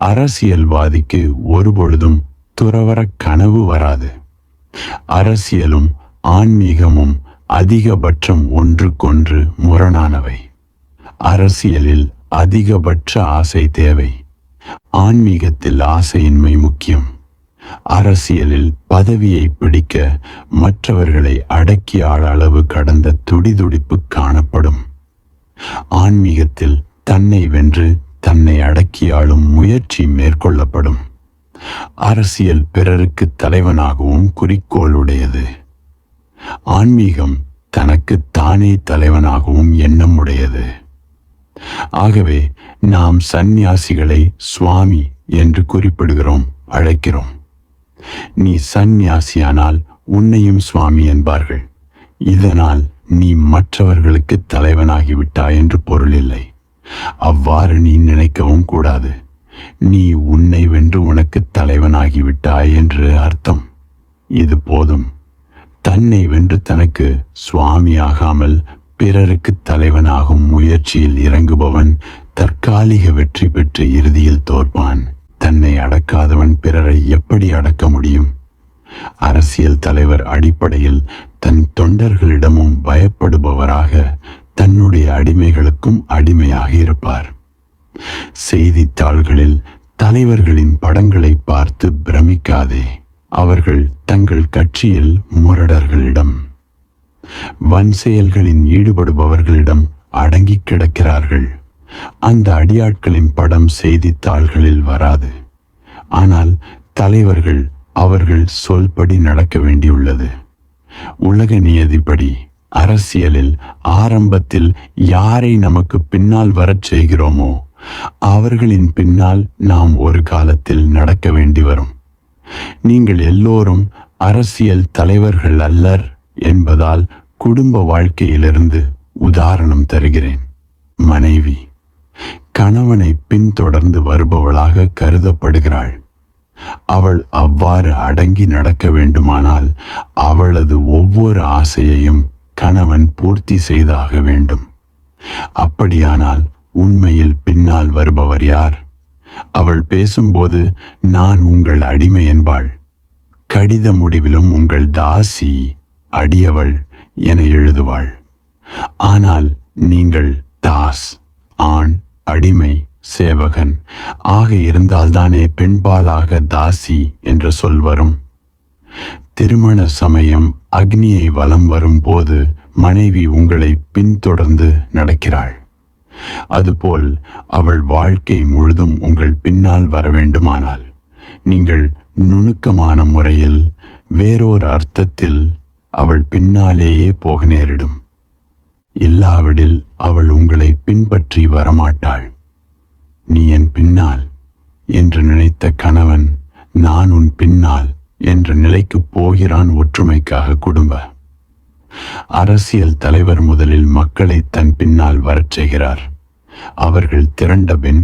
அரசியல்வாதிக்கு ஒருபொழுதும் துறவற கனவு வராது. அரசியலும் ஆன்மீகமும் அதிகபட்சம் ஒன்றுக்கொன்று முரணானவை. அரசியலில் அதிகபட்ச ஆசை தேவை. ஆன்மீகத்தில் ஆசையின்மை முக்கியம். அரசியலில் பதவியை பிடிக்க மற்றவர்களை அடக்கி ஆள அளவு கடந்த துடிதுடிப்பு காணப்படும். ஆன்மீகத்தில் தன்னை வென்று தன்னை அடக்கி ஆளும் முயற்சி மேற்கொள்ளப்படும். அரசியல் பிறருக்கு தலைவனாகவும் குறிக்கோளுடையது. ஆன்மீகம் தனக்கு தானே தலைவனாகவும் எண்ணம் உடையது. ஆகவே நாம் சந்நியாசிகளை சுவாமி என்று குறிப்பிடுகிறோம், அழைக்கிறோம். நீ சந்நியாசியானால் உன்னையும் சுவாமி என்பார்கள். இதனால் நீ மற்றவர்களுக்கு தலைவனாகிவிட்டாய் என்று பொருள் இல்லை. அவ்வாறு நீ நினைக்கவும் கூடாது. நீ உன்னை வென்று உனக்கு தலைவனாகிவிட்டாய் என்று அர்த்தம். இது போதும். தன்னை வென்று தனக்கு சுவாமியாகாமல் பிறருக்கு தலைவனாகும் முயற்சியில் இறங்குபவன் தற்காலிக வெற்றி பெற்று இறுதியில் தோற்பான். தன்னை அடக்காதவன் பிறரை எப்படி அடக்க முடியும்? அரசியல் தலைவர் அடிப்படையில் தன் தொண்டர்களிடமும் பயப்படுபவராக தன்னுடைய அடிமைகளுக்கும் அடிமையாக இருப்பார். செய்தித்தாள்களில் தலைவர்களின் படங்களை பார்த்து பிரமிக்காதே. அவர்கள் தங்கள் கட்சியில் முரடர்களிடம், வன் செயல்களின் ஈடுபடுபவர்களிடம் அடங்கி கிடக்கிறார்கள். அந்த அடியாட்களின் படம் செய்தித்தாள்களில் வராது. ஆனால் தலைவர்கள் அவர்கள் சொல்படி நடக்க வேண்டியுள்ளது. உலக நியதிப்படி அரசியலில் ஆரம்பத்தில் யாரை நமக்கு பின்னால் வரச் செய்கிறோமோ அவர்களின் பின்னால் நாம் ஒரு காலத்தில் நடக்க வேண்டி வரும். நீங்கள் எல்லோரும் அரசியல் தலைவர்கள் அல்லர் என்பதால் குடும்ப வாழ்க்கையிலிருந்து உதாரணம் தருகிறேன். மனைவி கணவனை பின்தொடர்ந்து வருபவளாக கருதப்படுகிறாள். அவள் அவ்வாறு அடங்கி நடக்க வேண்டுமானால் அவளது ஒவ்வொரு ஆசையையும் கணவன் பூர்த்தி செய்தாக வேண்டும். அப்படியானால் உண்மையில் பின்னால் வருபவர் யார்? அவள் பேசும்போது நான் உங்கள் அடிமை என்பாள். கடித முடிவிலும் உங்கள் தாசி, அடியவள் என எழுதுவாள். ஆனால் நீங்கள் தாஸ், ஆண், அடிமை, சேவகன் ஆக இருந்தால்தானே பெண்பாலாக தாசி என்ற சொல் வரும். திருமண சமயம் அக்னியை வலம் வரும்போது மனைவி உங்களை பின்தொடர்ந்து நடக்கிறாள். அதுபோல் அவள் வாழ்க்கை முழுதும் உங்கள் பின்னால் வர வேண்டுமானால் நீங்கள் நுணுக்கமான முறையில் வேறொரு அர்த்தத்தில் அவள் பின்னாலேயே போக நேரிடும். இல்லாவிடில் அவள் உங்களை பின்பற்றி வரமாட்டாள். நீ என் பின்னால் என்று நினைத்த கணவன் நான் உன் பின்னால் என்ற நிலைக்கு போகிறான். ஒற்றுமைக்காக குடும்ப அரசியல் தலைவர் முதலில் மக்களை தன் பின்னால் வரச் செய்கிறார். அவர்கள் திரண்டபின்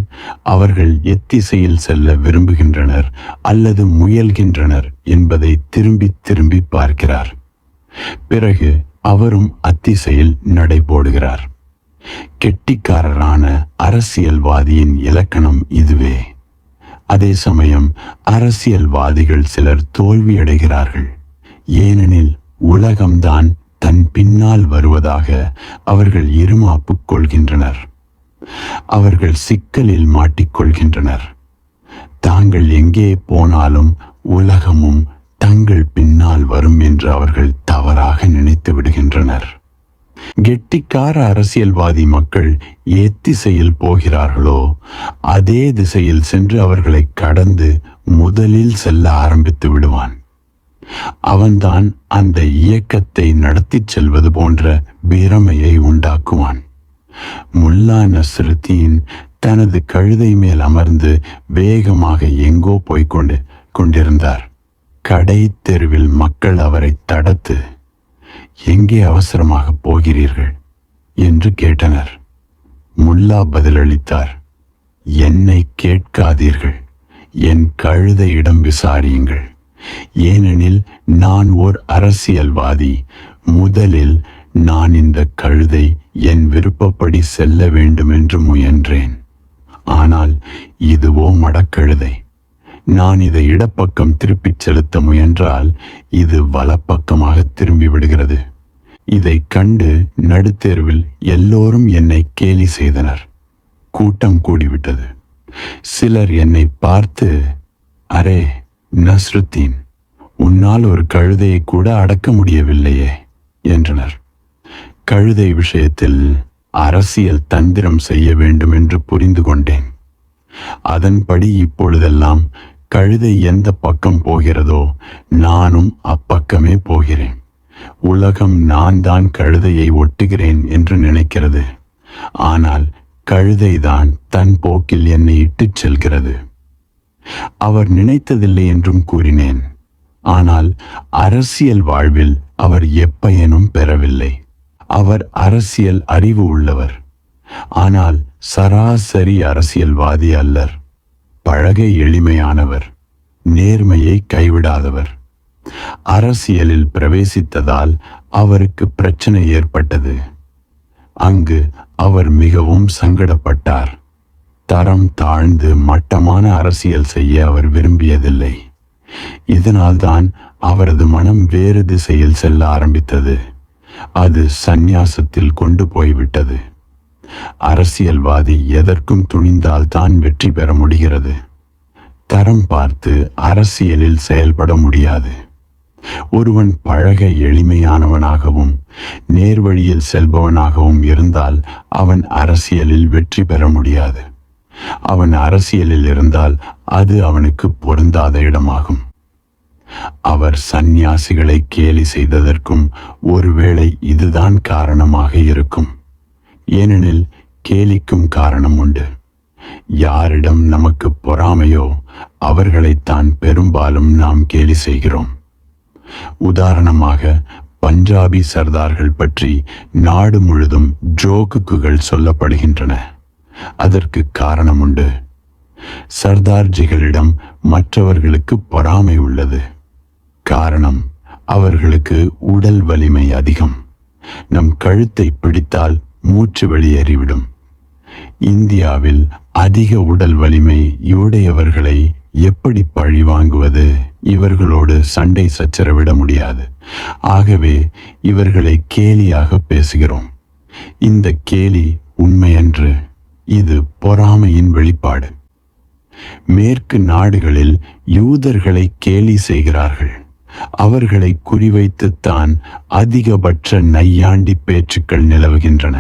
அவர்கள் எத்திசையில் செல்ல விரும்புகின்றனர் அல்லது முயல்கின்றனர் என்பதை திரும்பி திரும்பி பார்க்கிறார். பிறகு அவரும் அத்திசையில் நடைபோடுகிறார். கெட்டிக்காரரான அரசியல்வாதியின் இலக்கணம் இதுவே. அதே சமயம் அரசியல்வாதிகள் சிலர் தோல்வியடைகிறார்கள். ஏனெனில் உலகம்தான் தன் பின்னால் வருவதாக அவர்கள் இருமாப்பு கொள்கின்றனர். அவர்கள் சிக்கலில் மாட்டிக்கொள்கின்றனர். தாங்கள் எங்கே போனாலும் உலகமும் தங்கள் பின்னால் வரும் என்று அவர்கள் தவறாக நினைத்து விடுகின்றனர். கெட்டிக்கார அரசியல்வாதி மக்கள் எத்திசையில் போகிறார்களோ அதே திசையில் சென்று அவர்களை கடந்து முதலில் செல்ல ஆரம்பித்து விடுவான். அவன்தான் அந்த இயக்கத்தை நடத்தி செல்வது போன்ற பிரமையை உண்டாக்குவான். முல்லா நஸ்ருத்தீன் தனது கழுதை மேல் அமர்ந்து வேகமாக எங்கோ போய்கொண்டு கொண்டிருந்தார். கடை தெருவில் மக்கள் அவரை தடுத்து, எங்கே அவசரமாக போகிறீர்கள் என்று கேட்டனர். முல்லா பதிலளித்தார், என்னை கேட்காதீர்கள், என் கழுதையிடம் விசாரியுங்கள். ஏனெனில் நான் ஓர் அரசியல்வாதி. முதலில் நான் இந்த கழுதை என் விருப்பப்படி செல்ல வேண்டும் என்று முயன்றேன். ஆனால் இதுவோ மடக்கழுதை. நான் இதை இடப்பக்கம் திருப்பிச் செலுத்த முயன்றால் இது வலப்பக்கமாக திரும்பி விடுகிறது. இதை கண்டு நடுத்தெருவில் எல்லோரும் என்னை கேலி செய்தனர். கூட்டம் கூடிவிட்டது. சிலர் என்னை பார்த்து, அரே நஸ்ருத்தீன், உன்னால் ஒரு கழுதையை கூட அடக்க முடியவில்லையே என்றனர். கழுதை விஷயத்தில் அரசியல் தந்திரம் செய்ய வேண்டும் என்று புரிந்து கொண்டேன். அதன்படி இப்பொழுதெல்லாம் கழுதை எந்த பக்கம் போகிறதோ நானும் அப்பக்கமே போகிறேன். உலகம் நான் தான் கழுதையை ஒட்டுகிறேன் என்று நினைக்கிறது. ஆனால் கழுதைதான் தன் போக்கில் என்னை இட்டுச் செல்கிறது. அவர் நினைத்ததில்லை என்றும் கூறினேன். ஆனால் அரசியல் வாழ்வில் அவர் எப்பயனும் பெறவில்லை. அவர் அரசியல் அறிவு உள்ளவர். ஆனால் சராசரி அரசியல்வாதி அல்லர். பழக எளிமையானவர், நேர்மையை கைவிடாதவர். அரசியலில் பிரவேசித்ததால் அவருக்கு பிரச்சனை ஏற்பட்டது. அங்கு அவர் மிகவும் சங்கடப்பட்டார். தரம் தாழ்ந்து மட்டமான அரசியல் செய்ய அவர் விரும்பியதில்லை. இதனால்தான் அவரது மனம் வேறு திசையில் செல்ல ஆரம்பித்தது. அது சந்நியாசத்தில் கொண்டு போய்விட்டது. அரசியல்வாதி எதற்கும் துணிந்தால் தான் வெற்றி பெற முடிகிறது. தரம் பார்த்து அரசியலில் செயல்பட முடியாது. ஒருவன் பழக எளிமையானவனாகவும் நேர்வழியில் செல்பவனாகவும் இருந்தால் அவன் அரசியலில் வெற்றி பெற முடியாது. அவன் அரசியலில் இருந்தால் அது அவனுக்கு பொருந்தாத இடமாகும். அவர் சந்நியாசிகளை கேலி செய்ததற்கும் ஒருவேளை இதுதான் காரணமாக இருக்கும். ஏனெனில் கேலிக்கும் காரணம் உண்டு. யாரிடம் நமக்கு பொறாமையோ அவர்களைத்தான் பெரும்பாலும் நாம் கேலி செய்கிறோம். உதாரணமாக, பஞ்சாபி சர்தார்கள் பற்றி நாடு முழுதும் ஜோக்குகள் சொல்லப்படுகின்றன. அதற்கு காரணம் உண்டு. சர்தார்ஜிகளிடம் மற்றவர்களுக்கு பொறாமை உள்ளது. காரணம், அவர்களுக்கு உடல் வலிமை அதிகம். நம் கழுத்தை பிடித்தால் மூச்சு வெளியேறிவிடும். இந்தியாவில் அதிக உடல் வலிமை உடையவர்களை எப்படி பழி வாங்குவது? இவர்களோடு சண்டை சச்சரவிட முடியாது. ஆகவே இவர்களை கேலியாக பேசுகிறோம். இந்த கேலி உண்மையன்று. இது பொறாமையின் வெளிப்பாடு. மேற்கு நாடுகளில் யூதர்களை கேலி செய்கிறார்கள். அவர்களை குறிவைத்துத்தான் அதிகபட்ச நையாண்டி பேச்சுக்கள் நிலவுகின்றன.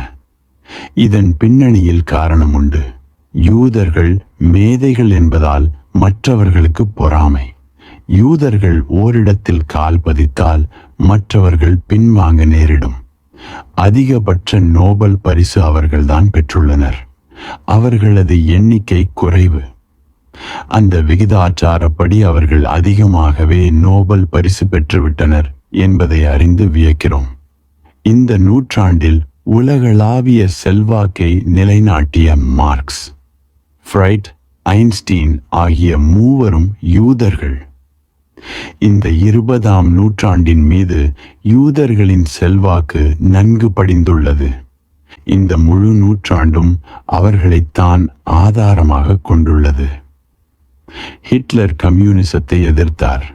இதன் பின்னணியில் காரணம் உண்டு. யூதர்கள் மேதைகள் என்பதால் மற்றவர்களுக்கு பொறாமை. யூதர்கள் ஓரிடத்தில் கால் பதித்தால் மற்றவர்கள் பின்வாங்க நேரிடும். அதிகபட்ச நோபல் பரிசு அவர்கள்தான் பெற்றுள்ளனர். அவர்களது எண்ணிக்கை குறைவு. அந்த விகிதாச்சாரப்படி அவர்கள் அதிகமாகவே நோபல் பரிசு பெற்றுவிட்டனர் என்பதை அறிந்து வியக்கிறோம். இந்த நூற்றாண்டில் உலகளாவிய செல்வாக்கை நிலைநாட்டிய மார்க்ஸ், ஃப்ரைட், ஐன்ஸ்டீன் ஆகிய மூவரும் யூதர்கள். இந்த 20ஆம் நூற்றாண்டின் மீது யூதர்களின் செல்வாக்கு நன்கு படிந்துள்ளது. இந்த முழு நூற்றாண்டும் அவர்களைத்தான் ஆதாரமாக கொண்டுள்ளது. ஹிட்லர் கம்யூனிசத்தை எதிர்த்தார்.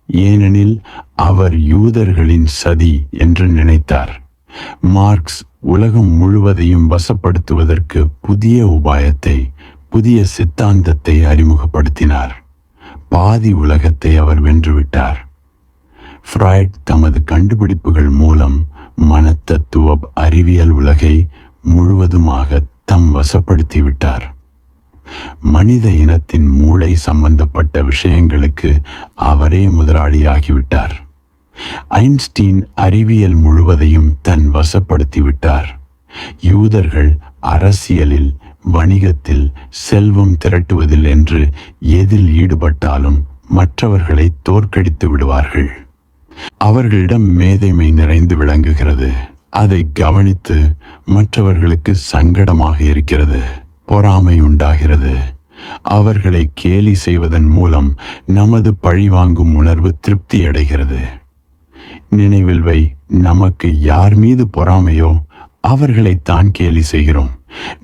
ஏனெனில் அவர் யூதர்களின் சதி என்று நினைத்தார். மார்க்ஸ் உலகம் முழுவதையும் வசப்படுத்துவதற்கு புதிய உபாயத்தை, புதிய சித்தாந்தத்தை அறிமுகப்படுத்தினார். பாதி உலகத்தை அவர் வென்றுவிட்டார். ஃப்ராய்ட் தமது கண்டுபிடிப்புகள் மூலம் மனத்தத்துவ அறிவியல் உலகை முழுவதுமாக தம் வசப்படுத்திவிட்டார். மனித இனத்தின் மூளை சம்பந்தப்பட்ட விஷயங்களுக்கு அவரே முதலாளியாகிவிட்டார். ஐன்ஸ்டீன் அறிவியல் முழுவதையும் தன் வசப்படுத்திவிட்டார். யூதர்கள் அரசியலில், வணிகத்தில், செல்வம் திரட்டுவதில் என்று எதில் ஈடுபட்டாலும் மற்றவர்களை தோற்கடித்து விடுவார்கள். அவர்களிடம் மேதைமை நிறைந்து விளங்குகிறது. அதை கவனித்து மற்றவர்களுக்கு சங்கடமாக இருக்கிறது, பொறாமை உண்டாகிறது. அவர்களை கேலி செய்வதன் மூலம் நமது பழிவாங்கும் உணர்வு திருப்தி அடைகிறது. நினைவில் வை, நமக்கு யார் மீது பொறாமையோ அவர்களைத்தான் கேலி செய்கிறோம்.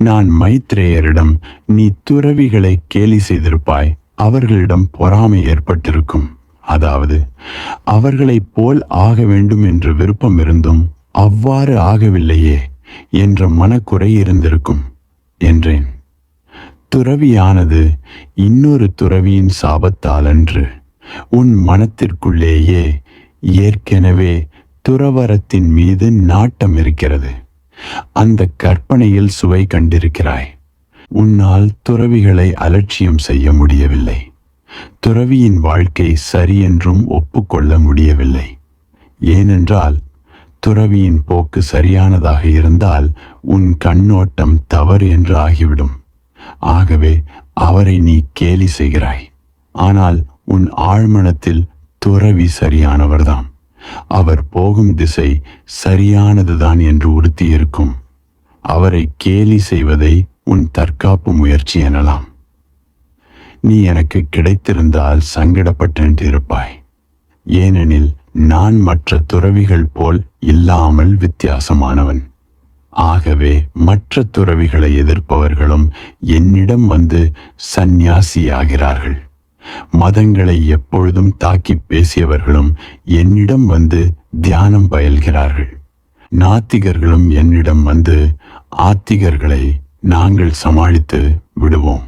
நான் மைத்ரேயரிடம், நீ துறவிகளை கேலி செய்திருப்பாய், அவர்களிடம் பொறாமை ஏற்பட்டிருக்கும். அதாவது, அவர்களைப் போல் ஆக வேண்டும் என்ற விருப்பம் இருந்தும் அவ்வாறு ஆகவில்லையே என்ற மனக்குறை இருந்திருக்கும் என்றேன். துறவியானது இன்னொரு துறவியின் சாபத்தால் அன்று. உன் மனத்திற்குள்ளேயே ஏற்கனவே துறவரத்தின் மீது நாட்டம் இருக்கிறது. அந்த கற்பனையில் சுவை கண்டிருக்கிறாய். உன்னால் துறவிகளை அலட்சியம் செய்ய முடியவில்லை. துறவியின் வாழ்க்கை சரி என்றும் ஒப்புக்கொள்ள முடியவில்லை. ஏனென்றால் துறவியின் போக்கு சரியானதாக இருந்தால் உன் கண்ணோட்டம் தவறு என்று ஆகிவிடும். ஆகவே அவரை நீ கேலி செய்கிறாய். ஆனால் உன் ஆழ்மனத்தில் துறவி சரியானவர்தான். அவர் போகும் திசை சரியானதுதான் என்று உறுத்தியிருக்கும். அவரை கேலி செய்வதை உன் தற்காப்பு முயற்சி எனலாம். நீ எனக்கு கிடைத்திருந்தால் சங்கடப்பட்டு இருப்பாய். ஏனெனில் நான் மற்ற துறவிகள் போல் இல்லாமல் வித்தியாசமானவன். ஆகவே மற்ற துறவிகளை எதிர்ப்பவர்களும் என்னிடம் வந்து சந்நியாசியாகிறார்கள். மதங்களை எப்பொழுதும் தாக்கி பேசியவர்களும் என்னிடம் வந்து தியானம் பயில்கிறார்கள். நாத்திகர்களும் என்னிடம் வந்து, ஆத்திகர்களை நாங்கள் சமாளித்து விடுவோம்,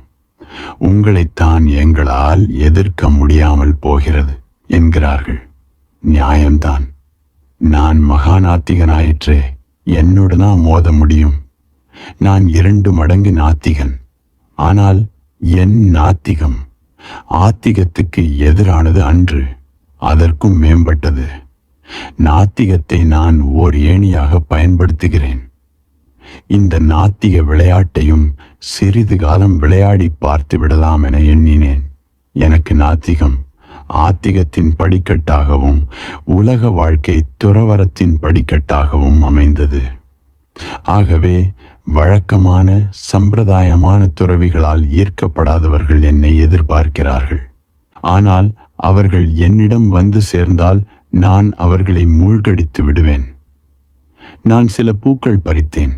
உங்களைத்தான் எங்களால் எதிர்க்க முடியாமல் போகிறது என்கிறார்கள். நியாயம்தான். நான் மகா நாத்திகனாயிற்றே, என்னுடனா மோத முடியும்? நான் 2 மடங்கு நாத்திகன். ஆனால் என் நாத்திகம் ஆத்திகத்துக்கு எதிரானது அன்று, அதற்கும் மேம்பட்டது. நாத்திகத்தை நான் ஓர் ஏணியாக பயன்படுத்துகிறேன். இந்த நாத்திக விளையாட்டையும் சிறிது காலம் விளையாடி பார்த்து விடலாம் என எண்ணினேன். எனக்கு நாத்திகம் ஆத்திகத்தின் படிக்கட்டாகவும் உலக வாழ்க்கை துறவரத்தின் படிக்கட்டாகவும் அமைந்தது. ஆகவே வழக்கமான சம்பிரதாயமான துறவிகளால் ஈர்க்கப்படாதவர்கள் என்னை எதிர்பார்க்கிறார்கள். ஆனால் அவர்கள் என்னிடம் வந்து சேர்ந்தால் நான் அவர்களை மூழ்கடித்து விடுவேன். நான் சில பூக்கள் பறித்தேன்,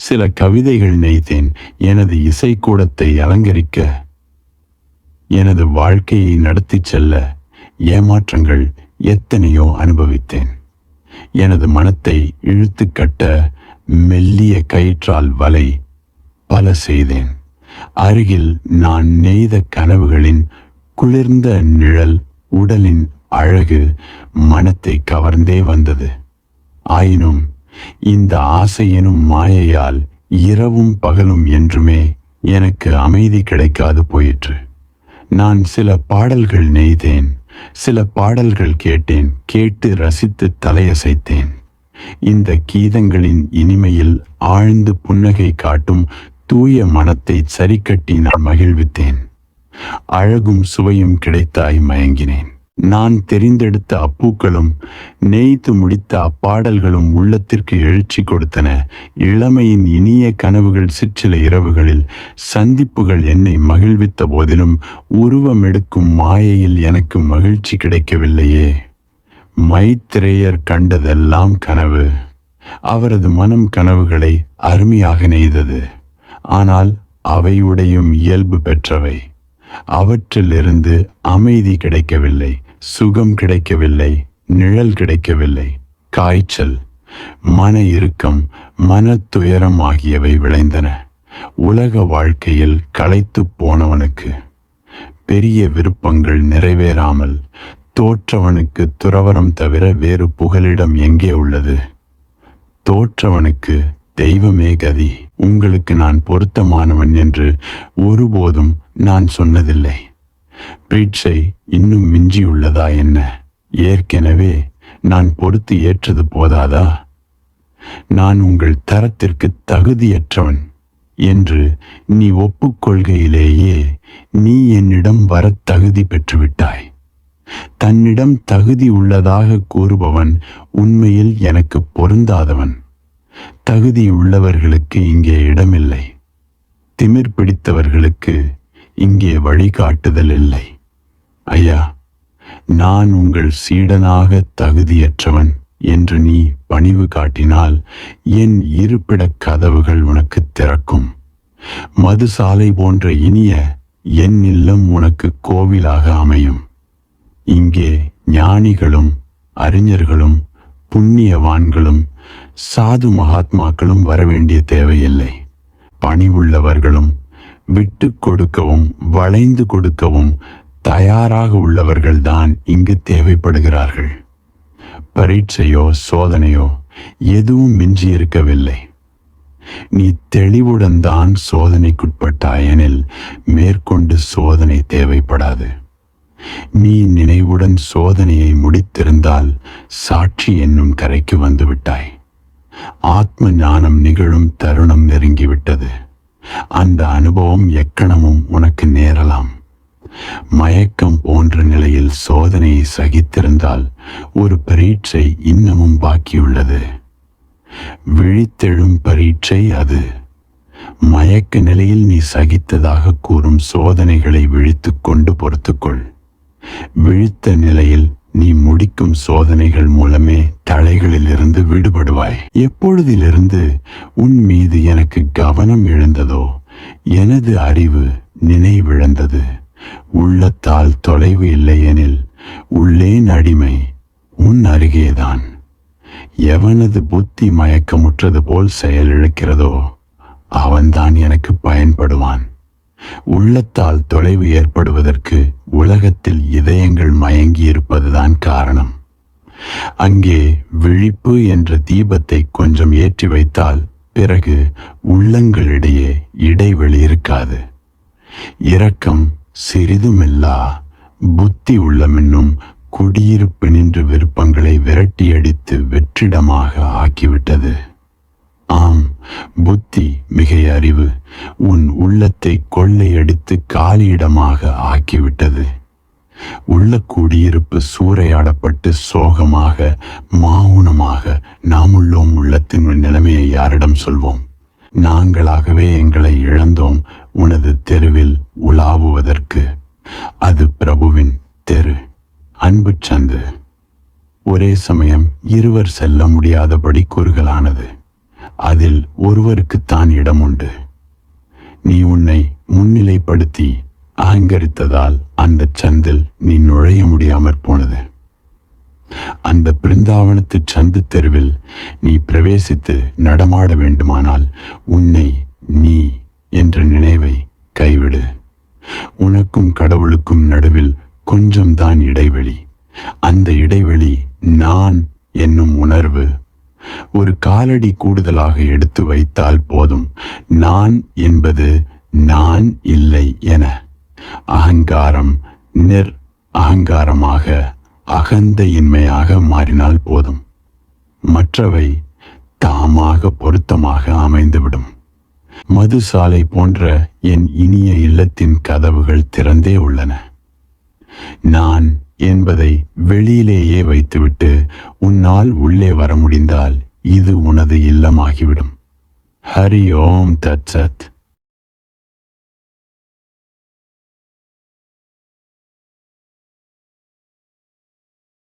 சில கவிதைகள் நெய்தேன். எனது இசைக்கூடத்தை அலங்கரிக்க, எனது வாழ்க்கையை நடத்தி செல்ல ஏமாற்றங்கள் எத்தனையோ அனுபவித்தேன். எனது மனத்தை இழுத்து கட்ட மெல்லிய கயிற்றால் வலை பல செய்தேன். அருகில் நான் நெய்த கனவுகளின் குளிர்ந்த நிழல் உடலின் அழகு மனத்தை கவர்ந்தே வந்தது. ஆயினும் இந்த ஆசை எனும் மாயையால் இரவும் பகலும் என்றுமே எனக்கு அமைதி கிடைக்காது போயிற்று. நான் சில பாடல்கள் நெய்தேன், சில பாடல்கள் கேட்டேன், கேட்டு ரசித்து தலையசைத்தேன். இந்த கீதங்களின் இனிமையில் ஆழ்ந்து புன்னகை காட்டும் தூய மனத்தை சரிக்கட்டி நான் மகிழ்வித்தேன். அழகும் சுவையும் கிடைத்தாய் மயங்கினேன். நான் தெரிந்தெடுத்த அப்பூக்களும் நெய்து முடித்த அப்பாடல்களும் உள்ளத்திற்கு எழுச்சி கொடுத்தன. இளமையின் இனிய கனவுகள் சிற்சில இரவுகளில் சந்திப்புகள் என்னை மகிழ்வித்த போதிலும் உருவமெடுக்கும் மாயையில் எனக்கு மகிழ்ச்சி கிடைக்கவில்லையே. மைத்ரேயர் கண்டதெல்லாம் கனவு. அவரது மனம் கனவுகளை அருமையாக நெய்தது. ஆனால் அவை உடையும் இயல்பு பெற்றவை. அவற்றிலிருந்து அமைதி கிடைக்கவில்லை, சுகம் கிடைக்கவில்லை, நிழல் கிடைக்கவில்லை. காய்ச்சல், மன இறுக்கம், மன துயரம் ஆகியவை விளைந்தன. உலக வாழ்க்கையில் களைத்து போனவனுக்கு, பெரிய விருப்பங்கள் நிறைவேறாமல் தோற்றவனுக்கு துறவரம் தவிர வேறு புகலிடம் எங்கே உள்ளது? தோற்றவனுக்கு தெய்வமே கதி. உங்களுக்கு நான் பொருத்தமானவன் என்று ஒருபோதும் நான் சொன்னதில்லை. பிரீட்சை இன்னும் மிஞ்சியுள்ளதா என்ன? ஏற்கனவே நான் பொறுத்து ஏற்றது போதாதா? நான் உங்கள் தரத்திற்கு தகுதியற்றவன் என்று நீ ஒப்புக்கொள்கையிலேயே நீ என்னிடம் வர தகுதி பெற்றுவிட்டாய். தன்னிடம் தகுதி உள்ளதாக கூறுபவன் உண்மையில் எனக்கு பொருந்தாதவன். தகுதி உள்ளவர்களுக்கு இங்கே இடமில்லை. திமிர் பிடித்தவர்களுக்கு இங்கே வழிகாட்டுதல் இல்லை. ஐயா, நான் உங்கள் சீடனாக தகுதியற்றவன் என்று நீ பணிவு காட்டினால் என் இருப்பிடக் கதவுகள் உனக்கு திறக்கும். மதுசாலை போன்ற இனிய என் இல்லம் உனக்கு கோவிலாக அமையும். இங்கே ஞானிகளும் அறிஞர்களும் புண்ணியவான்களும் சாது மகாத்மாக்களும் வரவேண்டிய தேவையில்லை. பணிவுள்ளவர்களும் விட்டு கொடுக்கவும் வளைந்து கொடுக்கவும் தயாராக உள்ளவர்கள்தான் இங்கு தேவைப்படுகிறார்கள். பரீட்சையோ சோதனையோ எதுவும் மிஞ்சியிருக்கவில்லை. நீ தெளிவுடன் தான் சோதனைக்குட்பட்டாயெனில் மேற்கொண்டு சோதனை தேவைப்படாது. நீ நினைவுடன் சோதனையை முடித்திருந்தால் சாட்சி என்னும் கரைக்கு வந்து விட்டாய். ஆத்ம ஞானம் நிகழும் தருணம் நெருங்கிவிட்டது. அந்த அனுபவம் எக்கணமும் உனக்கு நேரலாம். மயக்கம் போன்ற நிலையில் சோதனையை சகித்திருந்தால் ஒரு பரீட்சை இன்னமும் பாக்கியுள்ளது. விழித்தெழும் பரீட்சை அது. மயக்க நிலையில் நீ சகித்ததாக கூறும் சோதனைகளை விழித்துக் கொண்டு பொறுத்துக்கொள். விழித்த நிலையில் நீ முடிக்கும் சோதனைகள் மூலமே தலைகளிலிருந்து விடுபடுவாய். எப்பொழுதிலிருந்து உன் மீது எனக்கு கவனம் எழுந்ததோ எனது அறிவு நினைவிழந்தது. உள்ளத்தால் தொலைவு இல்லையெனில் உள்ளேன் அடிமை உன் அருகேதான். எவனது புத்தி மயக்கமுற்றது போல் செயலிழக்கிறதோ அவன்தான் எனக்கு பயன்படுவான். உள்ளத்தால் தொலைவு ஏற்படுவதற்கு உலகத்தில் இதயங்கள் மயங்கி இருப்பதுதான் காரணம். அங்கே விழிப்பு என்ற தீபத்தை கொஞ்சம் ஏற்றி வைத்தால் பிறகு உள்ளங்களிடையே இடைவெளி இருக்காது. இரக்கம் சிறிதுமில்லா புத்தி உள்ளமென்னும் குடியிருப்பு நின்று விருப்பங்களை விரட்டியடித்து வெற்றிடமாக ஆக்கிவிட்டது. ஆம், புத்தி மிகை அறிவு உன் உள்ளத்தை கொள்ளையடித்து காலியிடமாக ஆக்கிவிட்டது. உள்ள குடியிருப்பு சூறையாடப்பட்டு சோகமாக மௌனமாக நாம் உள்ளோம். உள்ளத்தின் நிலைமையை யாரிடம் சொல்வோம்? நாங்களாகவே எங்களை இழந்தோம் உனது தெருவில் உலாவுவதற்கு. அது பிரபுவின் தெரு, அன்பு சந்து. ஒரே சமயம் இருவர் செல்ல முடியாதபடி குறுகலானது. அதில் ஒருவருக்குத்தான் இடம் உண்டு. நீ உன்னை முன்னிலைப்படுத்தி அகங்கரித்ததால் அந்த சந்தில் நீ நுழைய முடியாமற் போனது. அந்த பிருந்தாவனத்து சந்து தெருவில் நீ பிரவேசித்து நடமாட வேண்டுமானால் உன்னை நீ என்ற நினைவை கைவிடு. உனக்கும் கடவுளுக்கும் நடுவில் கொஞ்சம்தான் இடைவெளி. அந்த இடைவெளி நான் என்னும் உணர்வு. ஒரு காலடி கூடுதலாக எடுத்து வைத்தால் போதும். நான் என்பது நான் இல்லை என அகங்காரம் அகங்காரமாக அகந்தையின்மையாக மாறினால் போதும். மற்றவை தாமாக பொருத்தமாக அமைந்துவிடும். மதுசாலை போன்ற என் இனிய இல்லத்தின் கதவுகள் திறந்தே உள்ளன. நான் என்பதை வெளியிலேயே வைத்துவிட்டு உன்னால் உள்ளே வர முடிந்தால் இது உனது இல்லமாகிவிடும். ஹரி ஓம் தத் சத்.